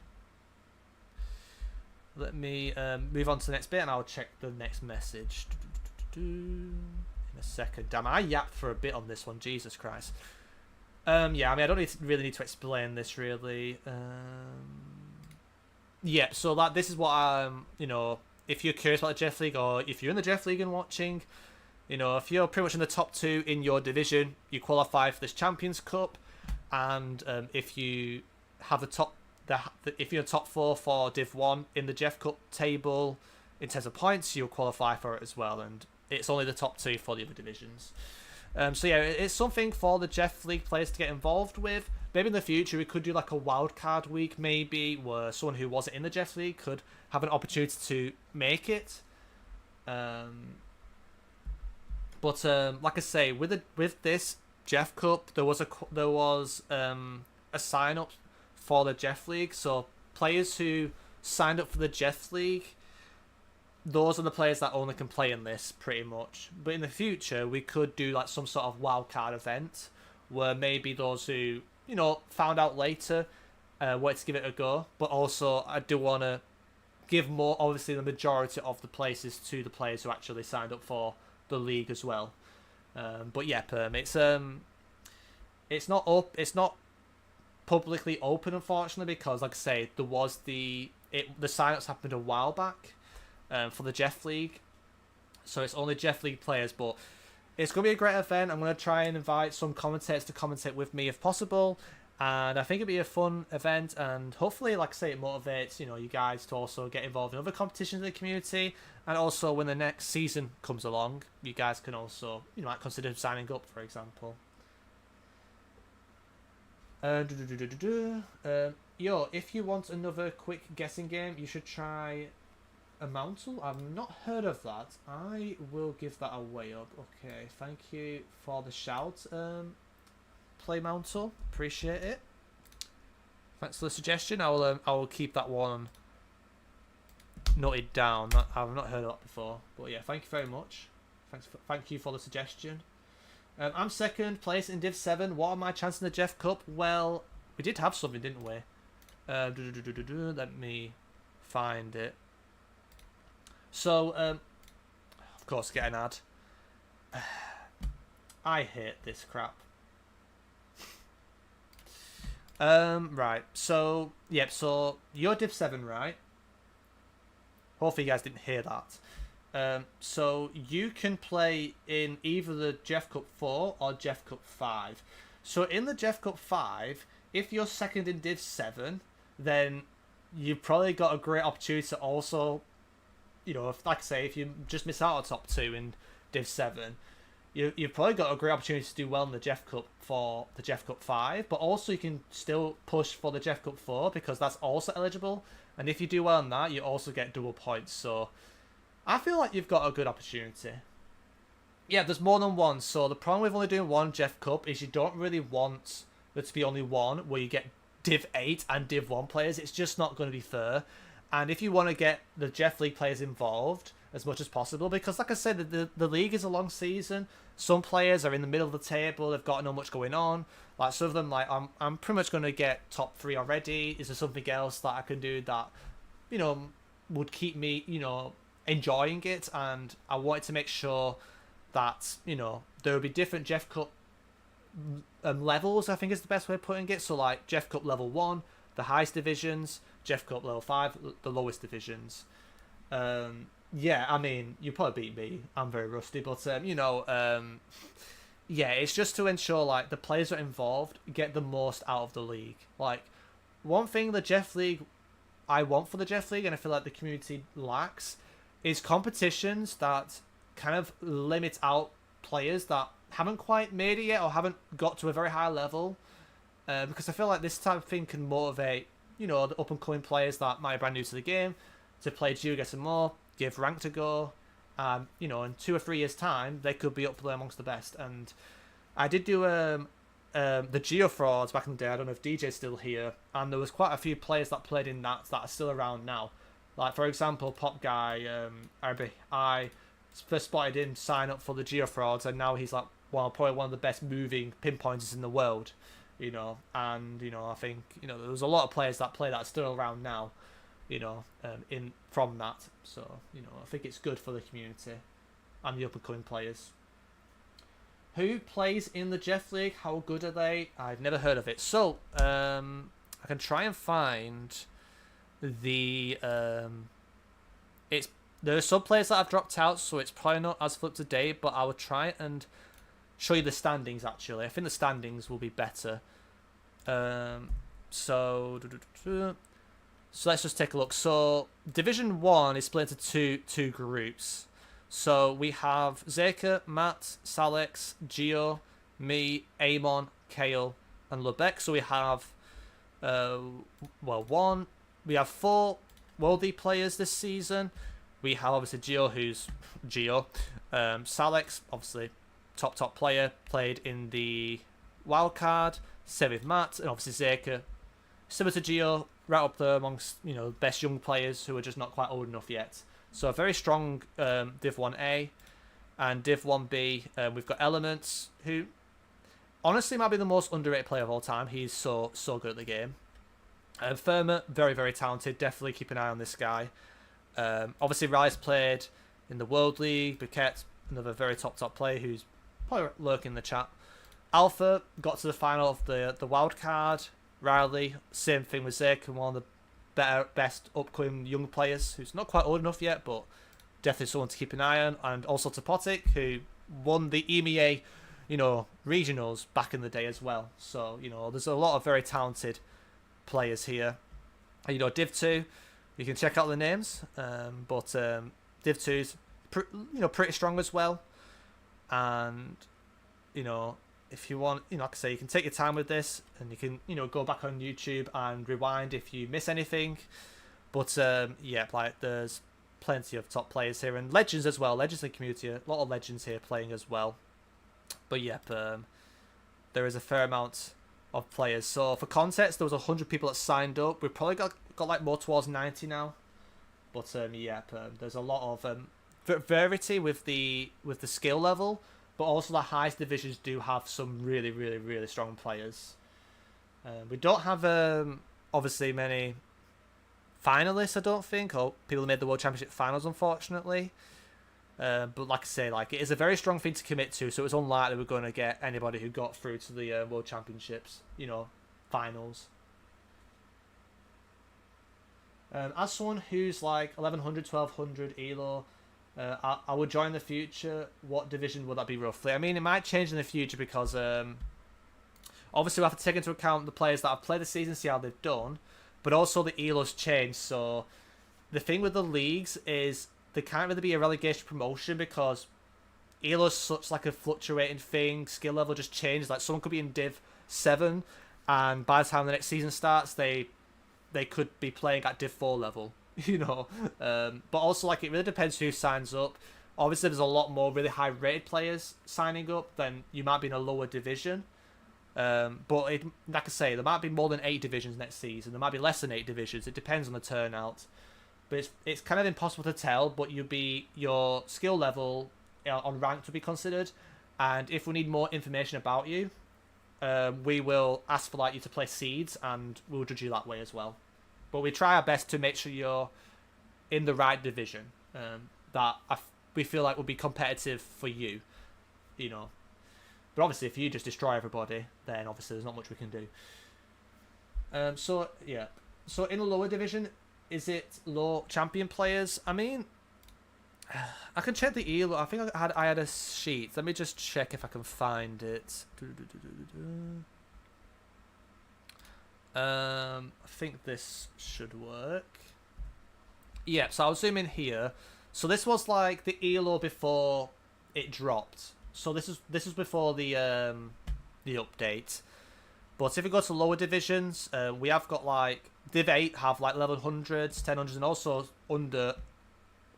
let me move on to the next bit, and I'll check the next message in a second. Damn, I yapped for a bit on this one, Jesus Christ. Yeah, I mean, I don't really need to explain this really. Yeah, so like, this is what you know, if you're curious about the Jeff League, or if you're in the Jeff League and watching, you know, if you're pretty much in the top 2 in your division, you qualify for this Champions Cup. And if you have if you're top 4 for Div 1 in the Jeff Cup table in terms of points, you'll qualify for it as well. And it's only the top 2 for the other divisions. So yeah, it's something for the Jeff League players to get involved with. Maybe in the future we could do like a wildcard week, maybe, where someone who wasn't in the Jeff League could have an opportunity to make it. But like I say, with this Jeff Cup, there was a sign up for the Jeff League. So players who signed up for the Jeff League, those are the players that only can play in this, pretty much. But in the future, we could do like some sort of wildcard event where maybe those who, you know, found out later wanted to give it a go. But also, I do want to give more, obviously, the majority of the places to the players who actually signed up for the league as well. But yeah, it's not publicly open, unfortunately, because like I say, there was the sign-ups happened a while back for the Jeff League, so it's only Jeff League players. But it's gonna be a great event. I'm gonna try and invite some commentators to commentate with me if possible, and I think it'll be a fun event, and hopefully, like I say, it motivates, you know, you guys to also get involved in other competitions in the community. And also, when the next season comes along, you guys can also, you know, might consider signing up, for example. Yo, if you want another quick guessing game, you should try a Mountle. I've not heard of that. I will give that a way up. Okay, thank you for the shout. Play Mountle, appreciate it. Thanks for the suggestion. I will keep that one noted down. I've not heard of that before, but yeah, thank you very much. Thank you for the suggestion. I'm second place in Div 7. What are my chances in the Jeff Cup? Well, we did have something, didn't we? Let me find it. So, of course, get an ad. I hate this crap. Right. So, yep. So you're Div 7, right? Hopefully, you guys didn't hear that. So you can play in either the Jeff Cup 4 or Jeff Cup 5. So in the Jeff Cup 5, if you're second in Div 7, then you've probably got a great opportunity to also, you know, like I say, if you just miss out on top 2 in Div 7, you've probably got a great opportunity to do well in the Jeff Cup for the Jeff Cup 5, but also you can still push for the Jeff Cup 4 because that's also eligible. And if you do well in that, you also get double points. So I feel like you've got a good opportunity. Yeah, there's more than one. So the problem with only doing one Jeff Cup is you don't really want there to be only one where you get Div 8 and Div 1 players. It's just not going to be fair. And if you want to get the Jeff League players involved as much as possible, because like I said, the league is a long season. Some players are in the middle of the table. They've got not much going on. Like some of them, like I'm pretty much going to get top 3 already. Is there something else that I can do that, you know, would keep me, you know, enjoying it? And I wanted to make sure that, you know, there would be different Jeff Cup levels, I think is the best way of putting it. So like Jeff Cup level 1, the highest divisions, Jeff Cup level 5, the lowest divisions. Yeah, I mean, you probably beat me. I'm very rusty, but you know, yeah, it's just to ensure like the players that are involved get the most out of the league. Like one thing the Jeff League I want for the Jeff League, and I feel like the community lacks, is competitions that kind of limit out players that haven't quite made it yet or haven't got to a very high level. Because I feel like this type of thing can motivate, you know, the up and coming players that might be brand new to the game to play GeoGuessr more, give rank to go. You know, in 2 or 3 years' time, they could be up there amongst the best. And I did do the Geo Frauds back in the day. I don't know if DJ's still here, and there was quite a few players that played in that are still around now. Like for example, Pop Guy, I first spotted him sign up for the Geo Frauds, and now he's like probably one of the best moving pinpointers in the world. You know, and you know, I think, you know, there's a lot of players that play that are still around now, you know, from that. So, you know, I think it's good for the community and the up and coming players. Who plays in the Jeff League? How good are they? I've never heard of it. So, I can try and find the there are some players that have dropped out, so it's probably not as up to date, but I will try and show you the standings actually. I think the standings will be better. So let's just take a look. So Division 1 is split into two groups. So we have Zeka, Matt, Salex, Geo, me, Amon, Kale, and Lubeck. So we have we have 4 worldly players this season. We have obviously Geo, who's Geo. Salex, obviously top player, played in the wildcard. Same with Matt, and obviously Zeka, similar to Geo, right up there amongst, you know, best young players who are just not quite old enough yet. So a very strong Div 1A, and Div 1B, we've got Elements, who honestly might be the most underrated player of all time. He's so good at the game. Firma, very, very talented. Definitely keep an eye on this guy. Obviously, Rise played in the World League. Buquette, another very top player who's probably lurking in the chat. Alpha got to the final of the wild card. Riley, same thing with Zek, one of the best upcoming young players who's not quite old enough yet, but definitely someone to keep an eye on. And also Topotic, who won the EMEA, you know, regionals back in the day as well. So, you know, there's a lot of very talented players here. And, you know, Div 2, you can check out the names, but Div 2's pretty strong as well. And, you know, if you want, you know, like I say, you can take your time with this, and you can, you know, go back on YouTube and rewind if you miss anything. But yeah, like there's plenty of top players here, and legends as well. Legends in the community, a lot of legends here playing as well. But yep, there is a fair amount of players. So for context, there was 100 people that signed up. We've probably got like more towards 90 now. But there's a lot of variety with the skill level, but also the highest divisions do have some really, really, really strong players. We don't have obviously many finalists, I don't think, or people who made the World Championship finals, unfortunately. But like I say, like it is a very strong thing to commit to, so it's unlikely we're going to get anybody who got through to the World Championships, finals. As someone who's like 1100, 1200 ELO, I would join the future. What division would that be roughly? I mean, it might change in the future because obviously we have to take into account the players that have played the season, see how they've done, but also the ELO's change. So the thing with the leagues is they can't really be a relegation promotion because ELO's such like a fluctuating thing. Skill level just changes. Like someone could be in Div 7 and by the time the next season starts, they could be playing at Div 4 level, But also, like, it really depends who signs up. Obviously, there's a lot more really high-rated players signing up than you might be in a lower division. But like I say, there might be more than 8 divisions next season. There might be less than 8 divisions. It depends on the turnout. But it's kind of impossible to tell, but your skill level on ranked will be considered. And if we need more information about you, we will ask for you to play seeds, and we'll judge you that way as well. But we try our best to make sure you're in the right division that we feel like will be competitive for you, But obviously, if you just destroy everybody, then obviously there's not much we can do. So in the lower division, is it low champion players? I mean, I can check the ELO. I think I had a sheet. Let me just check if I can find it. I think this should work. Yeah, so I'll zoom in here. So this was like the ELO before it dropped. So this is before the update. But if we go to lower divisions, we have got like Div 8 have like 1100s, 1000s, and also under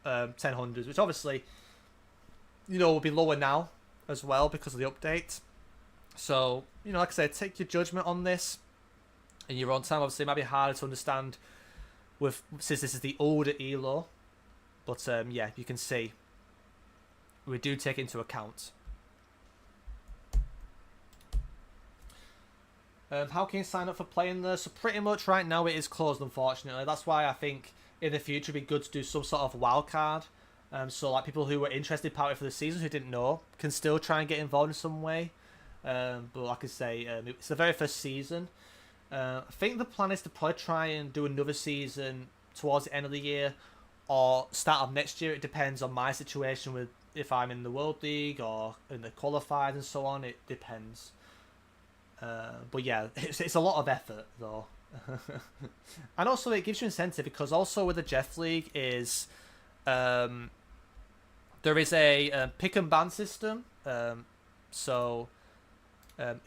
1000s, which obviously will be lower now as well because of the update. So like I said, take your judgment on this in your own time. Obviously it might be harder to understand since this is the older ELO, but you can see we do take it into account. How can you sign up for playing there? So pretty much right now it is closed, unfortunately. That's why I think in the future it'd be good to do some sort of wild card. So like people who were interested partly for the season who didn't know can still try and get involved in some way. But like I say, it's the very first season. I think the plan is to probably try and do another season towards the end of the year or start of next year. It depends on my situation with if I'm in the World League or in the qualified and so on. It depends. But yeah, it's a lot of effort though. And also it gives you incentive because also with the Jeff League is there is a pick and ban system. So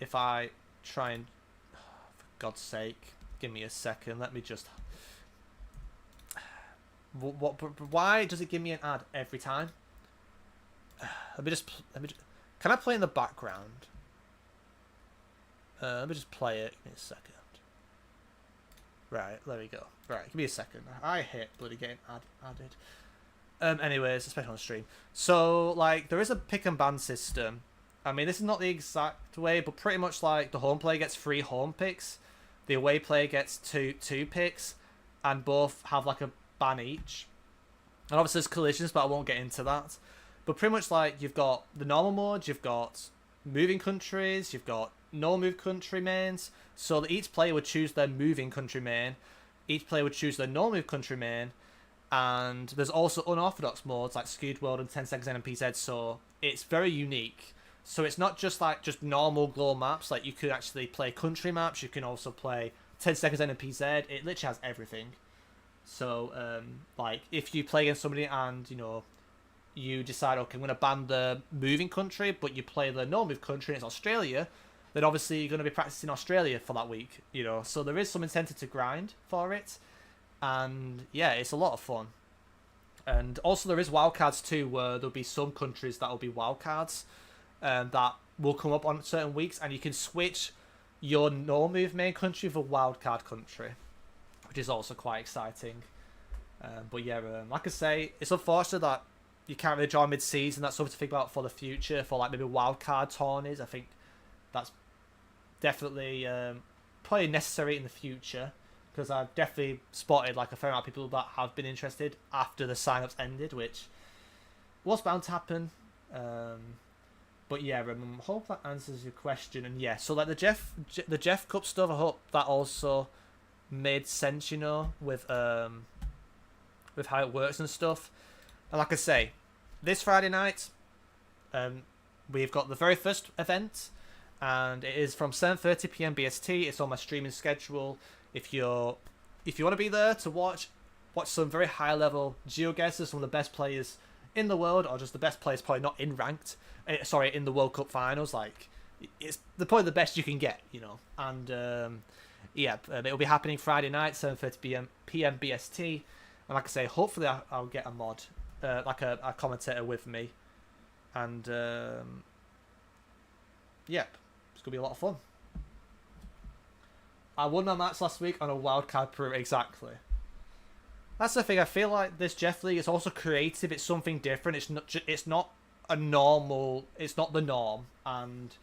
if I try and for God's sake, give me a second. Let me just. Why does it give me an ad every time? Let me just. Can I play in the background? Let me just play it. Give me a second. Right, there we go. Right, give me a second. I hate bloody getting added. Anyways, especially on stream. So, like, there is a pick and ban system. I mean, this is not the exact way, but pretty much like the home player gets 3 home picks, the away player gets two picks, and both have like a ban each. And obviously there's collisions, but I won't get into that. But pretty much like you've got the normal mode, you've got moving countries, you've got no move country mains, so that each player would choose their moving country main, each player would choose their no move country main, and there's also unorthodox modes like Skewed World and 10 seconds NPZ, so it's very unique. So it's not just like just normal glow maps, like you could actually play country maps, you can also play 10 seconds NPZ, it literally has everything. So like if you play against somebody and you decide, okay, I'm going to ban the moving country, but you play the no move country and it's Australia, then obviously you're going to be practicing Australia for that week, So there is some incentive to grind for it. And yeah, it's a lot of fun. And also there is wildcards too, where there'll be some countries that will be wildcards that will come up on certain weeks, and you can switch your no move main country for wildcard country, which is also quite exciting. But yeah, like I say, it's unfortunate that you can't really join mid-season. That's something to think about for the future, for like maybe wildcard tourneys. I think that's definitely probably necessary in the future, because I've definitely spotted like a fair amount of people that have been interested after the sign-ups ended, which was bound to happen. But yeah, hope that answers your question. And yeah, so like the Jeff Cup stuff, I hope that also made sense, you know, with how it works and stuff. And like I say, this Friday night, we've got the very first event, and it is from 7:30 p.m. BST. It's on my streaming schedule. If you want to be there to watch some very high level GeoGuessrs, some of the best players in the world, or just the best players probably not in ranked, in the World Cup finals, like it's probably the best you can get, you know. And it'll be happening Friday night, 7:30 p.m. BST. And like I say, hopefully I'll get a mod, like a commentator with me, and it's gonna be a lot of fun. I won my match last week on a wildcard Peru, exactly. That's the thing. I feel like this Jeff League is also creative. It's something different. It's not a normal. It's not the norm. And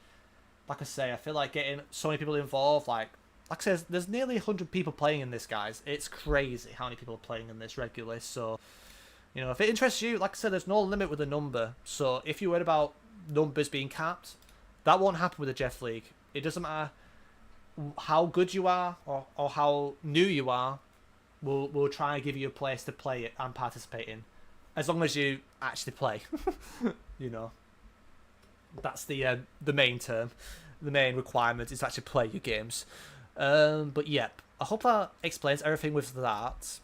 like I say, I feel like getting so many people involved. Like I said, there's nearly 100 people playing in this, guys. It's crazy how many people are playing in this regularly. So, you know, if it interests you, like I said, there's no limit with the number. So if you worried about numbers being capped, that won't happen with the Jeff League. It doesn't matter how good you are or how new you are. We'll try and give you a place to play it and participate in, as long as you actually play. You know, that's the main term. The main requirement is to actually play your games. But yep, I hope that explains everything with that.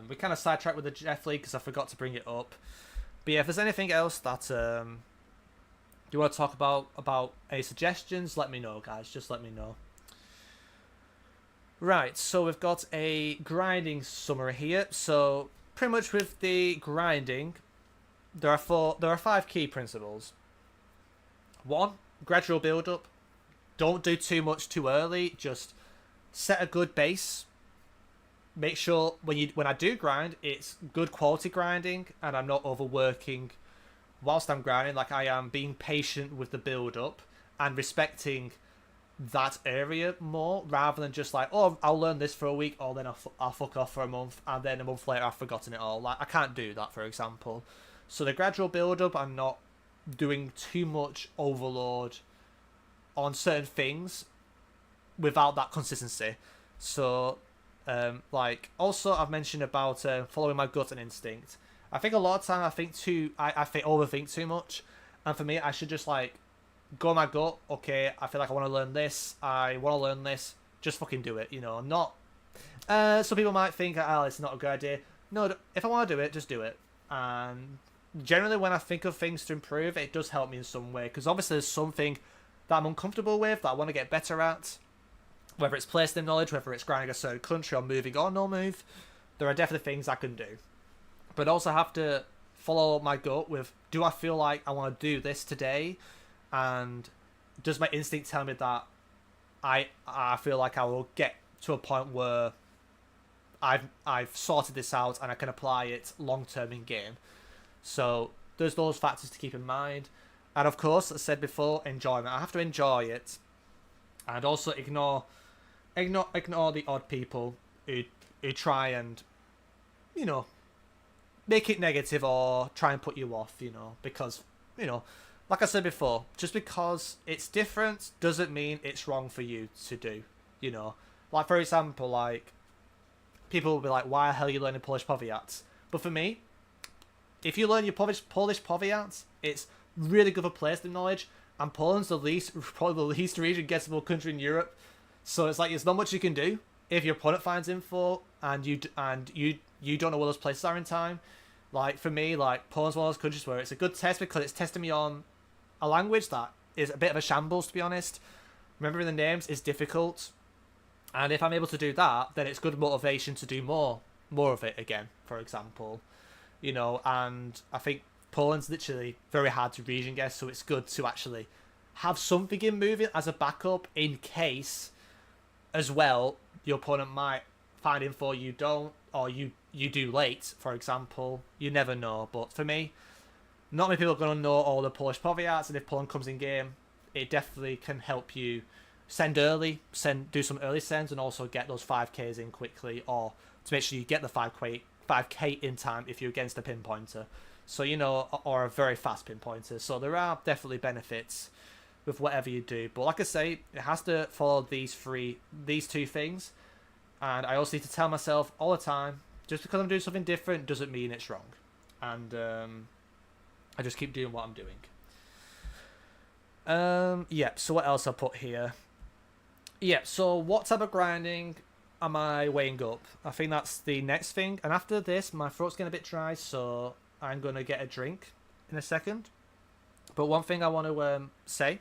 We kind of sidetracked with the Jeff League because I forgot to bring it up. But yeah, if there's anything else that you want to talk about any suggestions, let me know, guys. Just let me know. Right, so we've got a grinding summary here. So pretty much with the grinding, there are 5 key principles. 1, gradual build up. Don't do too much too early. Just set a good base. Make sure when I do grind, it's good quality grinding, and I'm not overworking whilst I'm grinding. Like, I am being patient with the build up and respecting that area more, rather than just like, oh, I'll learn this for a week, or then I'll fuck off for a month, and then a month later I've forgotten it all. Like, I can't do that, for example. So the gradual build up, I'm not doing too much overload on certain things without that consistency. So like, also I've mentioned about following my gut and instinct. I think a lot of time I overthink too much, and for me I should just like go on my gut. Okay, I feel like I want to learn this, just fucking do it, you know. Not some people might think, oh, it's not a good idea. No, if I want to do it, just do it. And generally when I think of things to improve, it does help me in some way, because obviously there's something that I'm uncomfortable with, that I want to get better at, whether it's place name knowledge, whether it's grinding a certain country or moving or no move. There are definitely things I can do, but also have to follow my gut with, do I feel like I want to do this today, and does my instinct tell me that I feel like I will get to a point where I've sorted this out and I can apply it long term in game. So there's those factors to keep in mind. And of course, as I said before, enjoyment. I have to enjoy it, and also ignore the odd people who try and, you know, make it negative or try and put you off, you know, because, you know, like I said before, just because it's different doesn't mean it's wrong for you to do, you know. Like, for example, like, people will be like, why the hell are you learning Polish powiats? But for me, if you learn your Polish powiats, it's really good for place name knowledge, and Poland's probably the least region guessable country in Europe. So it's like, there's not much you can do if your opponent finds info and you don't know where those places are in time. Like, for me, like, Poland's one of those countries where it's a good test because it's testing me on a language that is a bit of a shambles, to be honest. Remembering the names is difficult, and if I'm able to do that, then it's good motivation to do more of it again, for example, you know. And I think Poland's literally very hard to region guess, so it's good to actually have something in moving as a backup in case, as well, your opponent might find info you don't, or you do late, for example. You never know. But for me, not many people are going to know all the Polish powiats, and if Poland comes in game, it definitely can help you send early, do some early sends, and also get those 5Ks in quickly, or to make sure you get the 5K in time if you're against a pinpointer. So, you know, or a very fast pinpointer. So there are definitely benefits with whatever you do. But like I say, it has to follow these two things. And I also need to tell myself all the time, just because I'm doing something different doesn't mean it's wrong. And I just keep doing what I'm doing. Yeah, so what else I put here? Yeah, so what type of grinding am I weighing up? I think that's the next thing. And after this, my throat's getting a bit dry, so I'm going to get a drink in a second. But one thing I want to say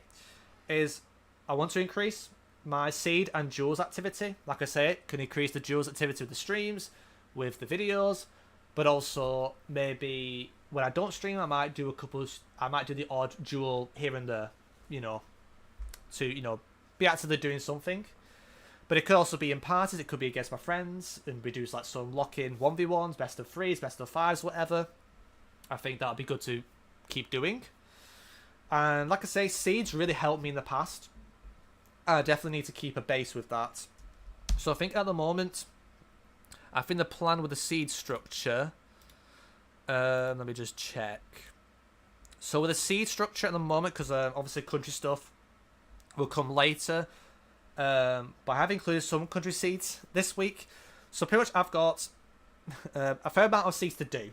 is I want to increase my seed and jewels activity. Like I say, it can increase the jewels activity with the streams, with the videos, but also maybe when I don't stream, I might do the odd jewel here and there, you know, to, you know, be actively doing something. But it could also be in parties, it could be against my friends, and we do like some lock-in 1v1s, best of 3s, best of 5s, whatever. I think that would be good to keep doing. And like I say, seeds really helped me in the past. I definitely need to keep a base with that. So I think at the moment, I think the plan with the seed structure, let me just check. So with the seed structure at the moment, because obviously country stuff will come later, but I have included some country seeds this week. So pretty much I've got a fair amount of seeds to do.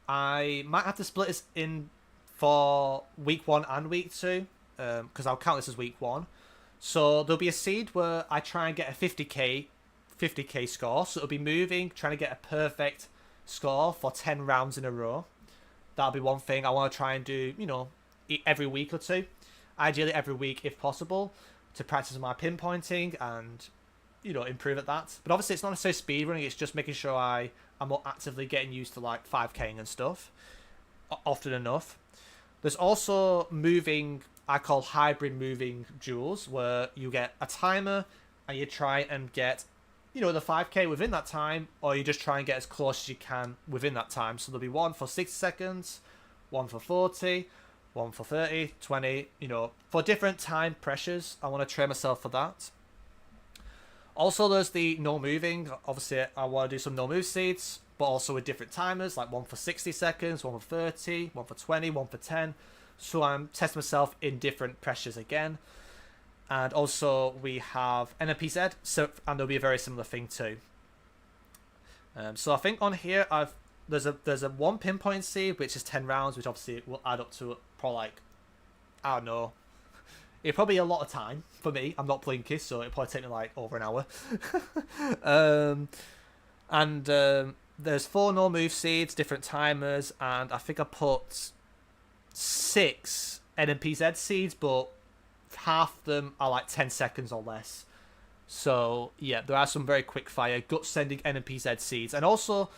I might have to split this in for week 1 and week 2, because I'll count this as week 1. So there'll be a seed where I try and get a 50k score. So it'll be moving, trying to get a perfect score for 10 rounds in a row. That'll be one thing I want to try and do, you know, every week or two. Ideally every week if possible, to practice my pinpointing and, you know, improve at that. But obviously it's not necessarily speedrunning, it's just making sure I'm more actively getting used to like 5K'ing and stuff often enough. There's also moving, I call hybrid moving duels, where you get a timer and you try and get, you know, the 5K within that time, or you just try and get as close as you can within that time. So there'll be one for 60 seconds, one for 40, one for 30, 20, you know, for different time pressures. I want to train myself for that. Also, there's the no moving. Obviously, I want to do some no move seeds, but also with different timers, like one for 60 seconds, one for 30, one for 20, one for 10. So I'm testing myself in different pressures again. And also we have NMPZ, so, and there'll be a very similar thing too. So I think on here there's a one pinpoint seed which is 10 rounds, which obviously will add up to probably like, I don't know, it'll probably be a lot of time for me. I'm not Blinky, so it'll probably take me like over an hour. There's 4 no move seeds, different timers, and I think I put 6 NMPZ seeds, but half of them are like 10 seconds or less. So yeah, there are some very quick fire gut sending NMPZ seeds, and also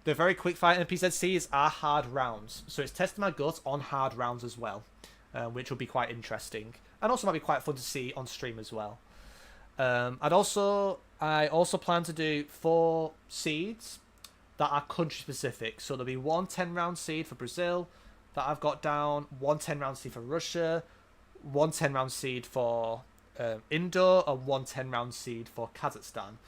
the very quick fire NMPZ seeds are hard rounds, so it's testing my gut on hard rounds as well, which will be quite interesting, and also might be quite fun to see on stream as well. I also plan to do 4 seeds that are country specific. So there'll be one 10-round seed for Brazil that I've got down, one 10-round seed for Russia, one 10-round seed for Indo, and one 10-round seed for Kazakhstan.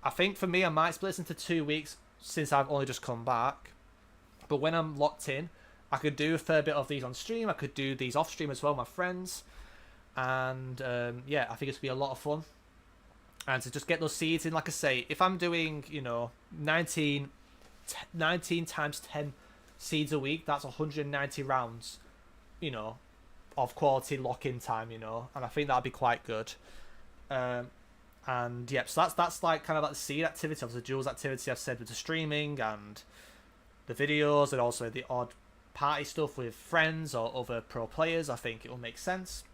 I think for me, I might split this into 2 weeks since I've only just come back. But when I'm locked in, I could do a fair bit of these on stream. I could do these off stream as well, my friends. And yeah, I think it's going to be a lot of fun. And to just get those seeds in, like I say, if I'm doing, you know, 19 times 10 seeds a week, that's 190 rounds, you know, of quality lock-in time, you know, and I think that'd be quite good. And yep, so that's like kind of like the seed activity, of the duels activity I've said with the streaming and the videos, and also the odd party stuff with friends or other pro players. I think it will make sense.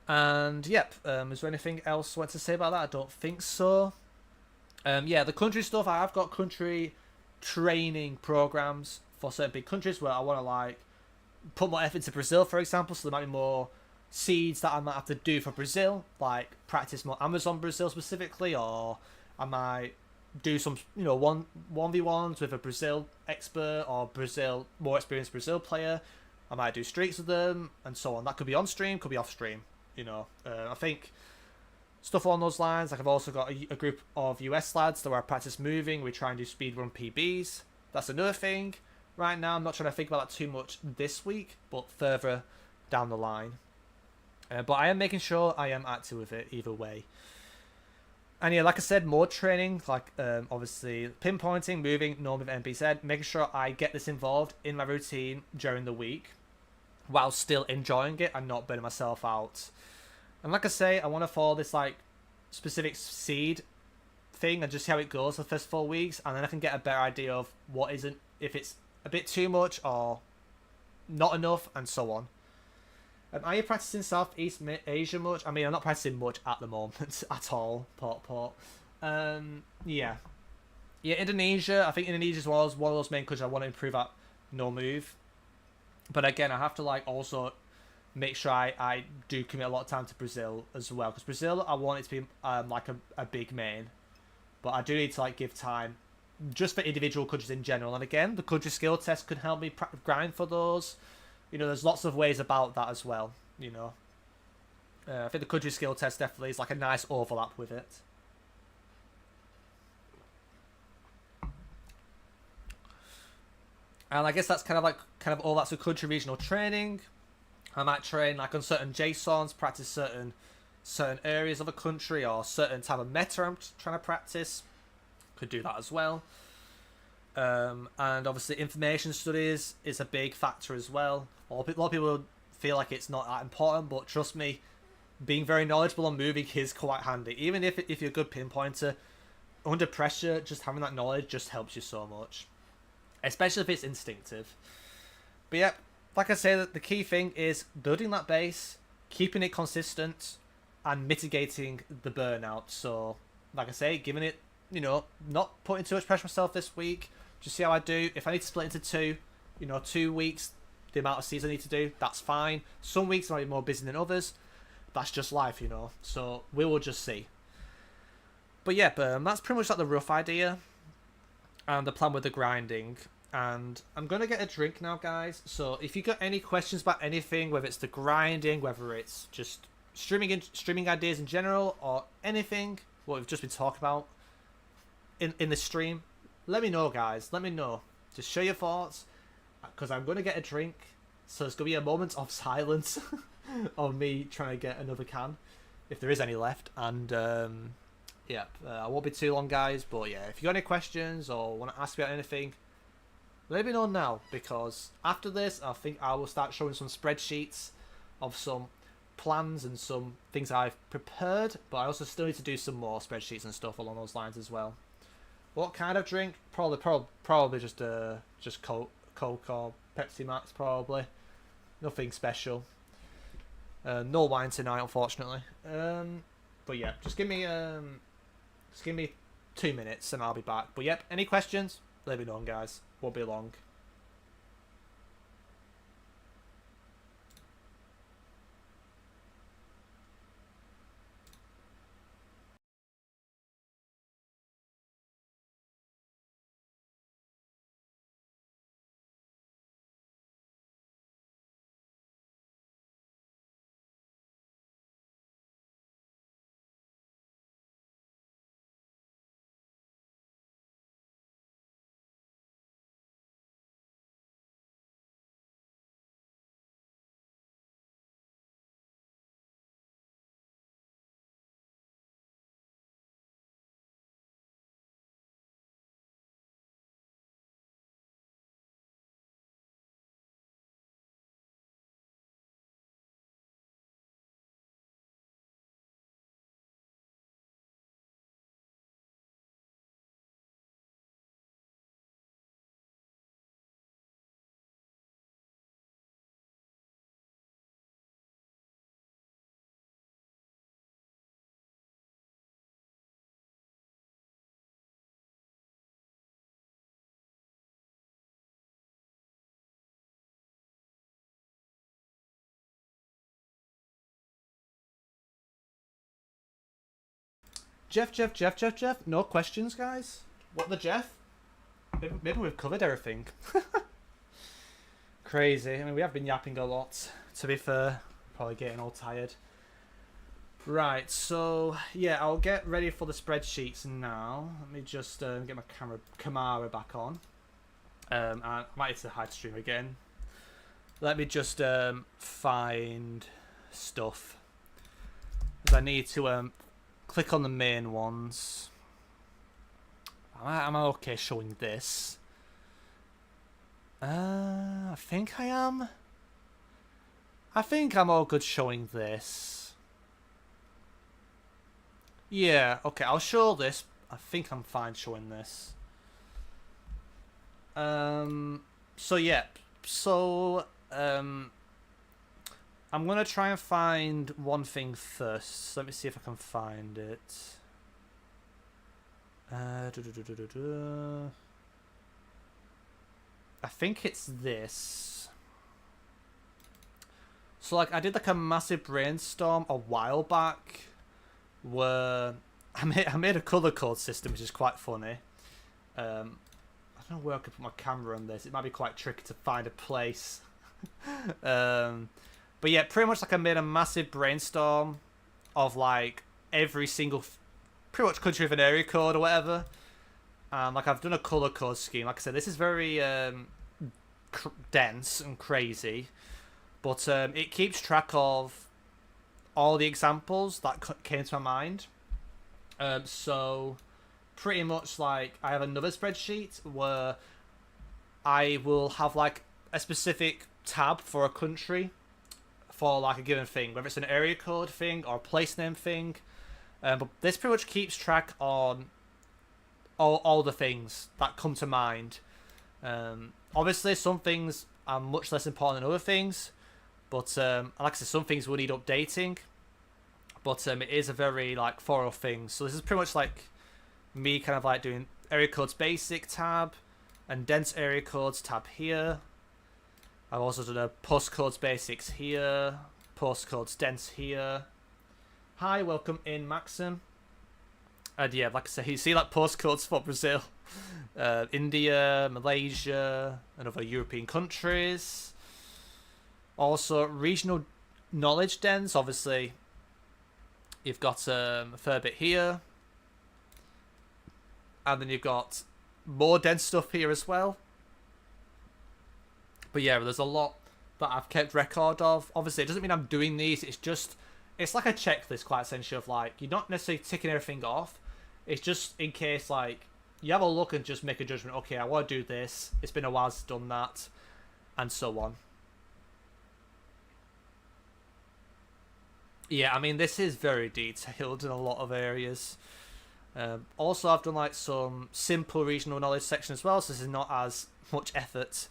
And yep, is there anything else I want to say about that? I don't think so. Yeah, the country stuff, I've got country training programs for certain big countries where I want to like put more effort into Brazil, for example. So there might be more seeds that I might have to do for Brazil, like practice more Amazon Brazil specifically, or I might do some one v ones with a Brazil expert or Brazil more experienced Brazil player. I might do streaks with them and so on. That could be on stream, could be off stream. I think stuff along those lines. Like I've also got a group of US lads that where I practice moving. We try and do speedrun PBs. That's another thing. Right now, I'm not trying to think about that too much this week, but further down the line. But I am making sure I am active with it either way. And yeah, like I said, more training, like obviously pinpointing, moving, norm with NPZ, making sure I get this involved in my routine during the week while still enjoying it and not burning myself out. And like I say, I want to follow this like specific seed thing and just see how it goes for the first 4 weeks, and then I can get a better idea of what isn't, if it's a bit too much or not enough, and so on. Are you practicing Southeast Asia much? I mean, I'm not practicing much at the moment at all. Port. Yeah. Yeah, Indonesia. I think Indonesia was one of those main countries I want to improve at no move. But again, I have to like also make sure I do commit a lot of time to Brazil as well. Because Brazil, I want it to be like a big main. But I do need to like give time just for individual countries in general. And again, the country skill test could help me grind for those. There's lots of ways about that as well. I think the country skill test definitely is like a nice overlap with it. And I guess that's kind of all that's a country regional training. I might train like on certain JSONs, practice certain areas of a country or certain type of meta I'm trying to practice. Could do that as well. And obviously information studies is a big factor as well. A lot of people feel like it's not that important, but trust me, being very knowledgeable on moving is quite handy. Even if you're a good pinpointer, under pressure, just having that knowledge just helps you so much. Especially if it's instinctive. But yeah, like I say, the key thing is building that base, keeping it consistent, and mitigating the burnout. So, like I say, giving it, not putting too much pressure on myself this week. Just see how I do. If I need to split into 2 weeks, the amount of seeds I need to do, that's fine. Some weeks I might be more busy than others. That's just life, So we will just see. But yeah, that's pretty much like the rough idea and the plan with the grinding. And I'm going to get a drink now, guys. So if you got any questions about anything, whether it's the grinding, whether it's just streaming ideas in general, or anything what we've just been talking about in the stream, let me know, guys. Let me know. Just share your thoughts, because I'm going to get a drink. So it's going to be a moment of silence of me trying to get another can, if there is any left. And I won't be too long, guys. But yeah, if you got any questions or want to ask me about anything, let me know now, because after this, I think I will start showing some spreadsheets of some plans and some things I've prepared, but I also still need to do some more spreadsheets and stuff along those lines as well. What kind of drink? Probably just Coke or Pepsi Max, probably. Nothing special. No wine tonight, unfortunately. But yeah, just give me 2 minutes and I'll be back. But yep, any questions? Let me know, guys. Won't be long. Jeff. No questions, guys. What the Jeff? Maybe we've covered everything. Crazy. I mean, we have been yapping a lot, to be fair. Probably getting all tired. Right, so, yeah, I'll get ready for the spreadsheets now. Let me just get my camera back on. I might hit the hide stream again. Let me just find stuff. Because I need to click on the main ones. Am I okay showing this? I think I am. I think I'm all good showing this. Yeah, okay, I'll show this. I think I'm fine showing this. So yeah, so I'm gonna try and find one thing first. So let me see if I can find it. I think it's this. So like I did like a massive brainstorm a while back where I made a color code system, which is quite funny. I don't know where I could put my camera on this. It might be quite tricky to find a place. But yeah, pretty much like I made a massive brainstorm of like every single pretty much country with an area code or whatever. Like I've done a color code scheme. Like I said, this is very dense and crazy, but it keeps track of all the examples that came to my mind. So pretty much like I have another spreadsheet where I will have like a specific tab for a country for like a given thing, whether it's an area code thing or a place name thing. But this pretty much keeps track on all the things that come to mind. Obviously, some things are much less important than other things, but like I said, some things will need updating. But it is a very like thorough thing. So this is pretty much like me kind of like doing area codes basic tab and dense area codes tab here. I've also done a postcodes basics here, postcodes dense here. Hi, welcome in, Maxim. And yeah, like I said, you see like postcodes for Brazil, India, Malaysia, and other European countries. Also, regional knowledge dens, obviously, you've got a fair bit here. And then you've got more dense stuff here as well. But yeah, there's a lot that I've kept record of. Obviously, it doesn't mean I'm doing these. It's just, it's like a checklist, quite essentially, of like, you're not necessarily ticking everything off. It's just in case, like, you have a look and just make a judgment. Okay, I want to do this. It's been a while since I've done that. And so on. Yeah, I mean, this is very detailed in a lot of areas. Also, I've done, like, some simple regional knowledge section as well. So this is not as much effort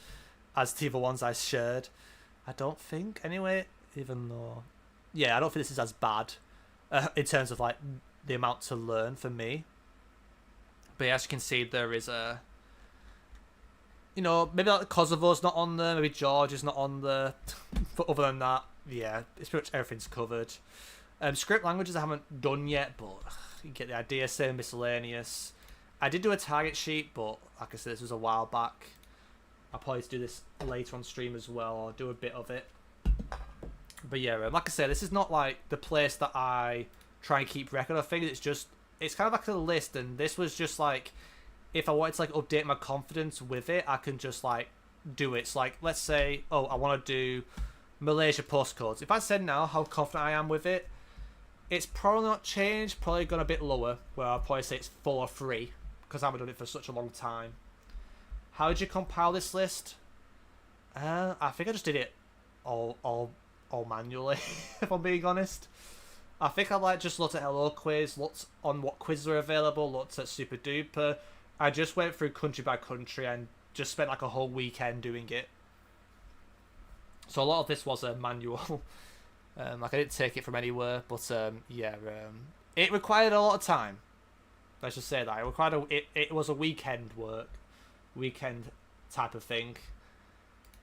as the other ones I shared. I don't think, anyway. Even though... Yeah, I don't think this is as bad in terms of like the amount to learn for me. But yeah, as you can see, there is a, you know, maybe like Kosovo's not on there, maybe Georgia's not on there. But other than that, yeah, it's pretty much everything's covered. Script languages I haven't done yet, but you get the idea. Same miscellaneous. I did do a target sheet, but like I said, this was a while back. I'll probably do this later on stream as well, or do a bit of it. But yeah, like I said, this is not like the place that I try and keep record of things. It's just, it's kind of like a list, and this was just like, if I wanted to like update my confidence with it, I can just like do it. So like, let's say, oh, I want to do Malaysia postcodes. If I said now how confident I am with it, it's probably not changed, probably gone a bit lower, where I'll probably say it's 4 or 3, because I haven't done it for such a long time. How did you compile this list? I think I just did it all manually, if I'm being honest. I think I like just looked at Hello Quiz, looked on what quizzes are available, looked at Super Duper. I just went through country by country and just spent like a whole weekend doing it. So a lot of this was a manual. Like I didn't take it from anywhere, but yeah, it required a lot of time. Let's just say that it required it was a weekend type of thing.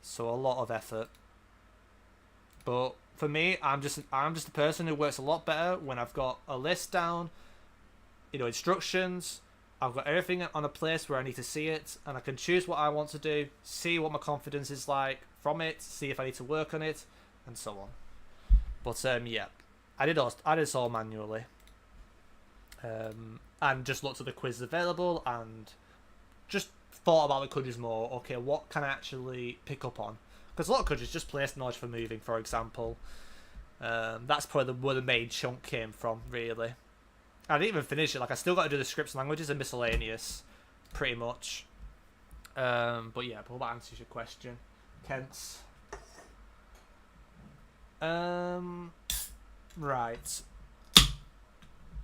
So a lot of effort. But for me, I'm just a person who works a lot better when I've got a list down, instructions. I've got everything on a place where I need to see it, and I can choose what I want to do, see what my confidence is like from it, see if I need to work on it, and so on. But yeah, I did this all manually, and just looked at the quizzes available and just thought about the countries more. Okay, what can I actually pick up on? Because a lot of countries just place knowledge for moving, for example. That's probably where the main chunk came from, really. I didn't even finish it. Like, I still got to do the scripts, languages, and miscellaneous, pretty much. But yeah, I hope that answers your question, Kent. Right.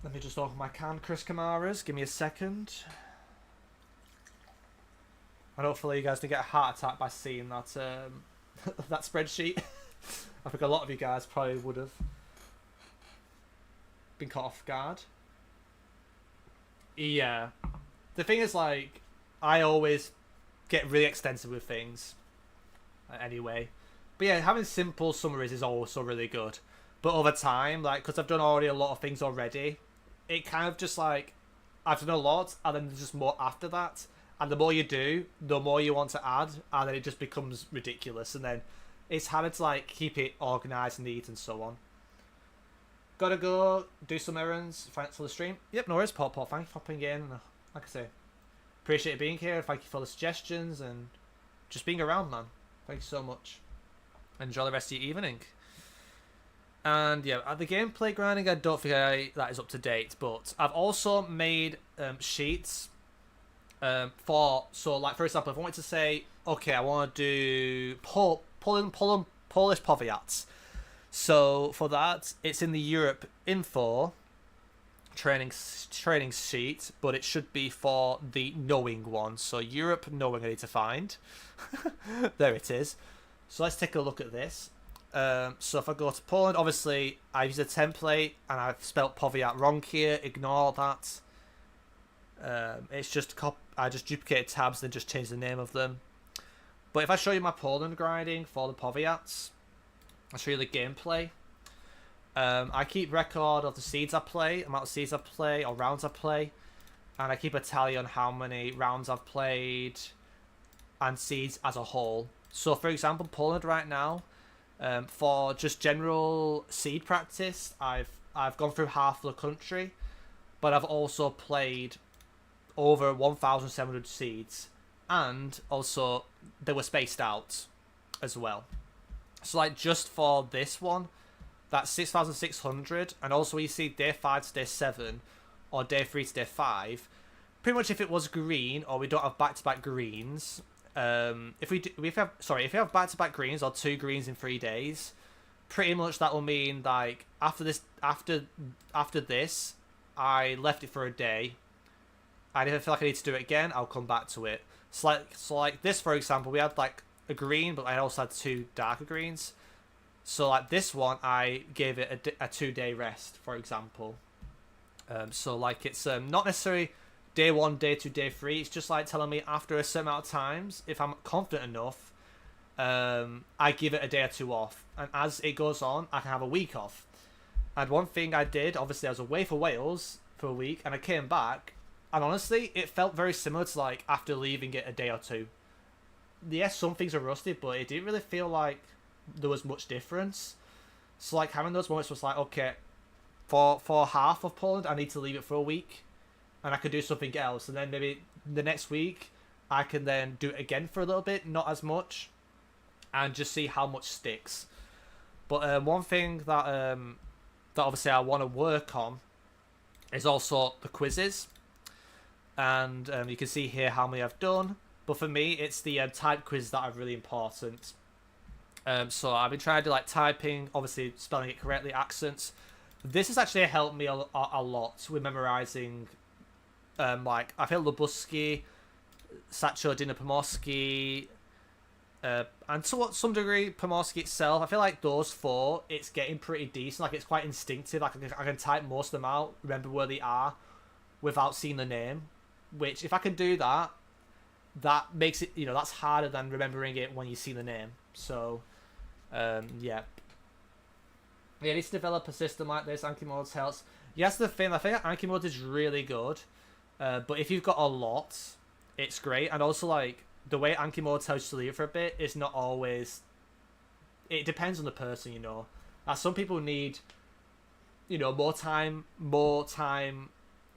Let me just open my can, Chris Kamara's. Give me a second. And hopefully you guys didn't get a heart attack by seeing that that spreadsheet. I think a lot of you guys probably would have been caught off guard. Yeah. The thing is, like, I always get really extensive with things. Anyway. But yeah, having simple summaries is also really good. But over time, like, because I've done already a lot of things already, it kind of just, like, I've done a lot, and then there's just more after that. And the more you do, the more you want to add, and then it just becomes ridiculous. And then it's harder to, like, keep it organised, neat, and so on. Gotta go do some errands. Thanks for the stream. Yep, no worries, Pop. Thanks for popping in. Like I say, appreciate you being here. Thank you for the suggestions and just being around, man. Thank you so much. Enjoy the rest of your evening. And yeah, at the gameplay grinding, I don't think that is up to date, but I've also made sheets so like, for example, if I wanted to say, okay, I want to do Polish powiats. So for that, it's in the Europe info training sheet, but it should be for the knowing one. So Europe knowing I need to find. There it is. So let's take a look at this. So if I go to Poland, obviously I use a template and I've spelt powiat wrong here. Ignore that. It's just I just duplicated tabs and then just changed the name of them. But if I show you my Poland grinding for the powiats, I'll show you the gameplay. I keep record of the seeds I play, amount of seeds I play, or rounds I play, and I keep a tally on how many rounds I've played and seeds as a whole. So for example, Poland right now, for just general seed practice, I've gone through half the country, but I've also played over 1,700 seeds, and also they were spaced out as well. So like, just for this one, that's 6,600, and also you see day 5 to day 7, or day 3 to day 5. Pretty much if it was green, or we don't have back-to-back greens, if we have back-to-back greens or 2 greens in 3 days, pretty much that will mean, like, after this, I left it for a day. And if I feel like I need to do it again, I'll come back to it. So like this, for example, we had like a green, but I also had 2 darker greens. So like this one, I gave it a 2-day rest, for example. So like, it's not necessarily day 1, day 2, day 3. It's just like telling me after a certain amount of times, if I'm confident enough, I give it a day or 2 off. And as it goes on, I can have a week off. And one thing I did, obviously I was away for Wales for a week, and I came back, and honestly, it felt very similar to like after leaving it a day or 2. Yes, some things are rusty, but it didn't really feel like there was much difference. So like, having those moments was like, okay, for half of Poland, I need to leave it for a week, and I could do something else, and then maybe the next week I can then do it again for a little bit, not as much, and just see how much sticks. But one thing that obviously I want to work on is also the quizzes. And you can see here how many I've done. But for me, it's the type quiz that are really important. So I've been trying to do like typing, obviously spelling it correctly, accents. This has actually helped me a lot with memorizing. Like, I feel Lubuski, Sacho Dina Pomorski, and to some degree Pomorski itself. I feel like those 4, it's getting pretty decent. Like, it's quite instinctive. Like, I can type most of them out, remember where they are, without seeing the name. Which, if I can do that, that makes it, that's harder than remembering it when you see the name. So, yeah. Yeah, it needs to develop a system like this. Anki modes helps. Yes, the thing, I think Anki mode is really good. But if you've got a lot, it's great. And also, like, the way Anki mode tells you to leave it for a bit is not always... It depends on the person, you know. Some people need, you know, more time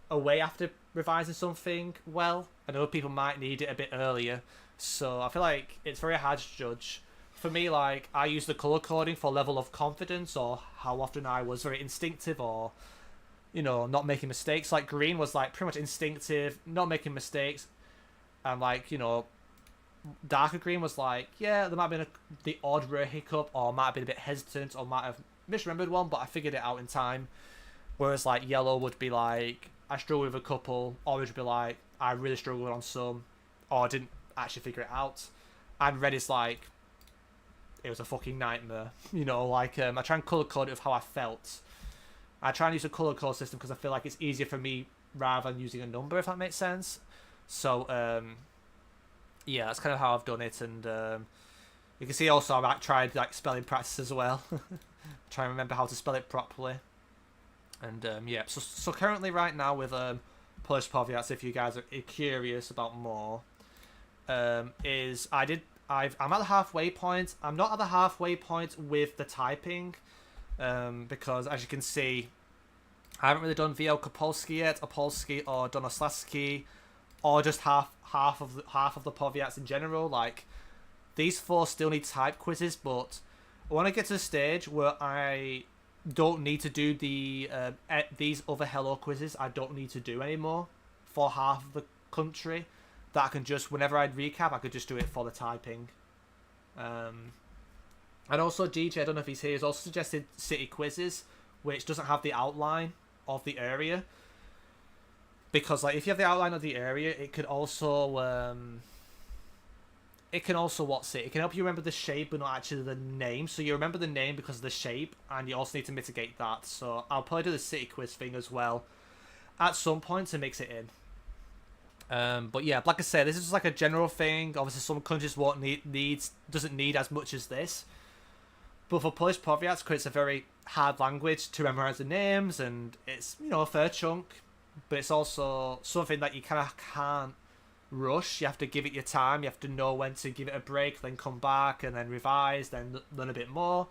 away after revising something well. I know people might need it a bit earlier. So I feel like it's very hard to judge. For me, like, I use the color coding for level of confidence or how often I was very instinctive or, you know, not making mistakes. Like, green was, like, pretty much instinctive, not making mistakes. And, like, you know, darker green was like, yeah, there might have been the odd rare hiccup or might have been a bit hesitant or might have misremembered one, but I figured it out in time. Whereas, like, yellow would be like, I struggled with a couple. Orange would be like, I really struggled on some, or I didn't actually figure it out. And red is like, it was a fucking nightmare. You know, like, I try and color code it with how I felt. I try and use a color code system because I feel like it's easier for me rather than using a number, if that makes sense. So, yeah, that's kind of how I've done it. And you can see also I've tried, like, spelling practice as well. Try and remember how to spell it properly. And, yeah, so currently right now with Polish Powiats, if you guys are curious about more, I'm at the halfway point. I'm not at the halfway point with the typing, because as you can see, I haven't really done Wielkopolski yet, Opolski or Donoslaski, or just half of the Powiats in general. Like, these 4 still need type quizzes, but when I get to the stage where I don't need to do these other hello quizzes, I don't need to do anymore for half of the country, that I can just, whenever I'd recap, I could just do it for the typing. And also DJ, I don't know if he's here, has also suggested city quizzes, which doesn't have the outline of the area. Because, like, if you have the outline of the area, it could also, it can help you remember the shape, but not actually the name. So you remember the name because of the shape, and you also need to mitigate that. So I'll probably do the city quiz thing as well at some point to mix it in. But yeah, like I said, this is just like a general thing. Obviously, some countries doesn't need as much as this. But for Polish Powiats, because it's a very hard language to memorize the names, and it's, you know, a fair chunk, but it's also something that you kind of can't rush. You have to give it your time. You have to know when to give it a break, then come back, and then revise, then learn a bit more,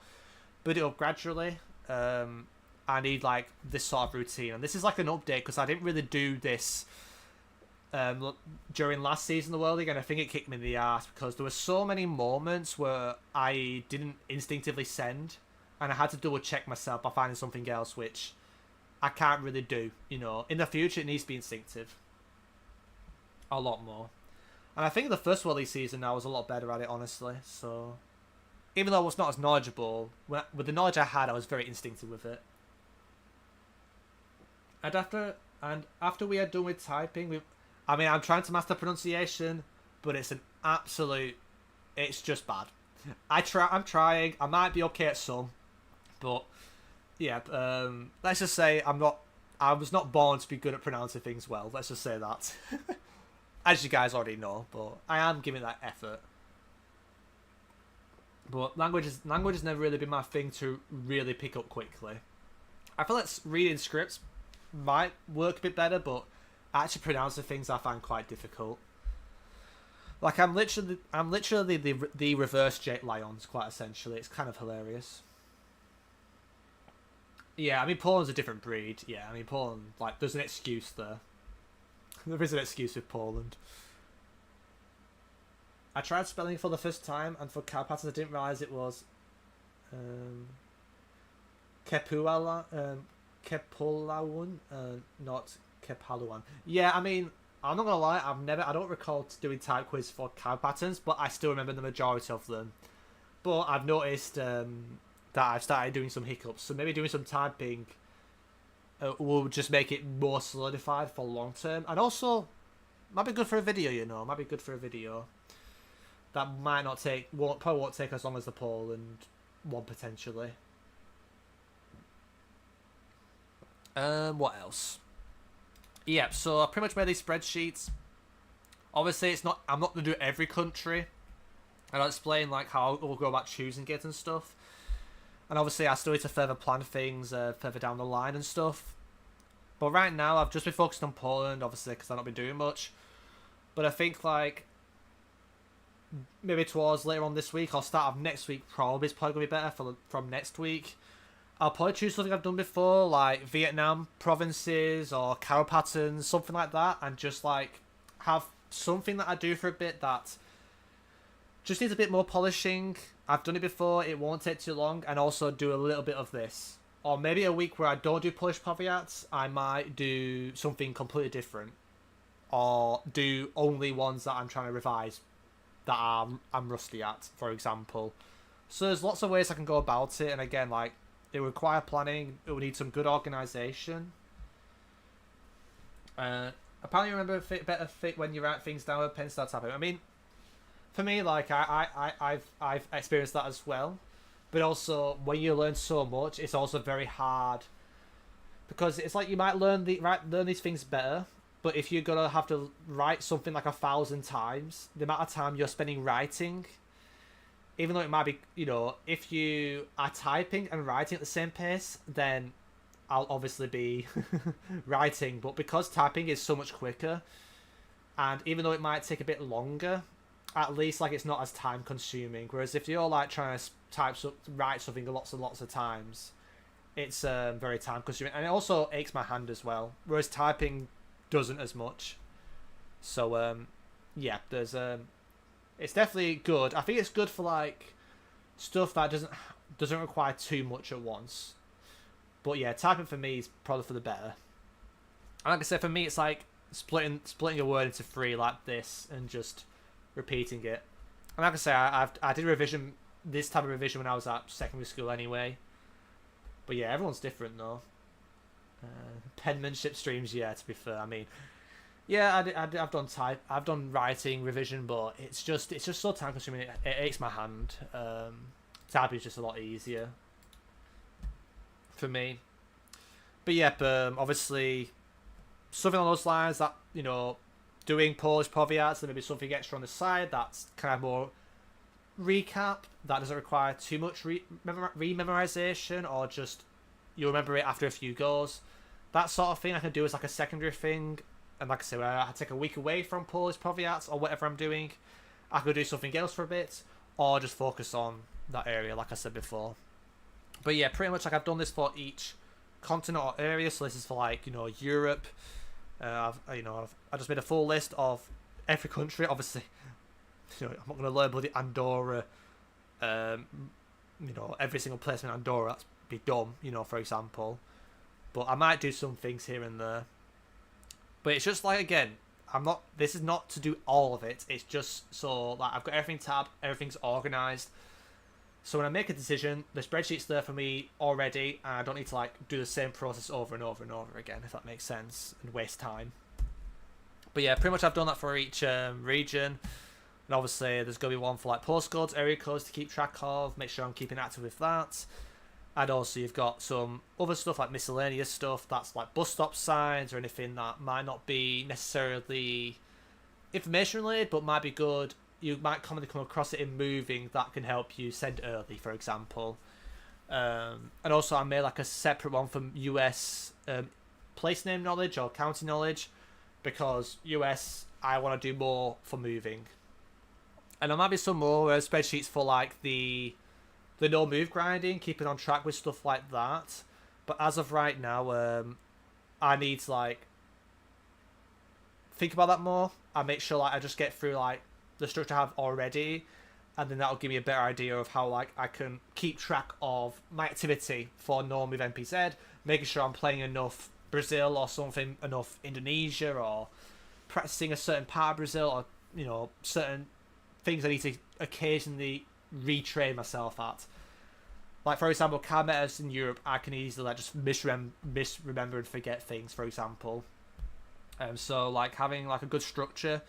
build it up gradually. I need, like, this sort of routine, and this is like an update because I didn't really do this during last season of the World League, and I think it kicked me in the ass because there were so many moments where I didn't instinctively send, and I had to double check myself by finding something else, which I can't really do. You know, in the future it needs to be instinctive a lot more. And I think the first World League season I was a lot better at it, honestly. So even though I was not as knowledgeable, with the knowledge I had, I was very instinctive with it. And after we are done with typing, I'm trying to master pronunciation, but it's it's just bad. I'm trying. I might be okay at some, but yeah. Let's just say I was not born to be good at pronouncing things well. Let's just say that. As you guys already know, but I am giving that effort. But language has never really been my thing to really pick up quickly. I feel like reading scripts might work a bit better, but actually pronouncing things I find quite difficult. Like, I'm literally the reverse Jake Lyons, quite essentially. It's kind of hilarious. Yeah, I mean, Poland's a different breed. Yeah, I mean, Poland, like, there's an excuse there. There is an excuse with Poland. I tried spelling for the first time, and for cow patterns I didn't realise it was Kepulawun, not Kepaluan. Yeah, I mean, I'm not gonna lie, I don't recall doing type quiz for cow patterns, but I still remember the majority of them. But I've noticed that I've started doing some hiccups, so maybe doing some typing will just make it more solidified for long term, and also might be good for a video. You know, might be good for a video. That might not probably won't take as long as the Poland one potentially. What else? Yeah, so I pretty much made these spreadsheets. Obviously, I'm not gonna do every country, and I'll explain like how we'll go about choosing it and stuff. And obviously I still need to further plan things further down the line and stuff. But right now I've just been focused on Poland, obviously, because I've not been doing much. But I think like maybe towards later on this week or start of next week probably is probably going to be better from next week. I'll probably choose something I've done before, like Vietnam provinces or carol patterns, something like that, and just like have something that I do for a bit that just needs a bit more polishing. I've done it before, it won't take too long, and also do a little bit of this. Or maybe a week where I don't do polished powiats, I might do something completely different. Or do only ones that I'm trying to revise that I'm rusty at, for example. So there's lots of ways I can go about it, and again, like, it would require planning, it would need some good organisation. Apparently remember better fit when you write things down with pen starts happening. I mean, for me, like, I've experienced that as well. But also, when you learn so much, it's also very hard. Because it's like you might learn these things better, but if you're going to have to write something like 1,000 times, the amount of time you're spending writing, even though it might be, you know, if you are typing and writing at the same pace, then I'll obviously be writing. But because typing is so much quicker, and even though it might take a bit longer, at least like it's not as time consuming. Whereas if you're like trying to write something lots and lots of times, it's very time consuming, and it also aches my hand as well. Whereas typing doesn't as much. So yeah, there's it's definitely good. I think it's good for like stuff that doesn't require too much at once. But yeah, typing for me is probably for the better. And like I said, for me, it's like splitting a word into 3 like this and just repeating it. And like I say, I did this type of revision when I was at secondary school anyway. But yeah, everyone's different though. Penmanship streams, yeah. To be fair, I mean, yeah, I've done writing revision, but it's just so time consuming. It aches my hand. Typing is just a lot easier for me. But yeah, obviously something on those lines that, you know, doing Polish powiats and maybe something extra on the side that's kind of more recap that doesn't require too much rememorization, or just you remember it after a few goes. That sort of thing I can do as like a secondary thing. And like I said, when I take a week away from Polish powiats or whatever I'm doing, I could do something else for a bit, or just focus on that area, like I said before. But yeah, pretty much like I've done this for each continent or area. So this is for like, you know, Europe. I just made a full list of every country. Obviously, you know, I'm not going to learn bloody Andorra. You know, every single place in Andorra. That's be dumb, you know, for example. But I might do some things here and there. But it's just like, again, this is not to do all of it. It's just so like I've got everything tabbed, everything's organised. So when I make a decision, the spreadsheet's there for me already, and I don't need to like do the same process over and over and over again, if that makes sense, and waste time. But yeah, pretty much I've done that for each region. And obviously there's going to be one for like postcodes, area codes to keep track of, make sure I'm keeping active with that. And also you've got some other stuff like miscellaneous stuff that's like bus stop signs or anything that might not be necessarily information related but might be good. You might commonly come across it in moving that can help you send early, for example. And also I made like a separate one from US place name knowledge or county knowledge, because US I want to do more for moving. And there might be some more spreadsheets for like the no move grinding, keeping on track with stuff like that. But as of right now, I need to like think about that more. I make sure like I just get through like the structure I have already, and then that'll give me a better idea of how like I can keep track of my activity for no move NPZ, making sure I'm playing enough Brazil or something, enough Indonesia, or practicing a certain part of Brazil, or, you know, certain things I need to occasionally retrain myself at. Like, for example, card metas in Europe, I can easily like just misremember and forget things, for example. So like having like a good structure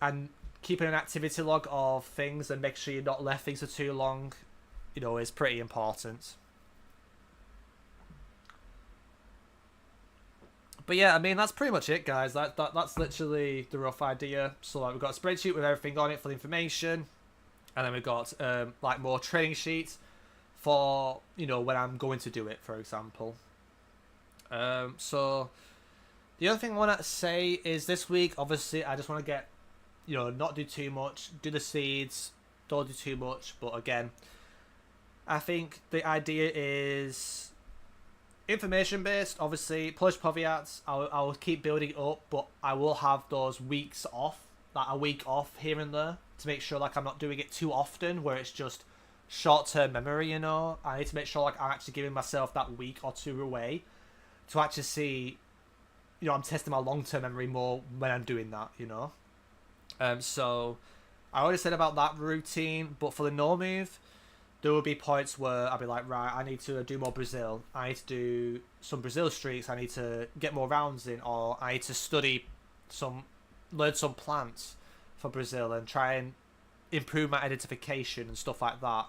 and keeping an activity log of things and make sure you're not left things for too long, you know, is pretty important. But yeah, I mean, that's pretty much it, guys. That's literally the rough idea. So like, we've got a spreadsheet with everything on it for the information, and then we've got like more training sheets for, when I'm going to do it, for example. So the other thing I want to say is this week, obviously, I just want to get, not do too much, do the seeds, don't do too much. But again, I think the idea is information based. Obviously, Polish Powiats, I'll keep building it up, but I will have those weeks off, like a week off here and there, to make sure like I'm not doing it too often, where it's just short-term memory. I need to make sure like I'm actually giving myself that week or two away to actually see, I'm testing my long-term memory more when I'm doing that. So I already said about that routine, but for the no move, there will be points where I'll be like, right, I need to do more Brazil. I need to do some Brazil streaks. I need to get more rounds in, or I need to learn some plants for Brazil and try and improve my identification and stuff like that.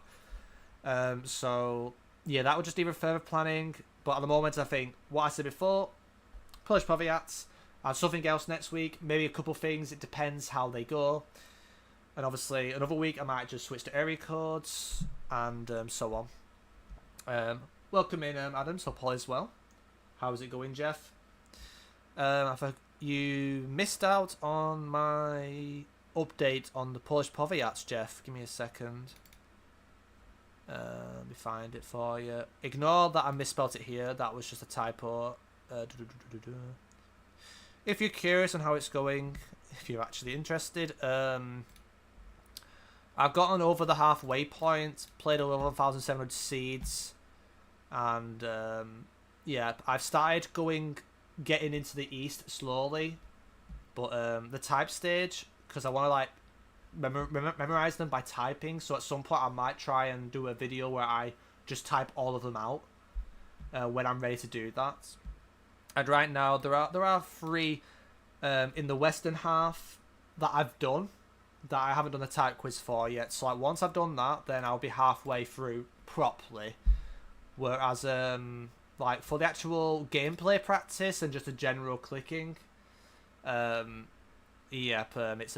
So yeah, that would just need further planning. But at the moment, I think what I said before, Polish Powiats, and something else next week, maybe a couple things. It depends how they go. And obviously, another week I might just switch to area codes and so on. Welcome in, Adam. So Paul as well. How's it going, Jeff? I think you missed out on my update on the Polish Powiats, Jeff. Give me a second. Let me find it for you. Ignore that I misspelled it here. That was just a typo. If you're curious on how it's going, if you're actually interested, I've gotten over the halfway point, played over 1,700 seeds, and yeah, I've started getting into the east slowly, but the type stage, because I want to like memorize them by typing, so at some point I might try and do a video where I just type all of them out when I'm ready to do that. And right now there are 3 in the western half that I've done that I haven't done the type quiz for yet. So like once I've done that, then I'll be halfway through properly. Whereas like for the actual gameplay practice and just a general clicking, it's a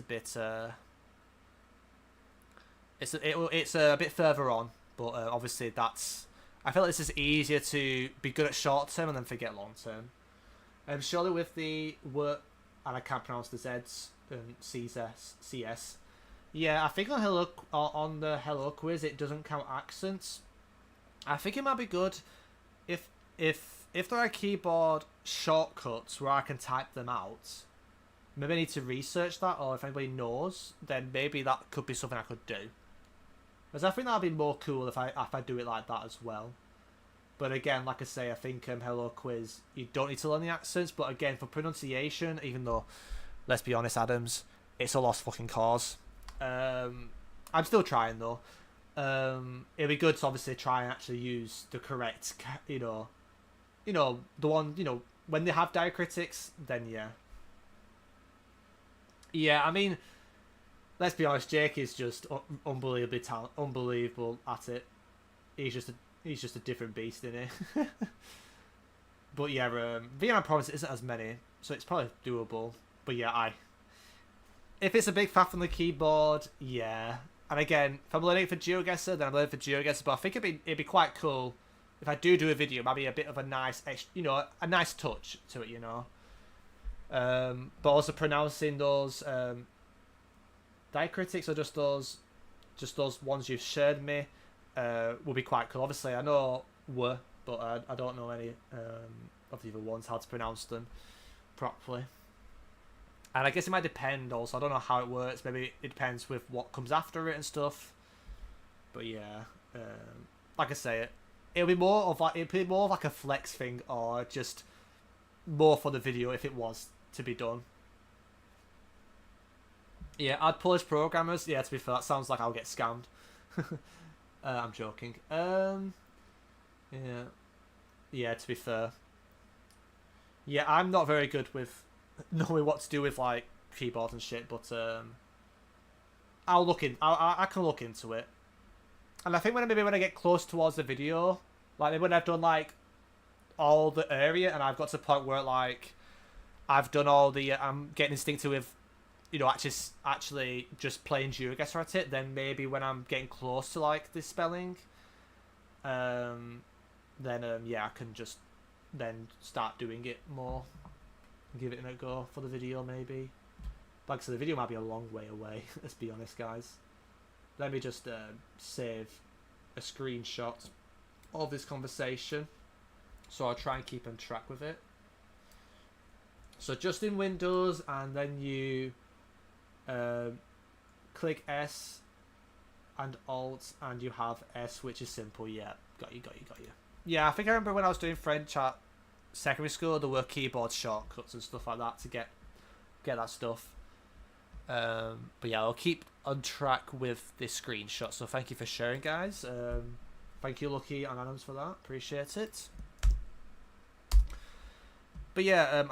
bit it's a bit further on. But obviously I feel like this is easier to be good at short term and then forget long term. Surely with the work, and I can't pronounce the Z's, CS. Yeah, I think on the Hello quiz it doesn't count accents. I think it might be good if there are keyboard shortcuts where I can type them out. Maybe I need to research that, or if anybody knows, then maybe that could be something I could do. Because I think that'd be more cool if I do it like that as well. But again, like I say, I think Hello Quiz, you don't need to learn the accents. But again, for pronunciation, even though, let's be honest, Adams, it's a lost fucking cause. I'm still trying though. It'd be good to obviously try and actually use the correct, the one, when they have diacritics, then yeah. Yeah, I mean, let's be honest, Jake is just unbelievable at it. He's just a different beast, isn't he? But yeah, Vietnam province isn't as many, so it's probably doable. But yeah, if it's a big faff on the keyboard, yeah. And again, if I'm learning for GeoGuessr, then I'm learning for GeoGuessr. But I think it'd be quite cool if I do a video, maybe a bit of a nice, a nice touch to it, But also pronouncing those diacritics or just those ones you've shared me will be quite cool. Obviously, I know but I don't know any of the other ones, how to pronounce them properly. And I guess it might depend also. I don't know how it works. Maybe it depends with what comes after it and stuff. But yeah, like I say, it'll be more of like a flex thing, or just more for the video if it was to be done. Yeah, add Polish programmers. Yeah, to be fair, that sounds like I'll get scammed. I'm joking. Yeah, to be fair. Yeah, I'm not very good with knowing what to do with like keyboard and shit, but I can look into it. And I think when I get close towards the video, like maybe when I've done like all the area and I've got to the point where like I've done all the I'm getting instinctive with actually just playing GeoGuessr at it, then maybe when I'm getting close to like the spelling, then yeah, I can just then start doing it more, give it a go for the video maybe. But like I said, the video might be a long way away. Let's be honest, guys. Let me just save a screenshot of this conversation, so I'll try and keep on track with it. So just in Windows, and then you click S and Alt, and you have S, which is simple. Yeah, got you. Yeah, I think I remember when I was doing French at secondary school, there were keyboard shortcuts and stuff like that to get that stuff. But yeah, I'll keep on track with this screenshot. So thank you for sharing, guys. Thank you, Lucky and Adams, for that. Appreciate it. But yeah,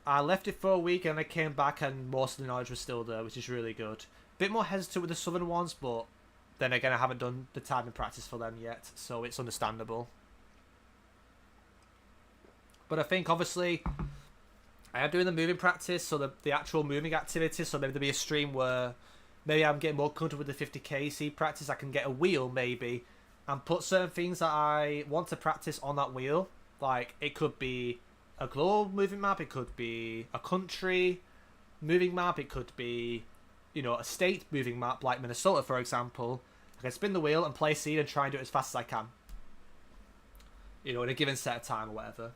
I left it for a week and I came back and most of the knowledge was still there, which is really good. Bit more hesitant with the southern ones, but then again, I haven't done the time and practice for them yet, so it's understandable. But I think, obviously, I am doing the moving practice, so the actual moving activity, so maybe there'll be a stream where maybe I'm getting more comfortable with the 50kc practice. I can get a wheel, maybe, and put certain things that I want to practice on that wheel. Like, it could be a global moving map, it could be a country moving map, it could be, you know, a state moving map like Minnesota, for example. I can spin the wheel and play seed and try and do it as fast as I can, you know, in a given set of time or whatever.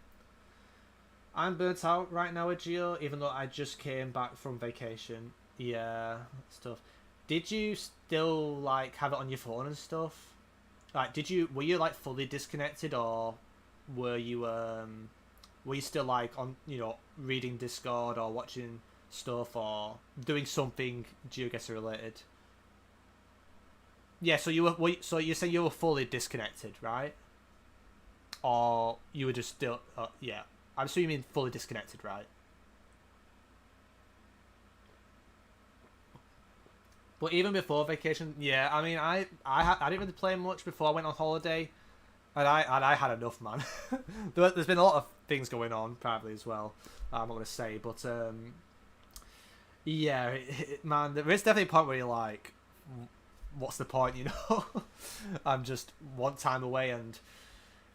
I'm burnt out right now with Geo, even though I just came back from vacation. Yeah, stuff. Did you still like have it on your phone and stuff? Like, were you like fully disconnected, or were you still like on, you know, reading Discord or watching stuff or doing something GeoGuessr related? Yeah, so so you're saying you were fully disconnected, right? Or you were just still yeah. I'm assuming you mean fully disconnected, right? But even before vacation, yeah, I mean, I didn't really play much before I went on holiday, and I had enough, man. There's been a lot of things going on privately as well. I'm not gonna say, but yeah, man, there is definitely a point where you're like, what's the point, you know? I'm just one time away, and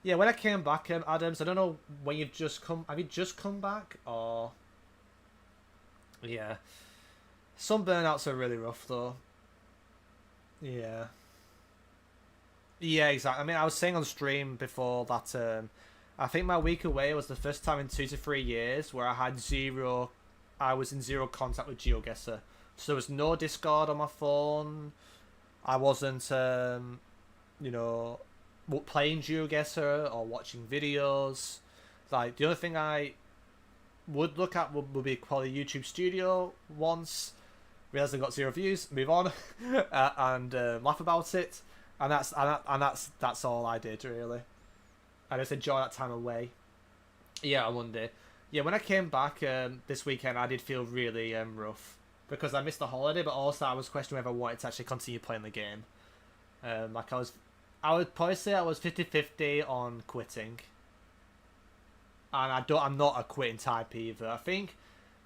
yeah, when I came back, Adams, I don't know when you've just come. Have you just come back, or yeah? Some burnouts are really rough, though. Yeah. Yeah, exactly. I mean, I was saying on stream before that I think my week away was the first time in 2 to 3 years where I was in zero contact with GeoGuessr. So there was no Discord on my phone. I wasn't, you know, playing GeoGuessr or watching videos. Like, the only thing I would look at would be probably YouTube Studio once, realize I got 0 views, move on, and laugh about it, and that's all I did, really. I just enjoy that time away. Yeah, on Monday. Yeah, when I came back this weekend, I did feel really rough because I missed the holiday, but also I was questioning whether I wanted to actually continue playing the game. Like I would probably say I was 50-50 on quitting. And I'm not a quitting type either. I think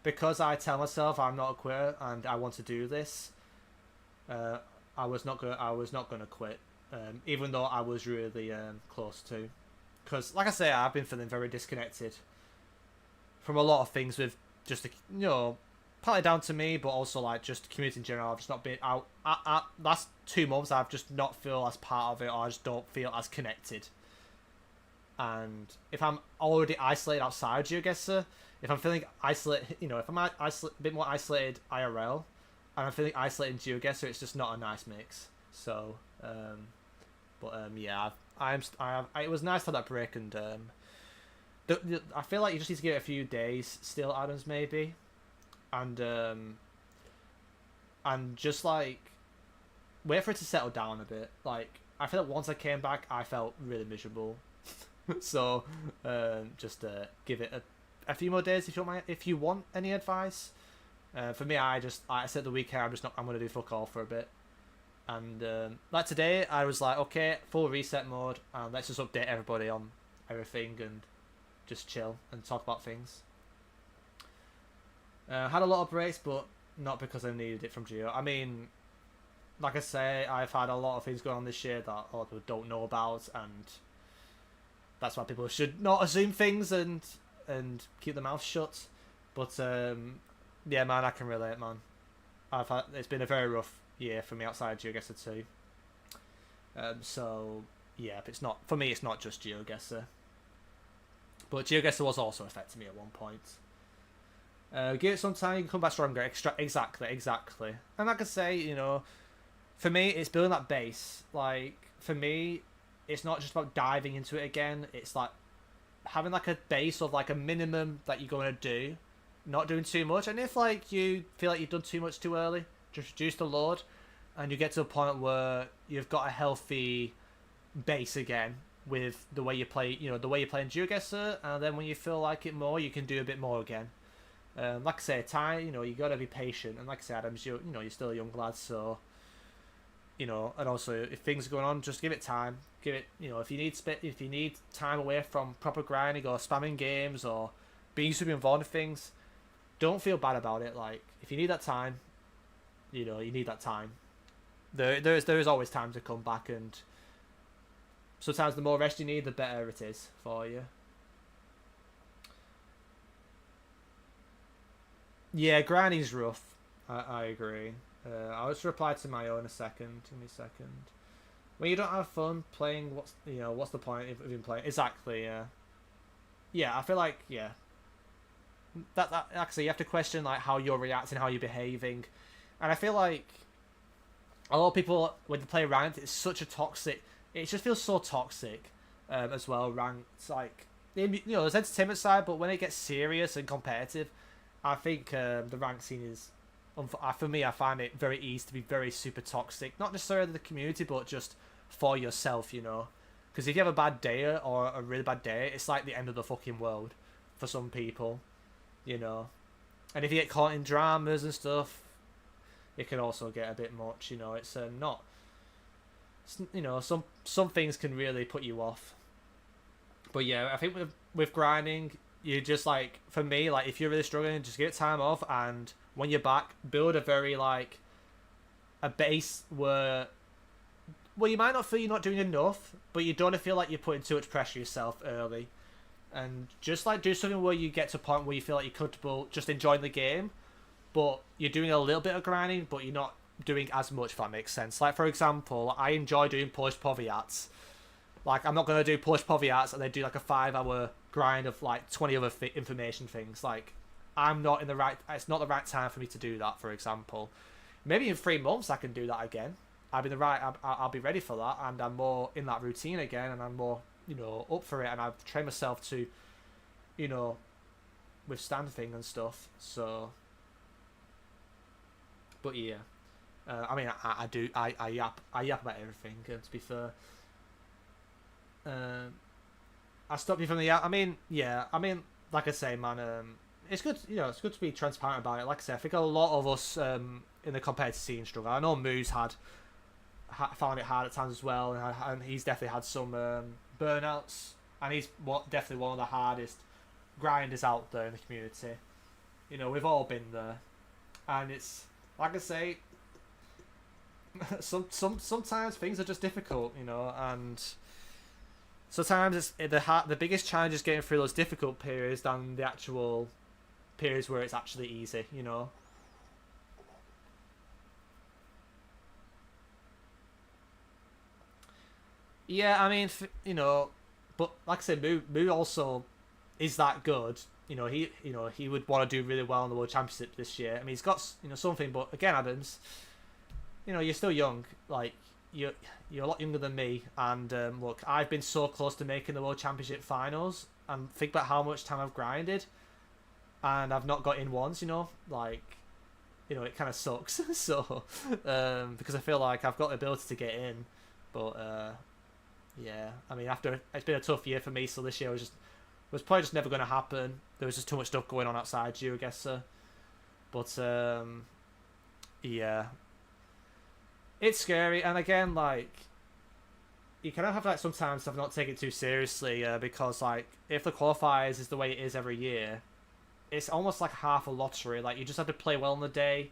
because I tell myself I'm not a quitter and I want to do this, I was not gonna quit, even though I was really close to. Because, like I say, I've been feeling very disconnected from a lot of things, with just, you know, partly down to me, but also like just community in general. I've just not been out. Last 2 months, I've just not feel as part of it, or I just don't feel as connected. And if I'm already isolated outside GeoGuessr, if I'm feeling isolated, you know, if I'm a bit more isolated IRL, and I'm feeling isolated in GeoGuessr, it's just not a nice mix. So, yeah, it was nice to have that break, and I feel like you just need to give it a few days still, Adams, maybe, and just like wait for it to settle down a bit. Like, I feel like once I came back, I felt really miserable. So just give it a few more days if you want any advice. For me, I said the weekend I'm gonna do fuck all for a bit, and like today I was like, okay, full reset mode, and let's just update everybody on everything and just chill and talk about things. Had a lot of breaks, but not because I needed it from Geo. I mean, like I say, I've had a lot of things going on this year that a lot of people don't know about, and that's why people should not assume things and keep their mouth shut. But yeah, man, I can relate, man. It's been a very rough year for me outside GeoGuessr 2. So yeah, but it's not for me. It's not just GeoGuessr, but GeoGuessr was also affecting me at one point. Give it some time, you can come back stronger. Exactly. And like I say, you know, for me, it's building that base. Like, for me, it's not just about diving into it again. It's like having like a base of like a minimum that you're going to do, not doing too much. And if like you feel like you've done too much too early, just reduce the load, and you get to a point where you've got a healthy base again with the way you play, you know, the way you play in GeoGuessr. And then when you feel like it more, you can do a bit more again. Like I say, time, you know, you gotta be patient, and like I said, Adams, you know, you're still a young lad, so, you know, and also if things are going on, just give it time. Give it, you know, if you need time away from proper grinding or spamming games or being super involved in things, don't feel bad about it. Like, if you need that time, you know, you need that time. There is always time to come back, and sometimes the more rest you need, the better it is for you. Yeah, grinding's rough. I agree. I'll just reply to my own in a second. Give me a second. When you don't have fun playing, what's the point of even playing? Exactly. Yeah. Yeah, I feel like that actually you have to question like how you're reacting, how you're behaving, and I feel like a lot of people when they play ranked, it's such a toxic. It just feels so toxic, as well. Ranked, like, you know, there's entertainment side, but when it gets serious and competitive, I think the rank scene is, for me, I find it very easy to be very super toxic. Not necessarily the community, but just for yourself, you know. Because if you have a bad day or a really bad day, it's like the end of the fucking world for some people, you know. And if you get caught in dramas and stuff, it can also get a bit much, you know. It's not, you know, some things can really put you off. But yeah, I think with grinding, you just like, for me, like if you're really struggling, just get time off, and when you're back, build a very like a base where you might not feel you're not doing enough, but you don't feel like you're putting too much pressure yourself early, and just like do something where you get to a point where you feel like you're comfortable just enjoying the game, but you're doing a little bit of grinding, but you're not doing as much, if that makes sense. Like, for example, I enjoy doing Polish powiats. Like, I'm not going to do Polish powiats and then do like a 5-hour grind of like 20 other information things. Like, I'm not in the right, it's not the right time for me to do that, for example. Maybe in 3 months I can do that again. I'll be ready for that, and I'm more in that routine again, and I'm more, you know, up for it, and I've trained myself to, you know, withstand things and stuff. So, but yeah, I mean, I yap about everything. To be fair, I stopped you from the yap. I mean, yeah, I mean, like I say, man, it's good, you know, it's good to be transparent about it. Like I say, I think a lot of us in the competitive scene struggle. I know Moose found it hard at times as well, and he's definitely had some burnouts, and he's definitely one of the hardest grinders out there in the community. You know, we've all been there, and it's like I say, sometimes things are just difficult, you know, and sometimes it's the biggest challenge is getting through those difficult periods than the actual periods where it's actually easy, you know. Yeah, I mean, you know, but like I said, Moo also is that good. He would want to do really well in the World Championship this year. I mean, he's got, you know, something, but again, Adams, you know, you're still young. Like, you're a lot younger than me, and look, I've been so close to making the World Championship finals, and think about how much time I've grinded, and I've not got in once. You know, like, you know, it kind of sucks. So, because I feel like I've got the ability to get in, but yeah, I mean, it's been a tough year for me, so this year was probably just never going to happen. There was just too much stuff going on outside GeoGuessr. But yeah, it's scary. And again, like, you kind of have like sometimes I've not taken it too seriously, because like if the qualifiers is the way it is every year, it's almost like half a lottery. Like, you just have to play well on the day,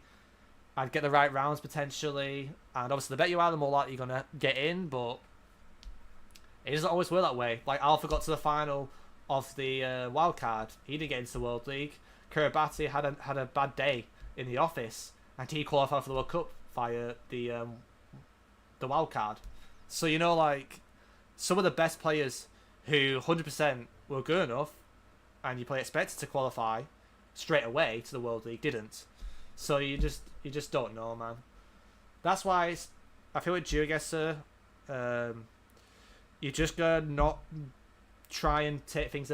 and get the right rounds potentially. And obviously, the better you are, the more likely you're gonna get in. But it doesn't always work that way. Like Alpha got to the final of the wild card. He didn't get into the World League. Kiribati had a bad day in the office, and he qualified for the World Cup via the wild card. So you know, like some of the best players who 100% were good enough, and you probably expected to qualify straight away to the World League, didn't. So you just don't know, man. That's why I feel with GeoGuessr, you just gotta not try and take things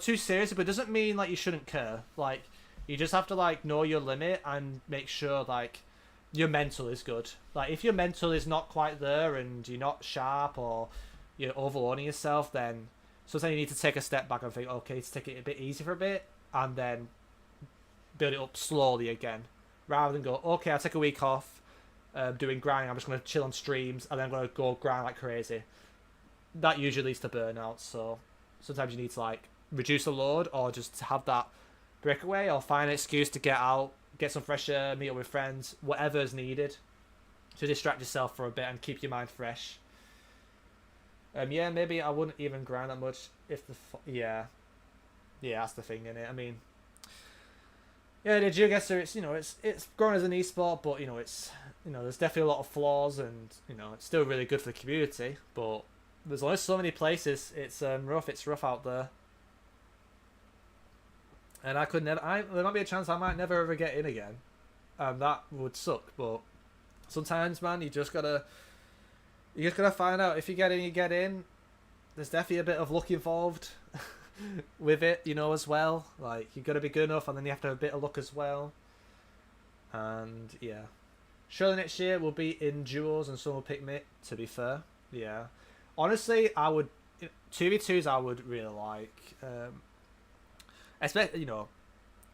too seriously, but it doesn't mean like you shouldn't care. Like you just have to like know your limit and make sure like your mental is good. Like if your mental is not quite there and you're not sharp or you're overloading yourself, then sometimes you need to take a step back and think, okay, let's take it a bit easy for a bit and then build it up slowly again, rather than go, okay, I'll take a week off doing grinding, I'm just going to chill on streams and then I'm going to go grind like crazy. That usually leads to burnout, so sometimes you need to like reduce the load or just have that breakaway or find an excuse to get out, get some fresh air, meet up with friends, whatever is needed to distract yourself for a bit and keep your mind fresh. Yeah, maybe I wouldn't even grind that much if yeah, that's the thing in it. I mean, yeah, the GeoGuessr, it's grown as an esport, but it's there's definitely a lot of flaws, and it's still really good for the community, but there's only so many places. It's rough. It's rough out there, and I could never. There might be a chance I might never ever get in again, and that would suck. But sometimes, man, you just gotta find out. If you get in, you get in. There's definitely a bit of luck involved with it, as well. Like you gotta be good enough, and then you have to have a bit of luck as well. And yeah, surely next year we'll be in duos, and someone will pick me. To be fair, yeah. Honestly, I would 2v2s. I would really like,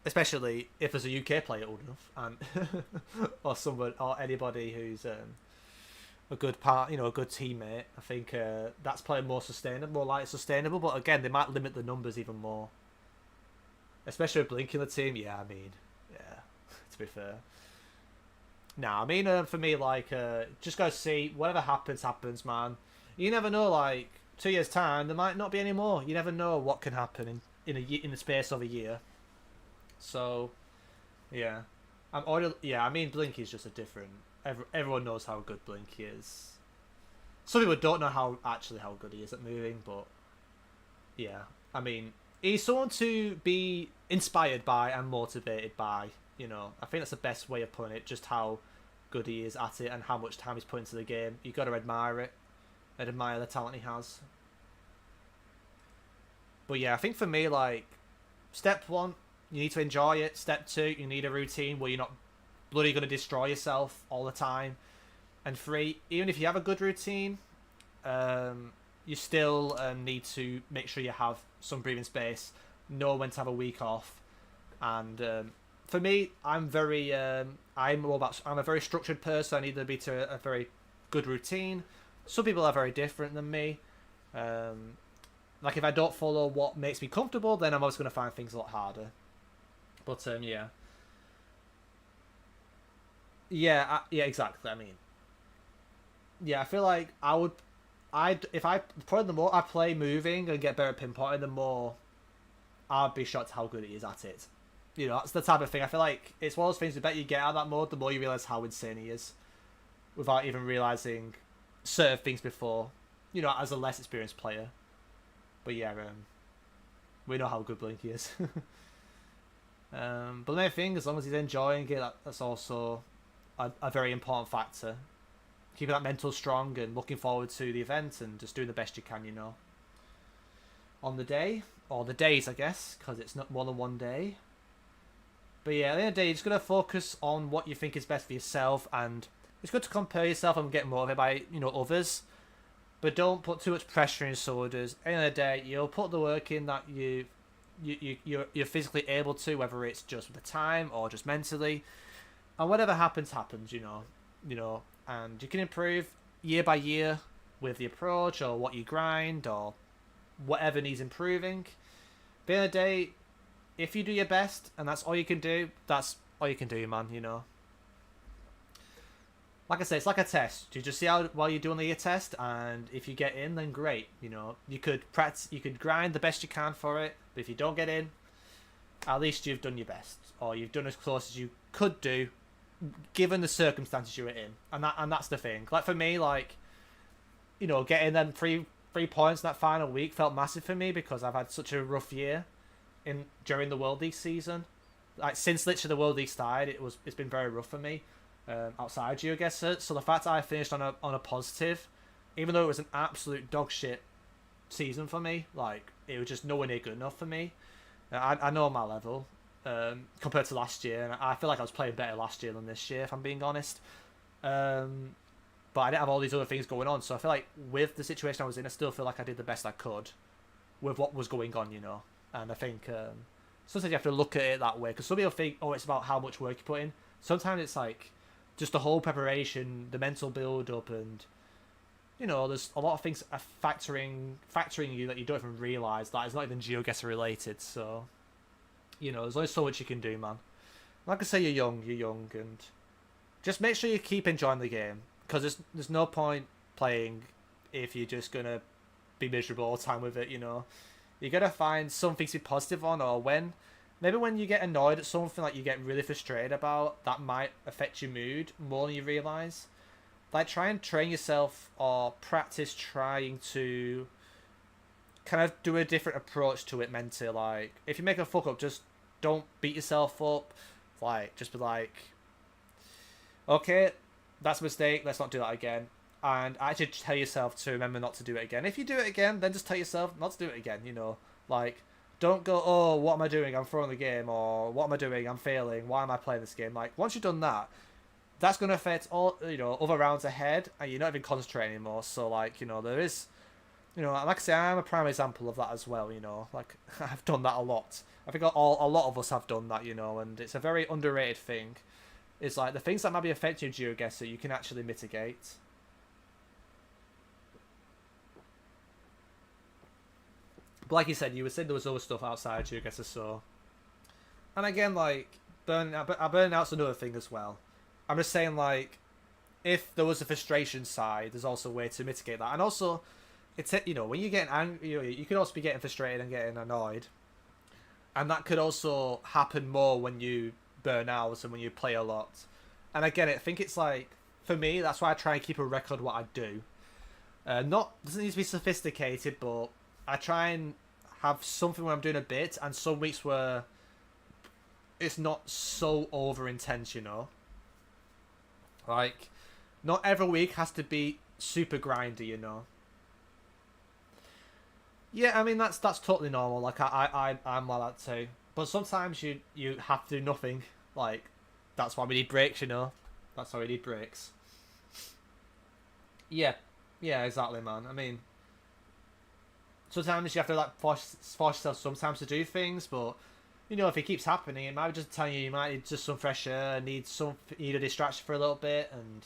especially if there's a UK player old enough, and or someone or anybody who's a good a good teammate. I think that's probably more sustainable. But again, they might limit the numbers even more, especially with Blink in the team. Yeah, I mean, yeah. To be fair, nah, I mean, for me, like, just gotta see whatever happens, man. You never know, like 2 years time there might not be any more. You never know what can happen in the space of a year. So yeah, I mean, Blink is just a different. Everyone knows how good Blink is. Some people don't know how good he is at moving, but yeah, I mean, he's someone to be inspired by and motivated by. I think that's the best way of putting it. Just how good he is at it and how much time he's put into the game. You got to admire it. I'd admire the talent he has. But yeah, I think for me, like, step 1, you need to enjoy it. Step 2, you need a routine where you're not bloody going to destroy yourself all the time. And 3, even if you have a good routine, you still need to make sure you have some breathing space, know when to have a week off. And for me, I'm a very structured person. I need to be to a very good routine. Some people are very different than me. Like if I don't follow what makes me comfortable, then I'm always going to find things a lot harder. But yeah. Yeah, exactly. I mean, yeah, I feel like if I probably the more I play moving and get better at pinpointing, the more I'd be shocked how good he is at it. That's the type of thing. I feel like it's one of those things. The better you get out of that mode, the more you realize how insane he is, without even realizing certain things before. As a less experienced player. But yeah, we know how good Blinky is. But the main thing, as long as he's enjoying it, that's also a very important factor. Keeping that mental strong and looking forward to the event and just doing the best you can, on the day. Or the days, I guess, because it's not more than one day. But yeah, at the end of the day, you're just going to focus on what you think is best for yourself, and it's good to compare yourself and get motivated by, others. But don't put too much pressure in your shoulders. At the end of the day, you'll put the work in that you're physically able to, whether it's just with the time or just mentally. And whatever happens, and you can improve year by year with the approach or what you grind or whatever needs improving. But at the end of the day, if you do your best and that's all you can do, that's all you can do, man, like I say, it's like a test. You just see how well you do on the year test, and if you get in, then great. You know, you could practice, you could grind the best you can for it. But if you don't get in, at least you've done your best, or you've done as close as you could do, given the circumstances you were in. And that's the thing. Like for me, like, you know, getting them three points in that final week felt massive for me because I've had such a rough year during the World League season. Like since literally the World League started, it's been very rough for me. Outside GeoGuessr, so the fact that I finished on a positive, even though it was an absolute dog shit season for me, like it was just nowhere near good enough for me. I know my level compared to last year, and I feel like I was playing better last year than this year, if I'm being honest. But I didn't have all these other things going on, so I feel like with the situation I was in, I still feel like I did the best I could with what was going on, you know. And I think sometimes you have to look at it that way, because some people think, oh, it's about how much work you put in. Sometimes it's like just the whole preparation, the mental build up, and you know, there's a lot of things are factoring you that you don't even realise that is not even GeoGuessr related. So, you know, there's only so much you can do, man. Like I say, you're young, and just make sure you keep enjoying the game, because there's no point playing if you're just gonna be miserable all the time with it. You know, you gotta find something to be positive on, or maybe when you get annoyed at something, like you get really frustrated about, that might affect your mood more than you realise. Like, try and train yourself or practice trying to kind of do a different approach to it mentally. Like, if you make a fuck up, just don't beat yourself up. Like, just be like, okay, that's a mistake, let's not do that again. And actually tell yourself to remember not to do it again. If you do it again, then just tell yourself not to do it again, you know. Like, don't go, oh, what am I doing? I'm throwing the game. Or what am I doing? I'm failing. Why am I playing this game? Like, once you've done that, that's going to affect all, you know, other rounds ahead, and you're not even concentrating anymore. So, like, you know, there is, you know, like I say, I'm a prime example of that as well, you know. Like, I've done that a lot. I think a lot of us have done that, you know, and it's a very underrated thing. It's like, the things that might be affecting your GeoGuessr, you can actually mitigate. But like you said, you were saying there was other stuff outside GeoGuessr, so... And again, like, burning out's another thing as well. I'm just saying, like, if there was a frustration side, there's also a way to mitigate that. And also, it's, you know, when you're getting angry, you know, you could also be getting frustrated and getting annoyed. And that could also happen more when you burn out and when you play a lot. And I get it. I think it's like, for me, that's why I try and keep a record of what I do. Doesn't need to be sophisticated, but I try and have something where I'm doing a bit, and some weeks where it's not so over intense, you know. Like, not every week has to be super grindy, you know. Yeah, I mean that's totally normal. Like I'm like that too. But sometimes you have to do nothing. Like, that's why we need breaks, you know. That's why we need breaks. Yeah, exactly, man. I mean, sometimes you have to like force yourself sometimes to do things, but you know, if it keeps happening, it might be just telling you might need just some fresh air, need a distraction for a little bit, and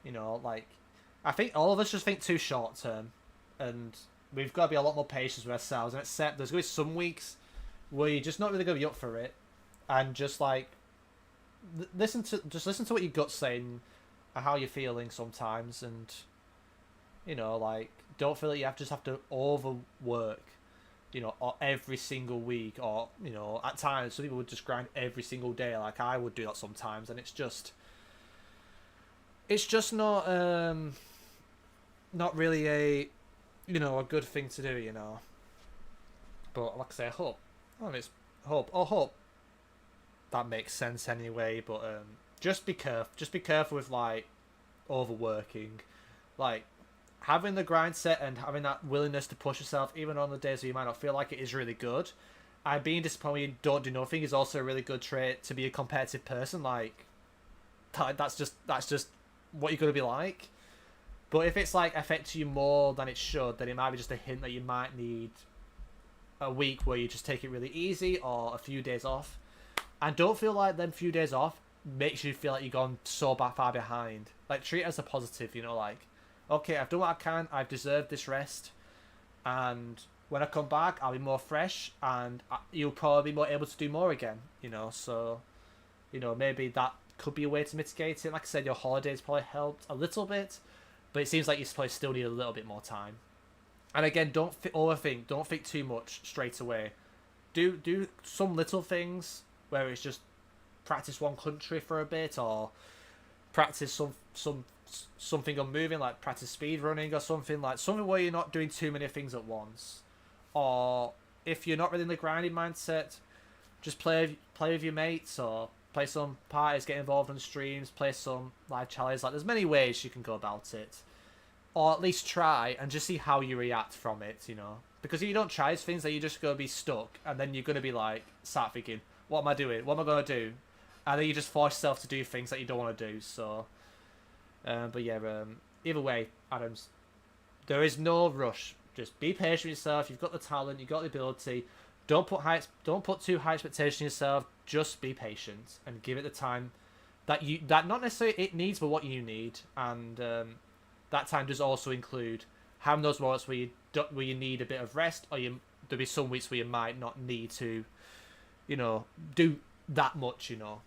you know, like, I think all of us just think too short term, and we've got to be a lot more patient with ourselves and accept there's going to be some weeks where you're just not really going to be up for it, and just like listen to what your gut's saying and how you're feeling sometimes, and you know, like, don't feel like you have to overwork, you know, or every single week, or you know, at times some people would just grind every single day, like I would do that sometimes, and it's just not really a, you know, a good thing to do, you know. But like I say, I hope that makes sense anyway. But just be careful with like overworking, like having the grind set and having that willingness to push yourself even on the days where you might not feel like it is really good. And being disappointed when you don't do nothing is also a really good trait to be a competitive person. Like, that's just what you're gonna be like. But if it's like affects you more than it should, then it might be just a hint that you might need a week where you just take it really easy, or a few days off. And don't feel like them few days off makes you feel like you've gone so far behind. Like, treat it as a positive, you know, like, okay, I've done what I can, I've deserved this rest, and when I come back, I'll be more fresh, and you'll probably be more able to do more again, you know. So, you know, maybe that could be a way to mitigate it. Like I said, your holidays probably helped a little bit, but it seems like you probably still need a little bit more time. And again, don't overthink. Don't think too much straight away. Do some little things where it's just practice one country for a bit, or practice something on moving, like practice speed running or something, like something where you're not doing too many things at once. Or if you're not really in the grinding mindset, just play with your mates, or play some parties, get involved in streams, play some live challenges. Like, there's many ways you can go about it, or at least try and just see how you react from it, you know. Because if you don't try things, then you're just going to be stuck, and then you're going to be like, start thinking, what am I doing? What am I going to do? And then you just force yourself to do things that you don't want to do. So, but yeah, either way, Adams, there is no rush. Just be patient with yourself. You've got the talent, you've got the ability. Don't put too high expectations on yourself. Just be patient and give it the time that not necessarily it needs, but what you need. And that time does also include having those moments where you need a bit of rest, or there'll be some weeks where you might not need to, you know, do that much, you know.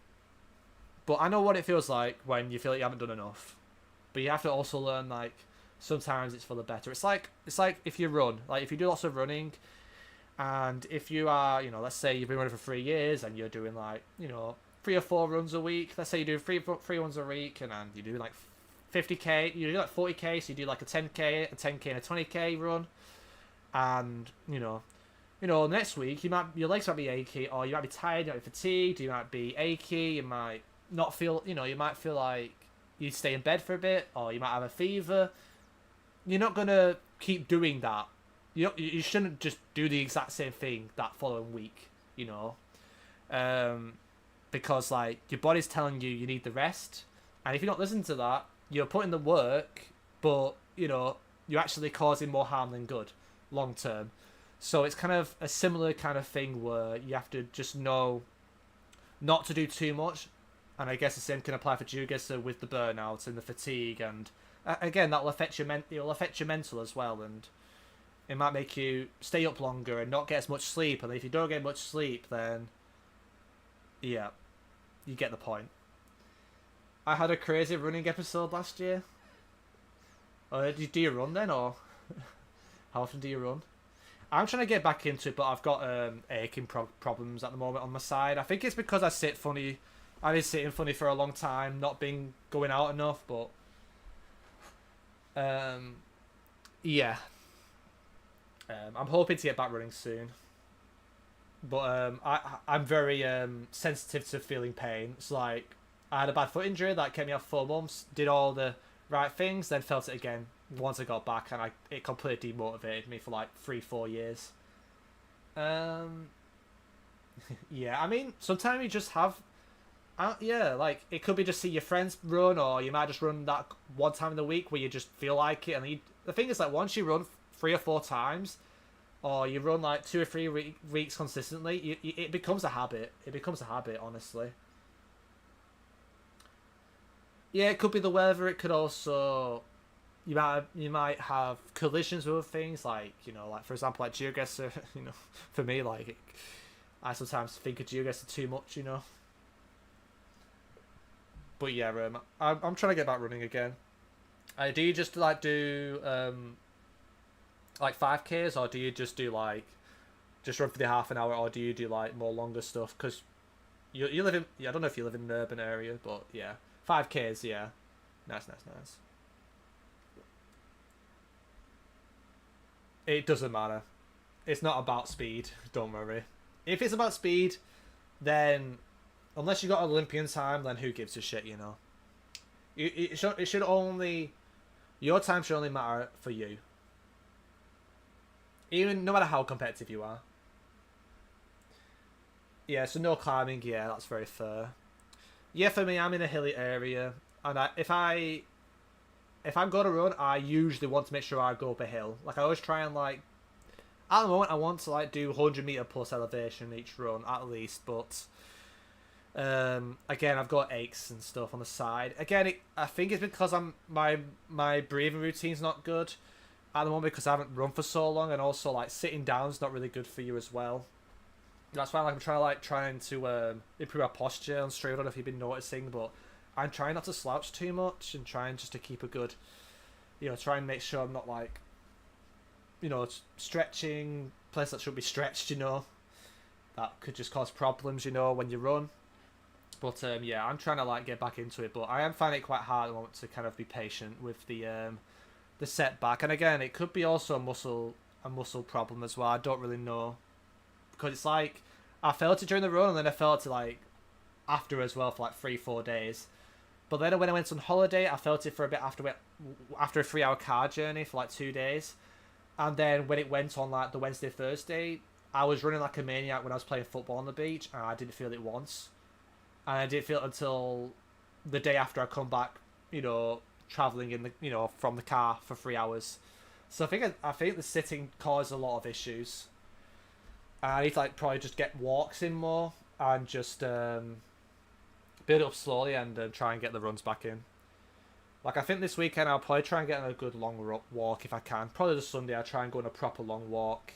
But I know what it feels like when you feel like you haven't done enough. But you have to also learn, like, sometimes it's for the better. It's like if you run, like if you do lots of running, and if you are, you know, let's say you've been running for 3 years and you're doing like, you know, 3 or 4 runs a week. Let's say you do three runs a week, and you do like 50k, you do like 40k, so you do like a 10k and a 20k run, and you know, next week your legs might be achy, or you might be tired, you might be fatigued, you might be achy, you might not feel, you know, you might feel like you stay in bed for a bit, or you might have a fever. You're not gonna keep doing that. You shouldn't just do the exact same thing that following week, you know, because like your body's telling you need the rest, and if you don't listen to that, you're putting the work, but you know you're actually causing more harm than good, long term. So it's kind of a similar kind of thing where you have to just know not to do too much, and I guess the same can apply for GeoGuessr with the burnout and the fatigue, and again that'll affect it'll affect your mental as well, and it might make you stay up longer and not get as much sleep, and if you don't get much sleep, then yeah, you get the point. I had a crazy running episode last year. Do you run then, or how often do you run? I'm trying to get back into it, but I've got aching problems at the moment on my side. I think it's because I sit funny. I've been sitting funny for a long time, not been going out enough, but yeah. I'm hoping to get back running soon. But I'm very sensitive to feeling pain. It's like I had a bad foot injury that kept me off 4 months, did all the right things, then felt it again once I got back, and it completely demotivated me for like 3-4 years. Yeah, I mean, sometimes you just have, yeah, like it could be just see your friends run, or you might just run that one time in the week where you just feel like it. And the thing is, like, once you run 3 or 4 times, or you run like 2 or 3 weeks consistently, it becomes a habit. It becomes a habit, honestly. Yeah, it could be the weather. It could also, you might have collisions with other things, like, you know, like for example, like GeoGuessr. You know, for me, like I sometimes think of GeoGuessr too much, you know. But yeah, I'm trying to get back running again. Do you just like do like 5Ks, or do you just do like just run for the half an hour, or do you do like more longer stuff? Because you live in, yeah, I don't know if you live in an urban area, but yeah, 5Ks, yeah, nice. It doesn't matter. It's not about speed. Don't worry. If it's about speed, then unless you got Olympian time, then who gives a shit, you know? It should only, your time should only matter for you. Even no matter how competitive you are. Yeah, so no climbing. Yeah, that's very fair. Yeah, for me, I'm in a hilly area, and if I'm going to run, I usually want to make sure I go up a hill. Like, I always try and, like, at the moment I want to like do 100 meter plus elevation each run at least, but again, I've got aches and stuff on the side. Again, I think it's because my breathing routine's not good at the moment, because I haven't run for so long, and also like sitting down is not really good for you as well. That's why like, I'm trying to improve our posture on stream. I don't know if you've been noticing, but I'm trying not to slouch too much and trying just to keep a good, try and make sure I'm not like, stretching place that should be stretched. That could just cause problems. When you run. But yeah, I'm trying to like get back into it, but I am finding it quite hard at the moment to kind of be patient with the setback. And again, it could be also a muscle problem as well. I don't really know, because it's like I felt it during the run, and then I felt it like after as well for like 3-4 days. But then when I went on holiday, I felt it for a bit after a 3-hour car journey for like 2 days, and then when it went on like the Wednesday Thursday, I was running like a maniac when I was playing football on the beach, and I didn't feel it once. And I didn't feel it until the day after I come back, traveling in from the car for 3 hours. So I think the sitting caused a lot of issues. And I need to like probably just get walks in more and just build it up slowly and try and get the runs back in. Like I think this weekend I'll probably try and get on a good long walk if I can. Probably this Sunday I'll try and go on a proper long walk.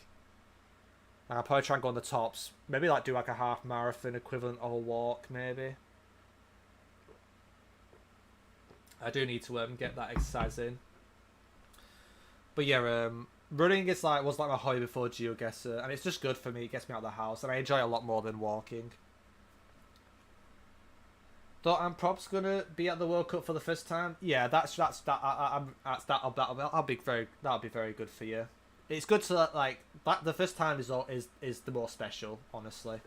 And I'll probably try and go on the tops. Maybe like do like a half marathon equivalent of a walk, maybe. I do need to get that exercise in. But yeah, running was like my hobby before GeoGuessr, and it's just good for me. It gets me out of the house, and I enjoy it a lot more than walking. Thought I'm probs gonna be at the World Cup for the first time. Yeah, that'll be very good for you. It's good to like that. The first time is the more special, honestly.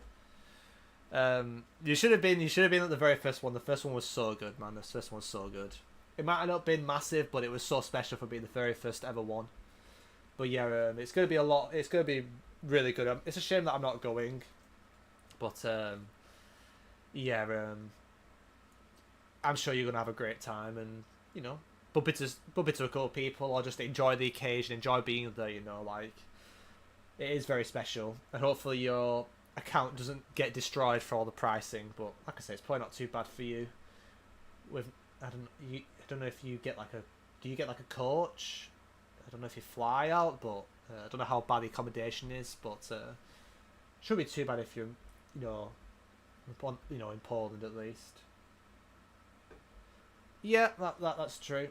You should have been at the very first one. The first one was so good, man. The first one was so good. It might have not been massive, but it was so special for being the very first ever one. But yeah, it's gonna be a lot. It's gonna be really good. It's a shame that I'm not going, but yeah, I'm sure you're gonna have a great time, and bump into a couple of people, or just enjoy the occasion, enjoy being there. Like it is very special, and hopefully your account doesn't get destroyed for all the pricing. But like I say, it's probably not too bad for you. I don't know if you get do you get like a coach? I don't know if you fly out, but I don't know how bad the accommodation is, but shouldn't be too bad if you're in Poland at least. Yeah, that's true.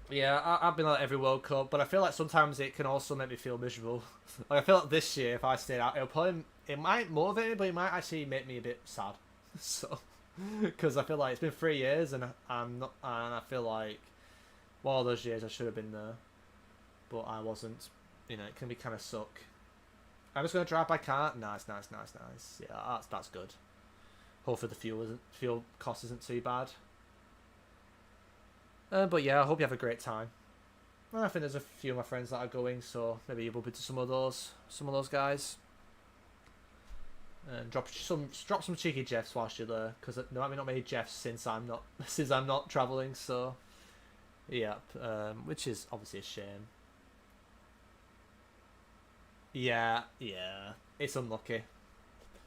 Yeah, I've been at every World Cup, but I feel like sometimes it can also make me feel miserable. Like I feel like this year, if I stayed out, it might motivate me, but it might actually make me a bit sad. So, because I feel like it's been 3 years, and I feel like one of those years I should have been there, but I wasn't. It can be kind of suck. I'm just gonna drive by car. Nice. Yeah, that's good. Hopefully the fuel cost isn't too bad. But yeah, I hope you have a great time. I think there's a few of my friends that are going, so maybe you'll bump into some of those guys. And drop some cheeky Jeffs whilst you're there, because there might be not many Jeffs since I'm not travelling. So yeah, which is obviously a shame. Yeah, it's unlucky.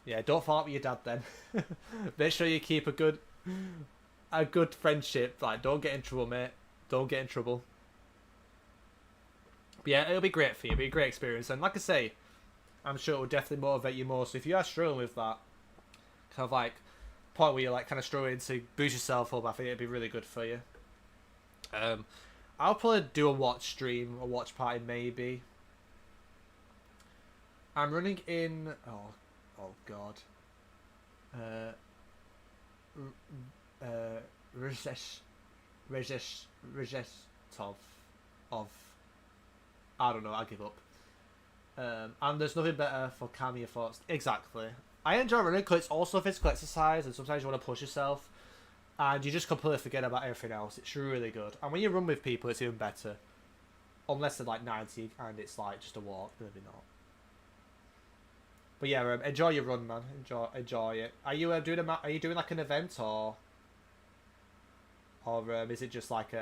Yeah, don't fall out with your dad then. Make sure you keep a good friendship. Like, don't get in trouble, mate. Don't get in trouble. But yeah, it'll be great for you. It'll be a great experience. And like I say, I'm sure it will definitely motivate you more. So if you are struggling with that kind of like point where you're like kind of struggling to boost yourself up, I think it'd be really good for you. I'll probably do a watch stream, a watch party maybe. I'm running in... Oh god. Rezhetov of... I don't know, I give up. And there's nothing better for calming your thoughts. Exactly. I enjoy running because it's also physical exercise, and sometimes you want to push yourself, and you just completely forget about everything else. It's really good. And when you run with people, it's even better. Unless they're like 90 and it's like just a walk, maybe not. But yeah, enjoy your run, man. Enjoy it. Are you Are you doing like an event, or is it just like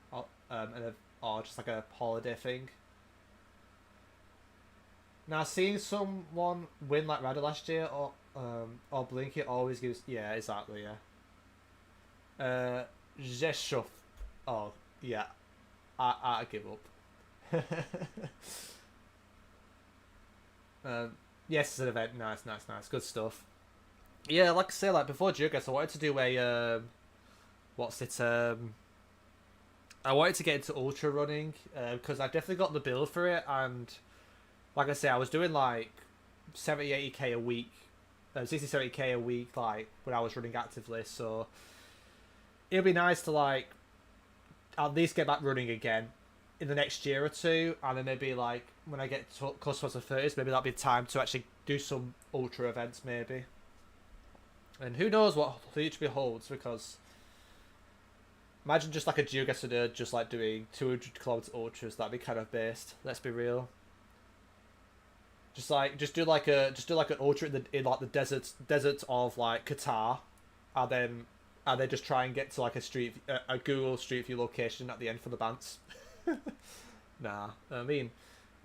or just like a holiday thing? Now, seeing someone win like Radar last year, or Blink, it always gives... Yeah, exactly, yeah. Zeshov. Oh, yeah. I give up. Yes, it's an event. Nice, nice, nice. Good stuff. Yeah, like I say, like before GeoGuessr, I wanted to do a what's it? I wanted to get into ultra running because I definitely got the build for it, and like I say, I was doing like 70, 80k a week, 60, 70k a week, like when I was running actively. So it'd be nice to like at least get back running again in the next year or two, and then maybe like when I get close to the 30s, maybe that'll be time to actually do some ultra events, maybe. And who knows what the future beholds, because imagine just like a GeoGuessr nerd just like doing 200 kilometer ultras. That'd be kind of based. Let's be real. Just do like an ultra in like the desert of like Qatar, and then just try and get to like a Google Street View location at the end for the bants. Nah, I mean,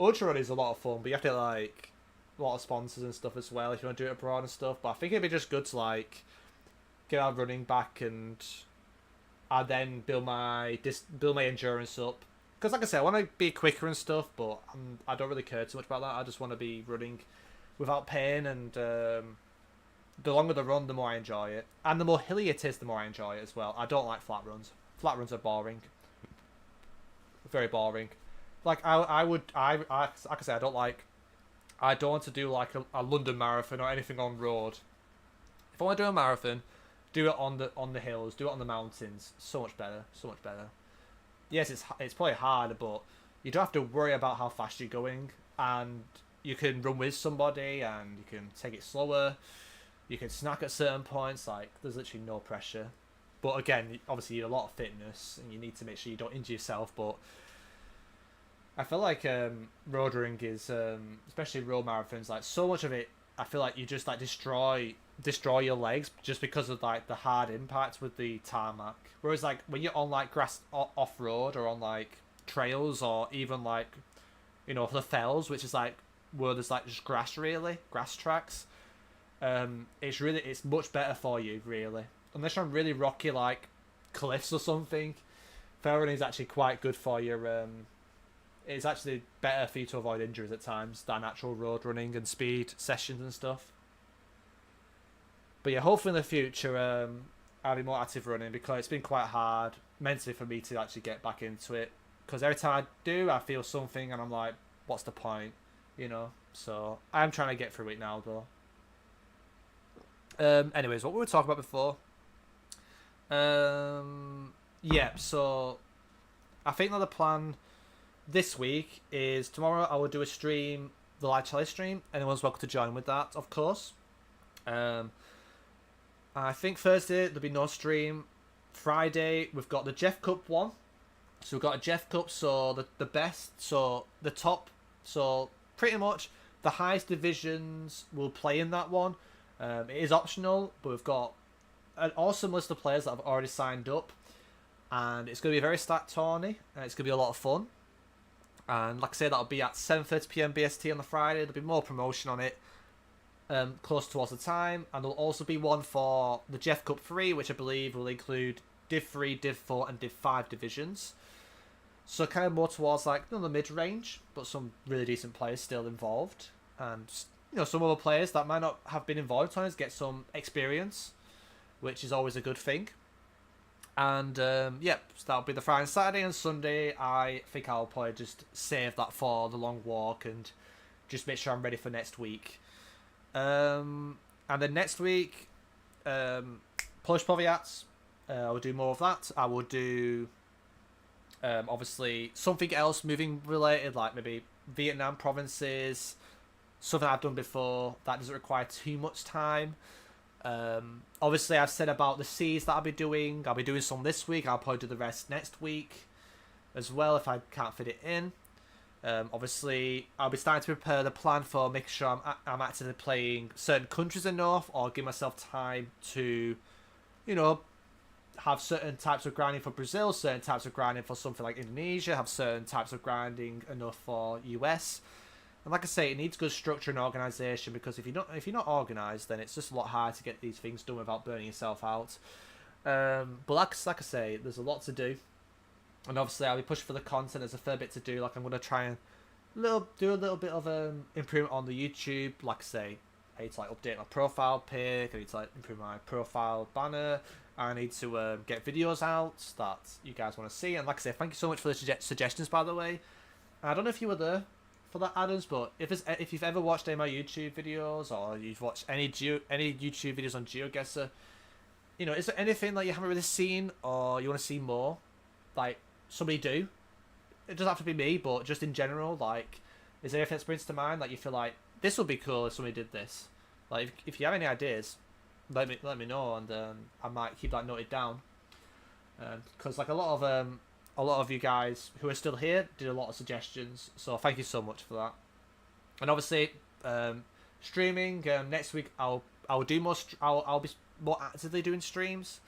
ultra running is a lot of fun, but you have to like a lot of sponsors and stuff as well if you want to do it abroad and stuff. But I think it'd be just good to like get our running back and then build my endurance up. Because like I said, I want to be quicker and stuff, but I don't really care too much about that. I just want to be running without pain, and the longer the run, the more I enjoy it. And the more hilly it is, the more I enjoy it as well. I don't like flat runs. Flat runs are boring. Very boring. Like, like I say, I don't want to do like a London marathon or anything on road. If I want to do a marathon, do it on the hills, do it on the mountains. So much better. So much better. Yes, it's probably hard, but you don't have to worry about how fast you're going, and you can run with somebody, and you can take it slower. You can snack at certain points. Like, there's literally no pressure. But again, obviously you need a lot of fitness, and you need to make sure you don't injure yourself. But I feel like road running is, especially road marathons, like so much of it, I feel like you just like destroy your legs just because of like the hard impact with the tarmac. Whereas like when you're on like grass off road, or on like trails, or even like the fells, which is like where there's like just grass tracks. It's much better for you, really, unless you're on really rocky like cliffs or something. Fell running is actually quite good for your it's actually better for you to avoid injuries at times than actual road running and speed sessions and stuff. But yeah, hopefully in the future I'll be more active running, because it's been quite hard mentally for me to actually get back into it. Because every time I do, I feel something, and I'm like, what's the point? So I'm trying to get through it now, though. Anyways, what we were talking about before. Yeah, so I think that the plan this week is tomorrow I will do a stream, the live challenge stream. Anyone's welcome to join with that, of course. I think Thursday there'll be no stream. Friday we've got the Jeff Cup one. So we've got a Jeff Cup, so the best, so the top, so pretty much the highest divisions will play in that one. It is optional, but we've got an awesome list of players that have already signed up, and it's going to be a very stacked tourney, and it's going to be a lot of fun. And like I say, that'll be at 7:30 p.m. BST on the Friday. There'll be more promotion on it close towards the time, and there'll also be one for the Jeff Cup 3, which I believe will include Div 3, Div 4, and Div 5 divisions. So kind of more towards like the mid-range, but some really decent players still involved, and some other players that might not have been involved in it get some experience, which is always a good thing. And so that'll be the Friday and Saturday. And Sunday I think I'll probably just save that for the long walk and just make sure I'm ready for next week. And then next week, Polish Powiats, I will do more of that. I will do obviously something else moving related, like maybe Vietnam provinces, something I've done before that doesn't require too much time. Obviously I've said about the seas that I'll be doing some this week. I'll probably do the rest next week as well if I can't fit it in. Obviously I'll be starting to prepare the plan for making sure I'm actively playing certain countries enough, or give myself time to have certain types of grinding for Brazil, certain types of grinding for something like Indonesia, have certain types of grinding enough for US. And like I say, it needs good structure and organisation, because if you're not organised, then it's just a lot harder to get these things done without burning yourself out. But like I say, there's a lot to do, and obviously I'll be pushing for the content. There's a fair bit to do. Like I'm gonna try and do a little bit of improvement on the YouTube. Like I say, I need to like update my profile pic. I need to like improve my profile banner. I need to get videos out that you guys want to see. And like I say, thank you so much for the suggestions, by the way. I don't know if you were there for that, Adams, but if you've ever watched any of my YouTube videos or you've watched any YouTube videos on GeoGuessr, you know, is there anything that you haven't really seen or you want to see more? Like, somebody do. It doesn't have to be me, but just in general, like, is there anything that springs to mind that you feel like this would be cool if somebody did this? Like, if you have any ideas, let me know, and I might keep that noted down. Because like a lot of you guys who are still here did a lot of suggestions, so thank you so much for that. And obviously, streaming next week, I'll do more. I'll be more actively doing streams,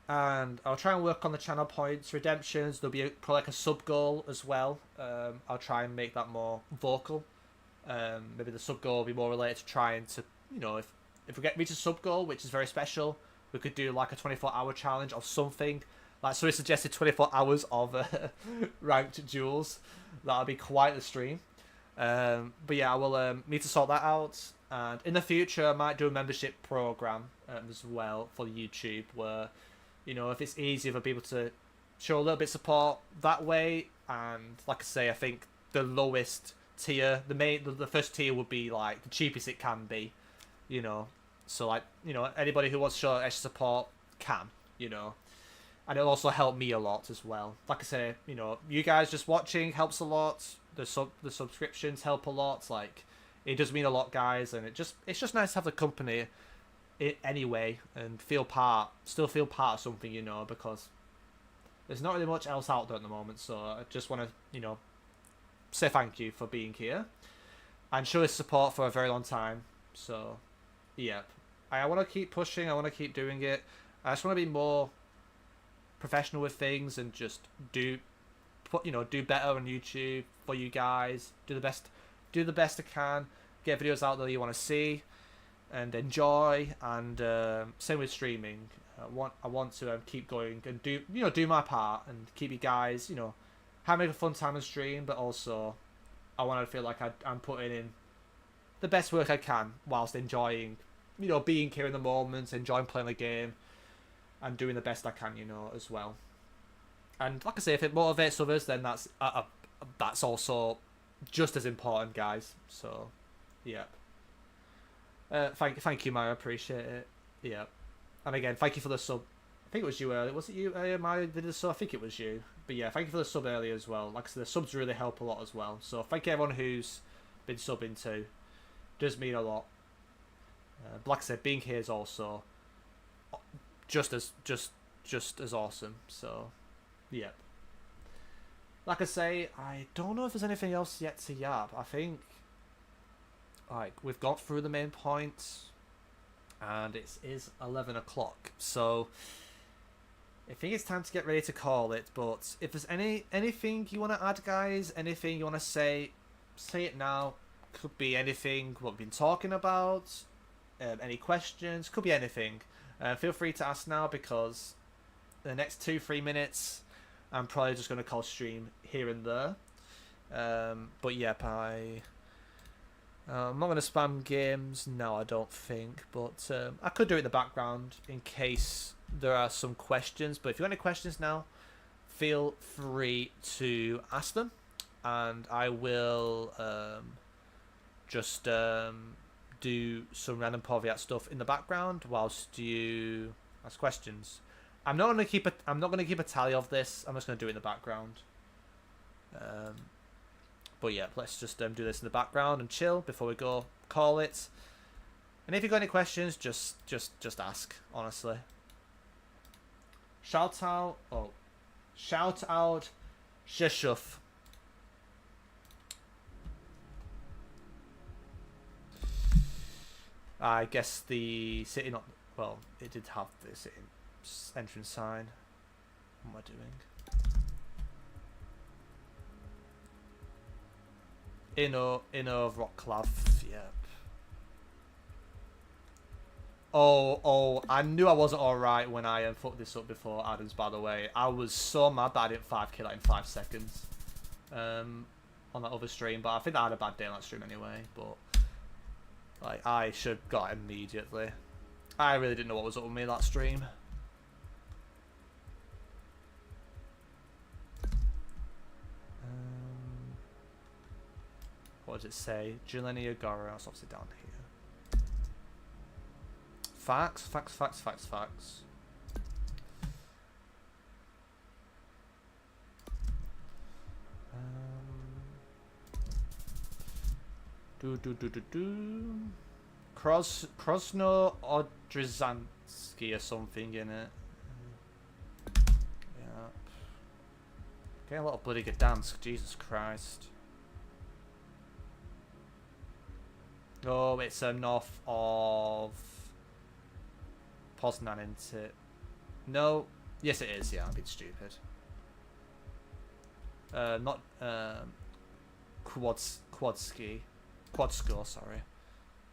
and I'll try and work on the channel points, redemptions. There'll be probably like a sub goal as well. I'll try and make that more vocal. Maybe the sub goal will be more related to trying to, you know, if we reach a sub goal, which is very special, we could do like a 24-hour challenge or something. Like, so he suggested 24 hours of ranked duels. That'll be quite the stream. But yeah, I will need to sort that out. And in the future, I might do a membership program as well for YouTube, where, you know, if it's easier for people to show a little bit of support that way. And like I say, I think the lowest tier, the first tier would be like the cheapest it can be, you know. So like, you know, anybody who wants to show extra support can, you know. And it'll also help me a lot as well. Like I say, you know, you guys just watching helps a lot. The subscriptions help a lot. Like, it does mean a lot, guys. And it's just nice to have the company anyway and still feel part of something, you know, because there's not really much else out there at the moment. So I just want to, you know, say thank you for being here and show his support for a very long time. So, yeah, I want to keep pushing. I want to keep doing it. I just want to be more professional with things and just do better on YouTube for you guys. Do the best I can. Get videos out there you want to see and enjoy. And same with streaming. I want to keep going and do my part and keep you guys, you know, having a fun time on stream. But also, I want to feel like I'm putting in the best work I can whilst enjoying, you know, being here in the moment, enjoying playing the game, and doing the best I can, you know, as well. And like I say, if it motivates others, then that's also just as important, guys. So, yeah. Thank you, Maya. Appreciate it. Yeah. And again, thank you for the sub. I think it was you earlier. Was it you earlier, Maya, did the sub? I think it was you. But yeah, thank you for the sub earlier as well. Like I said, the subs really help a lot as well. So thank you everyone who's been subbing too. Does mean a lot. But like I said, being here is also just as awesome. So, yeah. Like I say, I don't know if there's anything else yet to yab. I think, like, we've got through the main points, and it is 11 o'clock. So, I think it's time to get ready to call it. But if there's anything you want to add, guys, anything you want to say it now. Could be anything what we've been talking about. Any questions? Could be anything. Feel free to ask now, because the next 2-3 minutes I'm probably just going to call stream here and there. But yep, I'm not going to spam games now, I don't think, but I could do it in the background in case there are some questions. But if you've got any questions now, feel free to ask them, and I will just do some random Poviat stuff in the background whilst you ask questions. I'm not gonna keep a tally of this. I'm just gonna do it in the background. But yeah, let's just do this in the background and chill before we go call it. And if you've got any questions, just ask. Honestly. Shout out, Sheshuf. I guess the city it did have the city entrance sign. What am I doing? Inno Rocklav, yep. Oh, I knew I wasn't alright when I fucked this up before, Adams, by the way. I was so mad that I didn't 5 kill it in 5 seconds. on that other stream, but I think I had a bad day on that stream anyway. But like, I should have got it immediately. I really didn't know what was up with me that stream. What does it say? Jelenia Agora, that's obviously down here. Facts, facts, facts, facts, facts. Krosno Odrzanski or something in it. Yeah. Getting a lot of bloody Gdansk, Jesus Christ. Oh, it's north of Poznan, isn't it? No. Yes, it is. Yeah, I'm being stupid. Not Kłodzko, sorry.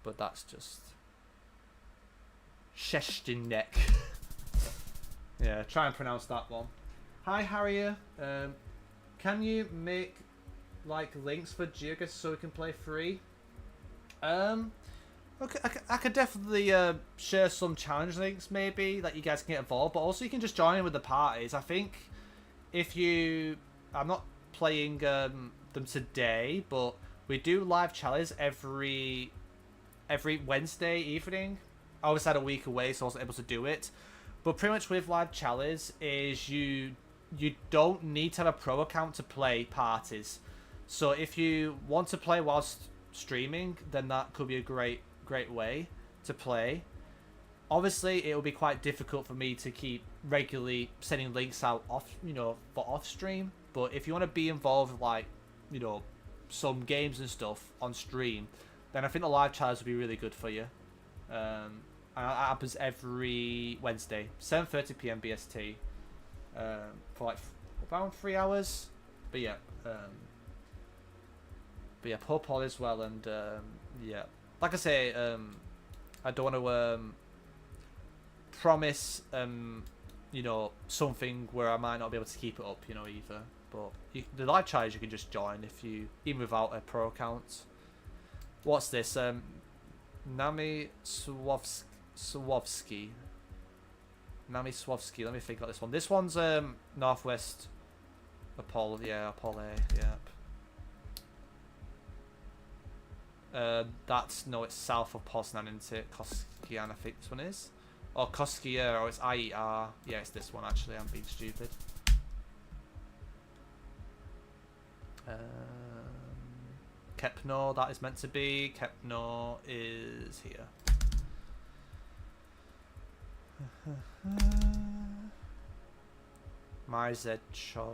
But that's just Szczecinek. Yeah, try and pronounce that one. Hi, Harrier. Can you make like links for GeoGuessr so we can play free? Okay, I could definitely share some challenge links maybe that you guys can get involved, but also you can just join in with the parties. I think if you, I'm not playing them today, but we do live challenges every Wednesday evening. I always had a week away, so I wasn't able to do it. But pretty much with live challenges is you don't need to have a pro account to play parties. So if you want to play whilst streaming, then that could be a great way to play. Obviously it will be quite difficult for me to keep regularly sending links out off, for off stream, but if you want to be involved with like, some games and stuff on stream, then I think the live challenge will be really good for you. And it happens every Wednesday, 7:30 PM BST, for like around 3 hours. But yeah, hope all is well, and yeah, like I say, I don't want to promise something where I might not be able to keep it up, either. But the live challenge you can just join if you, even without a pro account. What's this? Nami Słowski. Nami Słowski. Let me think about this one. This one's northwest Apollo. Yeah, Apollo. Yeah. It's south of Poznan, isn't it? Koskian, I think this one is. Or Koskia, or it's IER. Yeah, it's this one actually. I'm being stupid. Kepno, that is meant to be. Kepno is here. My Z shot.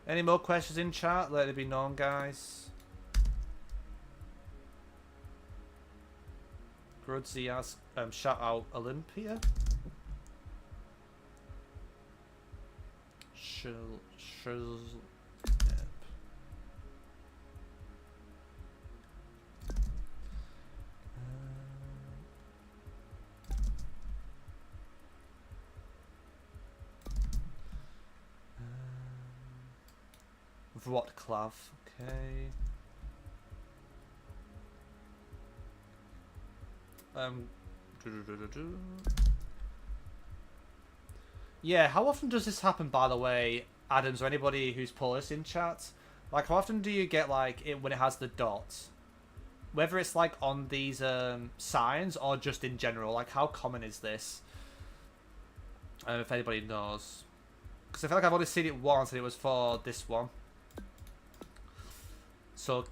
Any more questions in chat? Let it be known, guys. Grudzy asks, shout out Olympia. Yep. Wroclaw, okay. Yeah, how often does this happen, by the way, Adams, or anybody who's Polish in chat? Like, how often do you get, like, it when it has the dots? Whether it's, like, on these signs or just in general. Like, how common is this? If anybody knows. Because I feel like I've only seen it once, and it was for this one. So,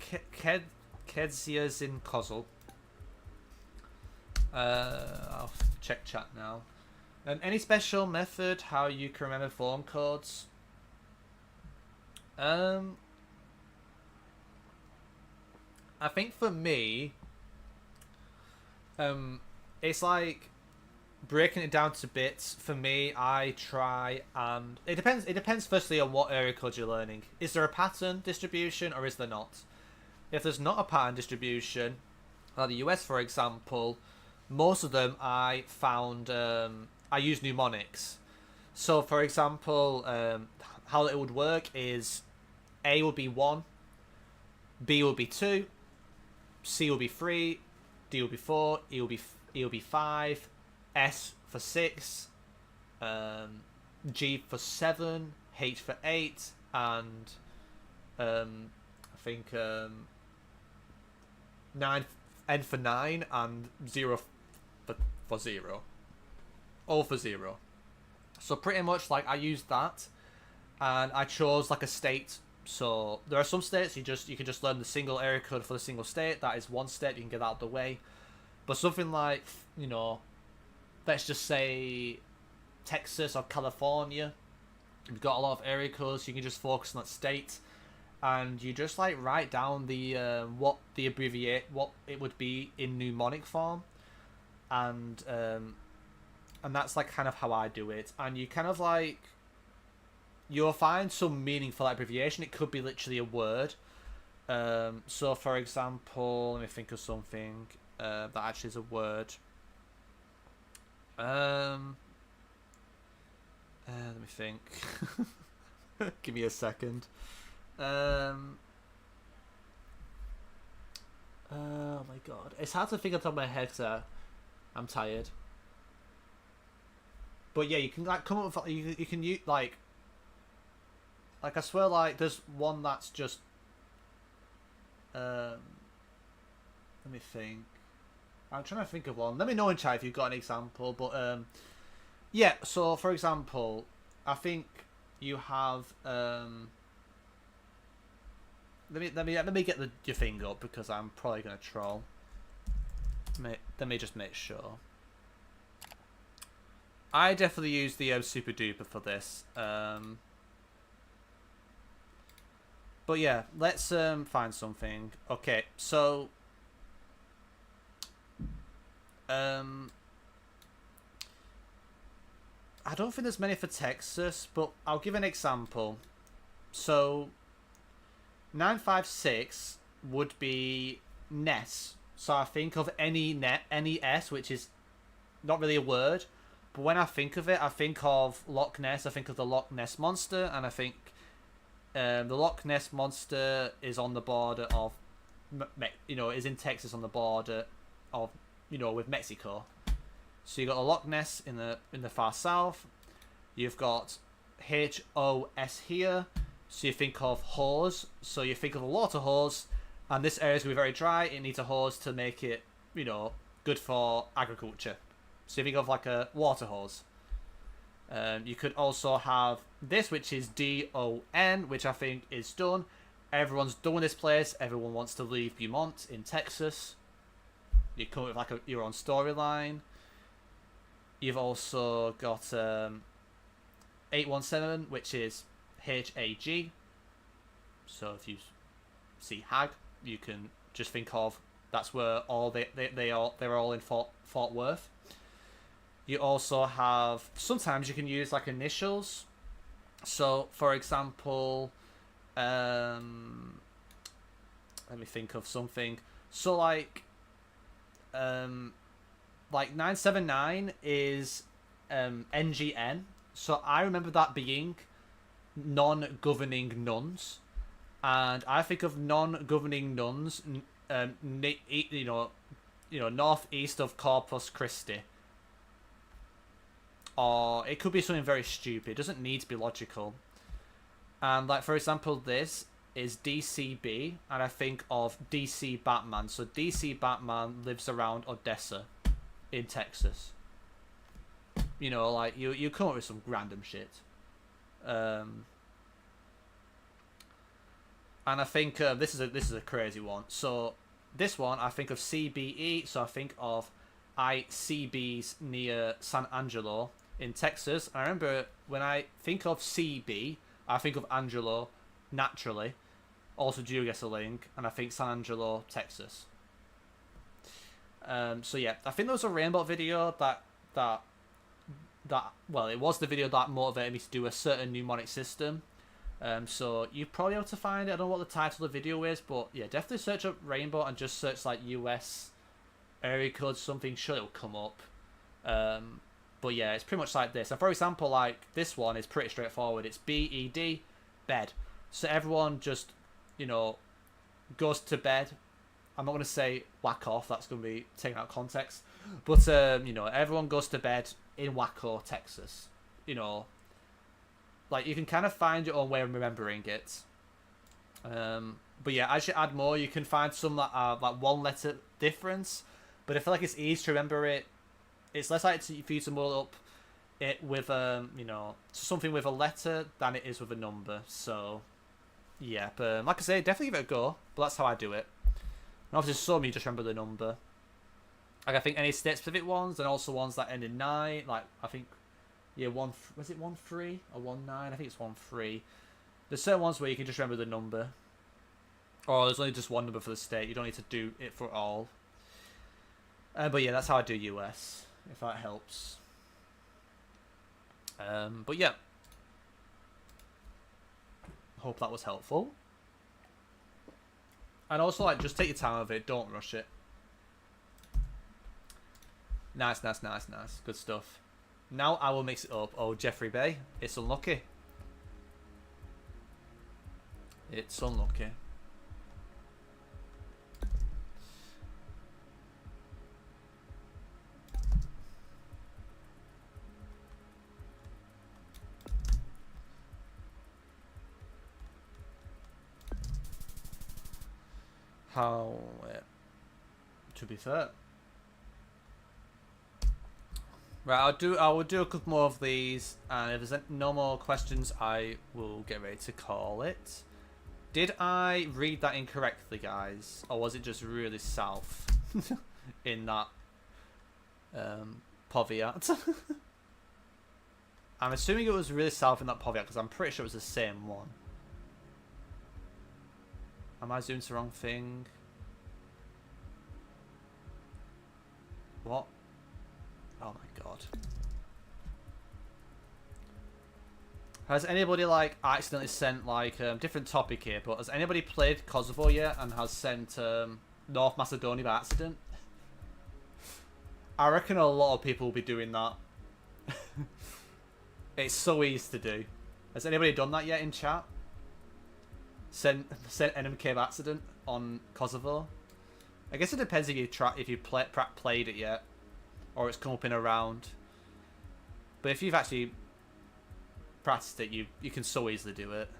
Kedzia's in Kozul. I'll check chat now. Any special method how you can remember phone codes? I think for me, it's like breaking it down to bits. For me, I try and it depends firstly on what area code you're learning. Is there a pattern distribution or is there not? If there's not a pattern distribution, like the US for example, most of them I found I use mnemonics. So, for example, how it would work is A would be 1, B would be 2, C will be 3, D will be 4, E will be 5, S for 6, G for 7, H for 8, and I think 9, N for 9, and 0 for 0. All for 0. So pretty much like I used that, and I chose like a state. So there are some states you can just learn the single area code for the single state. That is one step, you can get that out of the way. But something like, you know, let's just say Texas or California, you've got a lot of area codes, so you can just focus on that state, and you just like write down the what it would be in mnemonic form, and that's like kind of how I do it. And you kind of like, you'll find some meaning for that abbreviation. It could be literally a word. So for example, let me think of something that actually is a word. Let me think. Give me a second. Oh my god, it's hard to think on top of my head because I'm tired. But yeah, you can like come up with, you can use like I swear, like there's one that's just let me think. I'm trying to think of one. Let me know in chat if you've got an example. But yeah, so for example, I think you have let me get your thing up because I'm probably gonna troll. Let me just make sure. I definitely use the super duper for this. But yeah, let's find something. Okay, so I don't think there's many for Texas, but I'll give an example. So 956 would be Ness. So I think of any S, which is not really a word, but when I think of it, I think of Loch Ness. I think of the Loch Ness monster, and I think the Loch Ness monster is on the border of, is in Texas on the border of, with Mexico. So you got the Loch Ness in the far south. You've got HOS here. So you think of hose. So you think of a water hose, and this area is going to be very dry. It needs a hose to make it, good for agriculture. So you think of like a water hose. You could also have this, which is DON, which I think is done. Everyone's done with this place. Everyone wants to leave Beaumont in Texas. You come up with like your own storyline. You've also got 817, which is HAG. So if you see Hag, you can just think of that's where all they're all in Fort Worth. You also have, sometimes you can use like initials. So for example, let me think of something. So like 979 is NGN. So I remember that being non-governing nuns, and I think of non-governing nuns, northeast of Corpus Christi. Or it could be something very stupid. It doesn't need to be logical. And like for example, this is DCB, and I think of DC Batman. So DC Batman lives around Odessa in Texas. Like you come up with some random shit. And I think this is a crazy one. So this one, I think of CBE. So I think of ICBs near San Angelo in Texas. And I remember when I think of CB, I think of Angelo naturally. Also GeoGuessr link, and I think San Angelo, Texas. So yeah, I think there was a Rainbow video that well, it was the video that motivated me to do a certain mnemonic system. So you're probably able to find it. I don't know what the title of the video is, but yeah, definitely search up Rainbow and just search like US area code something. Sure, it'll come up. But yeah, it's pretty much like this. And for example, like this one is pretty straightforward. It's BED, bed. So everyone just, you know, goes to bed. I'm not going to say whack off. That's going to be taken out of context. But, you know, everyone goes to bed in Waco, Texas. You know, like you can kind of find your own way of remembering it. But yeah, as you add more, you can find some that are like one letter difference. But I feel like it's easy to remember it. It's less likely for you to mull up it with you know, something with a letter than it is with a number. So yeah, but like I say, definitely give it a go. But that's how I do it. And obviously, some you just remember the number. Like I think any state specific ones, and also ones that end in 9. Like I think, yeah, was it 1-3 or 1-9? I think it's 1-3. There's certain ones where you can just remember the number. Or there's only just one number for the state. You don't need to do it for all. But yeah, that's how I do US, if that helps. But yeah. Hope that was helpful. And also, like, just take your time with it. Don't rush it. Nice, nice, nice, nice. Good stuff. Now I will mix it up. Oh, Jeffrey Bay. It's unlucky. It's unlucky. How... to be fair. Right, I will do a couple more of these, and if there's no more questions, I will get ready to call it. Did I read that incorrectly, guys? Or was it just really south in that Poviat? I'm assuming it was really south in that Poviat, because I'm pretty sure it was the same one. Am I zooming to the wrong thing? What? Oh my god. Has anybody like accidentally sent like different topic here, but has anybody played Kosovo yet and has sent North Macedonia by accident? I reckon a lot of people will be doing that. It's so easy to do. Has anybody done that yet in chat? Sent NMK by accident on Kosovo? I guess it depends if you played it yet, or it's come up in a round. But if you've actually practiced it, you can so easily do it.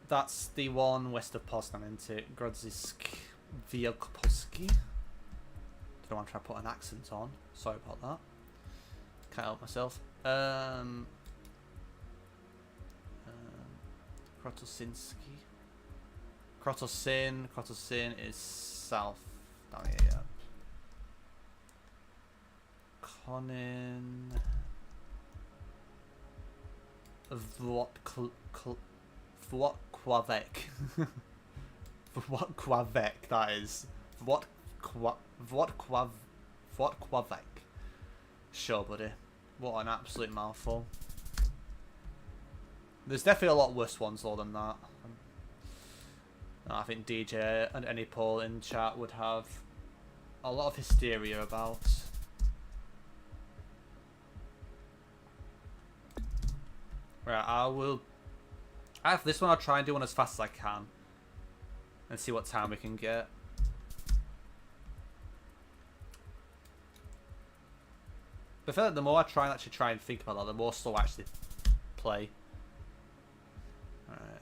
That's the one west of Poznan, isn't it? Grodzisk Wielkopolski. Don't know why I'm trying to put an accent on. Sorry about that. Can't help myself. Krotosinski. Krotosin is south down here, yeah. Konin. Vlotkwavek. Vlotkwavek, that is. Vlotkwavek. Sure, buddy. What an absolute mouthful. There's definitely a lot worse ones though than that. I think DJ and any poll in chat would have a lot of hysteria about. Right, after this one, I'll try and do one as fast as I can. And see what time we can get. But I feel like the more I try and think about that, the more slow I actually play. Alright.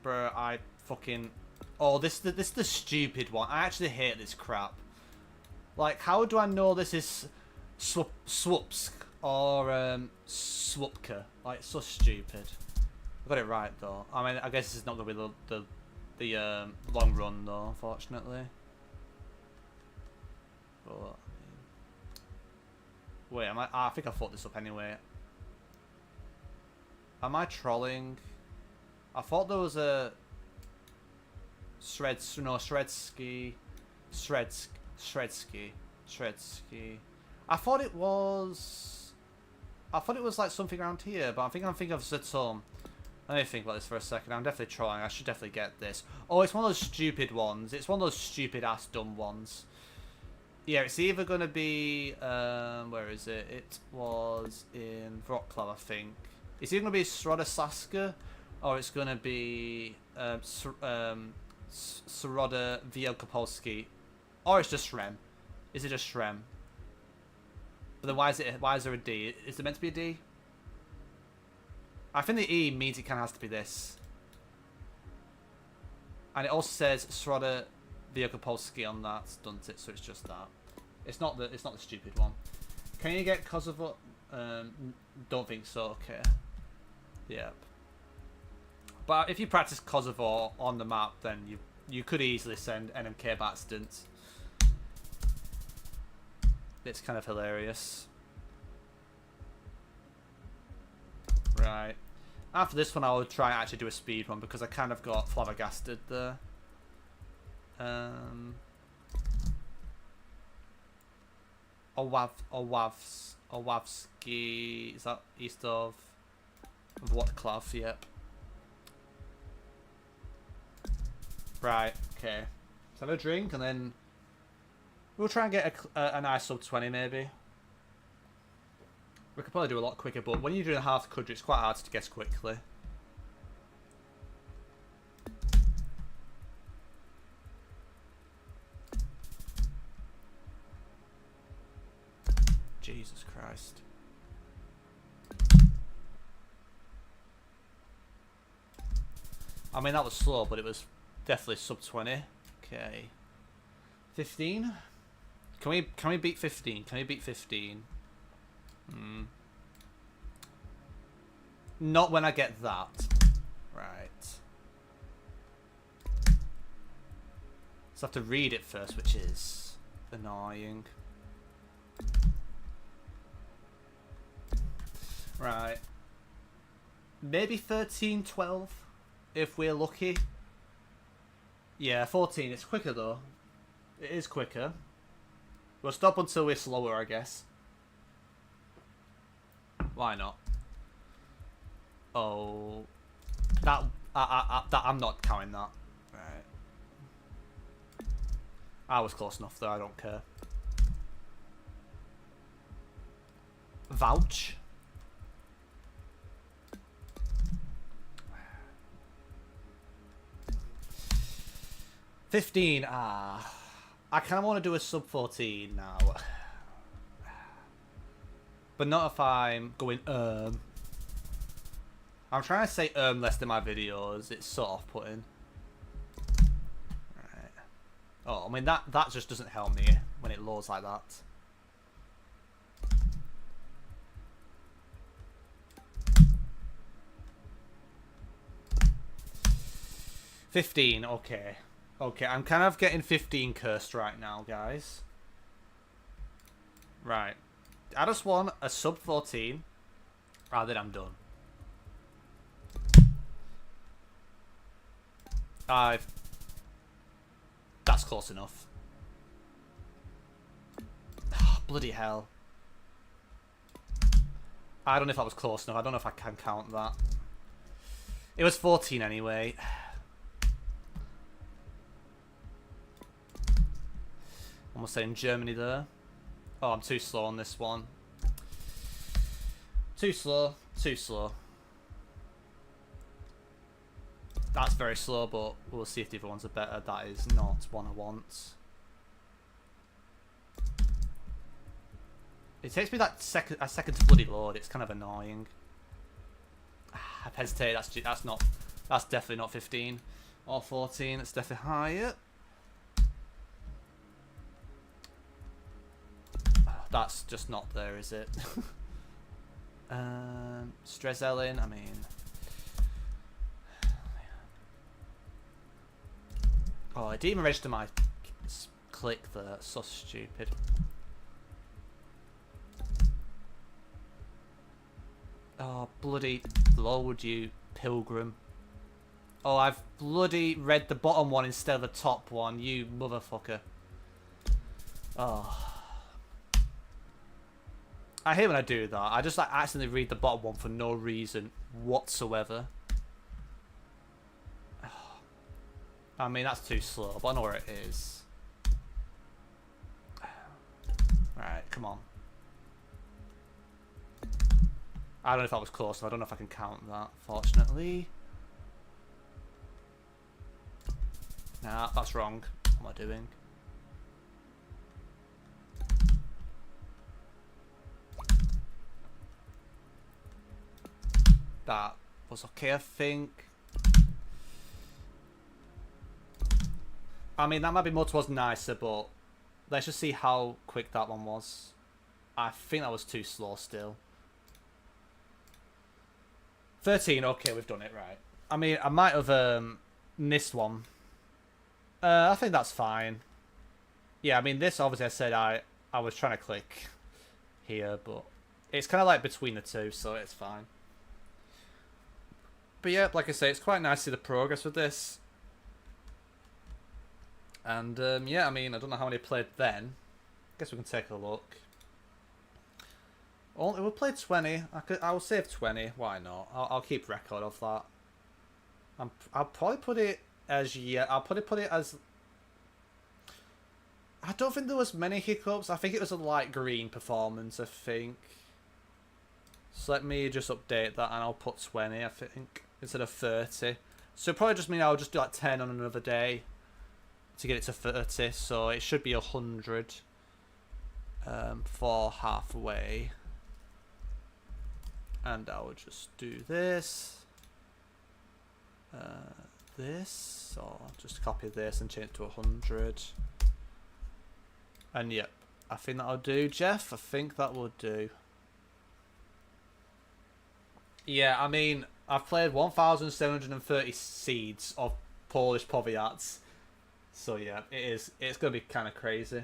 Bruh, I fucking... Oh, this is the stupid one. I actually hate this crap. Like, how do I know this is Swupsk or Swupka? Like, it's so stupid. I got it right though. I mean, I guess this is not gonna be the long run though, unfortunately. But wait, am I think I thought this up anyway. Am I trolling? I thought there was a Shredsky. I thought it was like something around here, but I'm thinking of Zatum. Let me think about this for a second. I'm definitely trying. I should definitely get this. Oh, it's one of those stupid ones. It's one of those stupid ass dumb ones. Yeah, it's either going to be where is it? It was in Wroclaw, I think. It's either going to be Sroda or it's going to be Sroda Wielkopolski, or it's just Shrem. Is it just Shrem? But then why is there a D? Is it meant to be a D? I think the E means it kind of has to be this. And it also says Sroda Wielkopolski on that, doesn't it? So it's just that. It's not the stupid one. Can you get Kosovo? Don't think so. Okay. Yep. But if you practice Kosovo on the map, then you could easily send NMK bastards. It's kind of hilarious. Right. After this one, I will try and actually do a speed one because I kind of got flabbergasted there. Owawski. Is that east of Wroclaw? Yep. Right. Okay. Let's have a drink and then we'll try and get a nice sub 20 maybe. We could probably do a lot quicker, but when you're doing half the country, it's quite hard to guess quickly. Jesus Christ. I mean, that was slow, but it was definitely sub 20. Okay. 15? Can we beat 15? Can we beat 15? Not when I get that. Right. So I have to read it first, which is annoying. Right. Maybe 13, 12, if we're lucky. Yeah, 14. It's quicker, though. It is quicker. We'll stop until we're slower, I guess. Why not? Oh, that I'm not counting that. Right. I was close enough though. I don't care. Vouch. $15. I kind of want to do a sub 14 now. But not if I'm going, I'm trying to say less than my videos. It's sort of off-putting. Right. Oh, I mean, that just doesn't help me when it loads like that. $15, okay. Okay, I'm kind of getting 15 cursed right now, guys. Right. I just want a sub 14. Then I'm done. That's close enough. Oh, bloody hell. I don't know if that was close enough. I don't know if I can count that. It was 14 anyway. Almost saying Germany there. Oh, I'm too slow on this one. Too slow. Too slow. That's very slow, but we'll see if the other ones are better. That is not one I want. It takes me that a second to bloody load. It's kind of annoying. I've hesitated. That's definitely not 15 or 14. It's definitely higher. That's just not there, is it? Strezellin, I mean... Oh, I didn't even register my click there. That's so stupid. Oh, bloody load, you pilgrim. Oh, I've bloody read the bottom one instead of the top one, you motherfucker. Oh. I hate when I do that. I just like accidentally read the bottom one for no reason whatsoever. I mean, that's too slow, but I know where it is. Right, come on. I don't know if that was close, I don't know if I can count that, fortunately. Nah, that's wrong. What am I doing? That was okay, I think. I mean, that might be more towards nicer, but let's just see how quick that one was. I think that was too slow still. 13, okay, we've done it right. I mean, I might have missed one. I think that's fine. Yeah, I mean, this obviously I said I was trying to click here, but it's kind of like between the two, so it's fine. But yeah, like I say, it's quite nice to see the progress with this. And yeah, I mean, I don't know how many played then. Guess we can take a look. Only we'll play 20. I'll save 20. Why not? I'll keep record of that. I'll probably put it as I'll put it as. I don't think there was many hiccups. I think it was a light green performance. I think. So let me just update that, and I'll put 20. I think instead of 30. So probably just mean I'll just do like 10 on another day to get it to 30. So it should be 100 for halfway. And I will just do this. This, or just copy this and change it to 100. And yep, I think that'll do, Jeff. I think that will do. Yeah, I mean, I've played 1,730 seeds of Polish powiats. So yeah, it's going to be kind of crazy.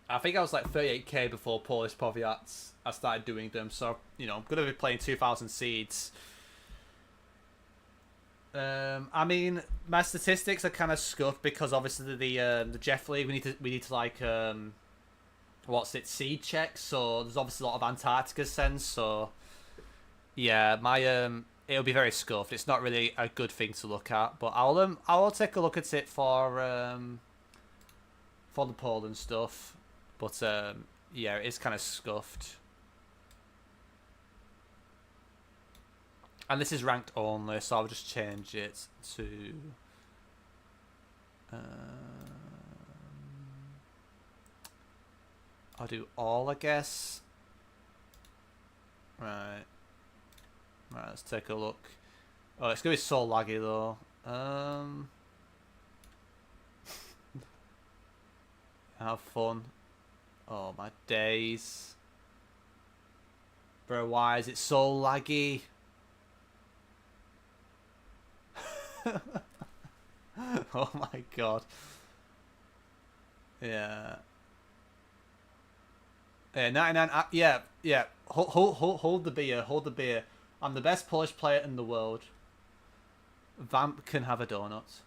I think I was like 38k before Polish powiats. I started doing them, so you know I'm gonna be playing 2,000 seeds. I mean, my statistics are kind of scuffed because obviously the Jeff League we need to like what's it, seed checks. So there's obviously a lot of Antarctica sends. So yeah, my it'll be very scuffed. It's not really a good thing to look at, but I'll take a look at it for the Poland stuff. But yeah, it is kind of scuffed. And this is ranked only, so I'll just change it to I'll do all, I guess. Right, let's take a look. Oh, it's gonna be so laggy though. Have fun. Oh my days. Bro, why is it so laggy? Oh my god. Yeah. Yeah, 99. Yeah. Hold the beer. Hold the beer. I'm the best Polish player in the world. Vamp can have a donut.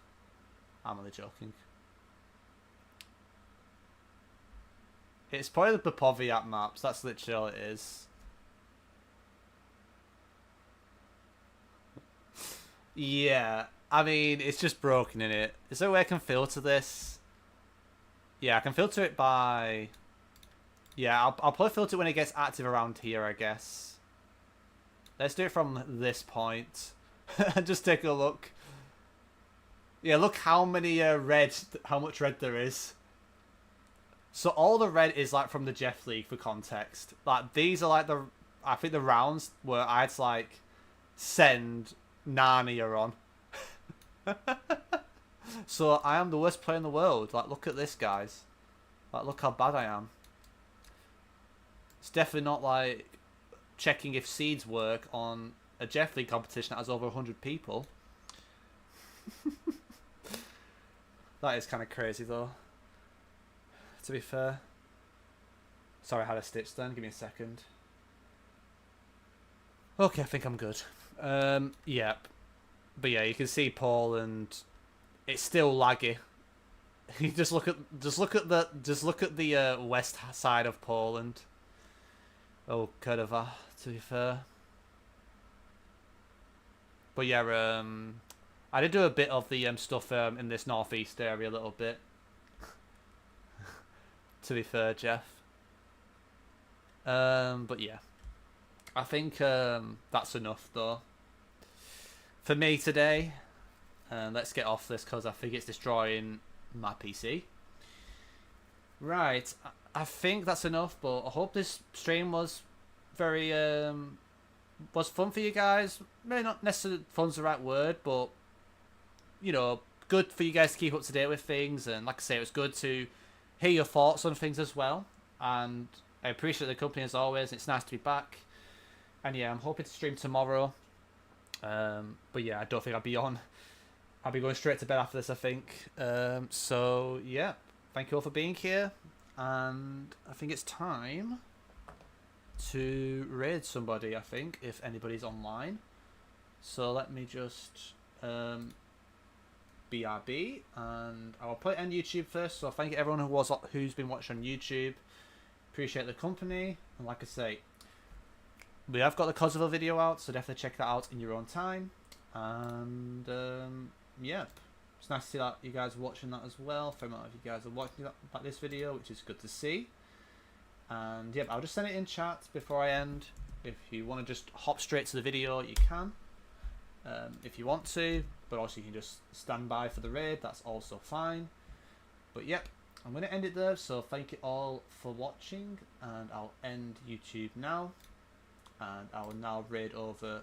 I'm only joking. It's probably the Powiat maps. That's literally all it is. Yeah. I mean, it's just broken in it. Is there a way I can filter this? Yeah, I can filter it by... Yeah, I'll probably filter it when it gets active around here, I guess. Let's do it from this point. Just take a look. Yeah, look how many how much red there is. So all the red is like from the Jeff League for context. Like these are like I think the rounds where I had to like send Narnia on. So I am the worst player in the world. Like look at this, guys. Like look how bad I am. It's definitely not like checking if seeds work on a Jeff League competition that has over 100 people. That is kind of crazy though, to be fair. Sorry, I had a stitch then. Give me a second. Okay, I think I'm good. Yep. But yeah, you can see Poland. It's still laggy. You just look at the west side of Poland. Oh, Kurova, to be fair. But yeah, I did do a bit of the stuff in this northeast area a little bit. To be fair, Jeff. But yeah, I think that's enough though for me today. Let's get off this because I think it's destroying my PC. Right, I think that's enough. But I hope this stream was very was fun for you guys. Maybe not necessarily fun's the right word, but you know, good for you guys to keep up to date with things. And like I say, it was good to hear your thoughts on things as well. And I appreciate the company as always. It's nice to be back. And yeah, I'm hoping to stream tomorrow. But yeah, I don't think I'll be on. I'll be going straight to bed after this, I think. So yeah, thank you all for being here. And I think it's time to raid somebody, I think, if anybody's online. So let me just BRB, and I'll put it on YouTube first. So thank you everyone who's been watching on YouTube. Appreciate the company, and like I say, we have got the Kosovo video out, so definitely check that out in your own time. And yeah, it's nice to see that you guys are watching that as well. For a lot of you guys are watching this video, which is good to see. And yeah, I'll just send it in chat before I end. If you want to just hop straight to the video, you can. If you want to, but also you can just stand by for the raid. That's also fine. But yep, I'm going to end it there. So thank you all for watching, and I'll end YouTube now. And I will now raid over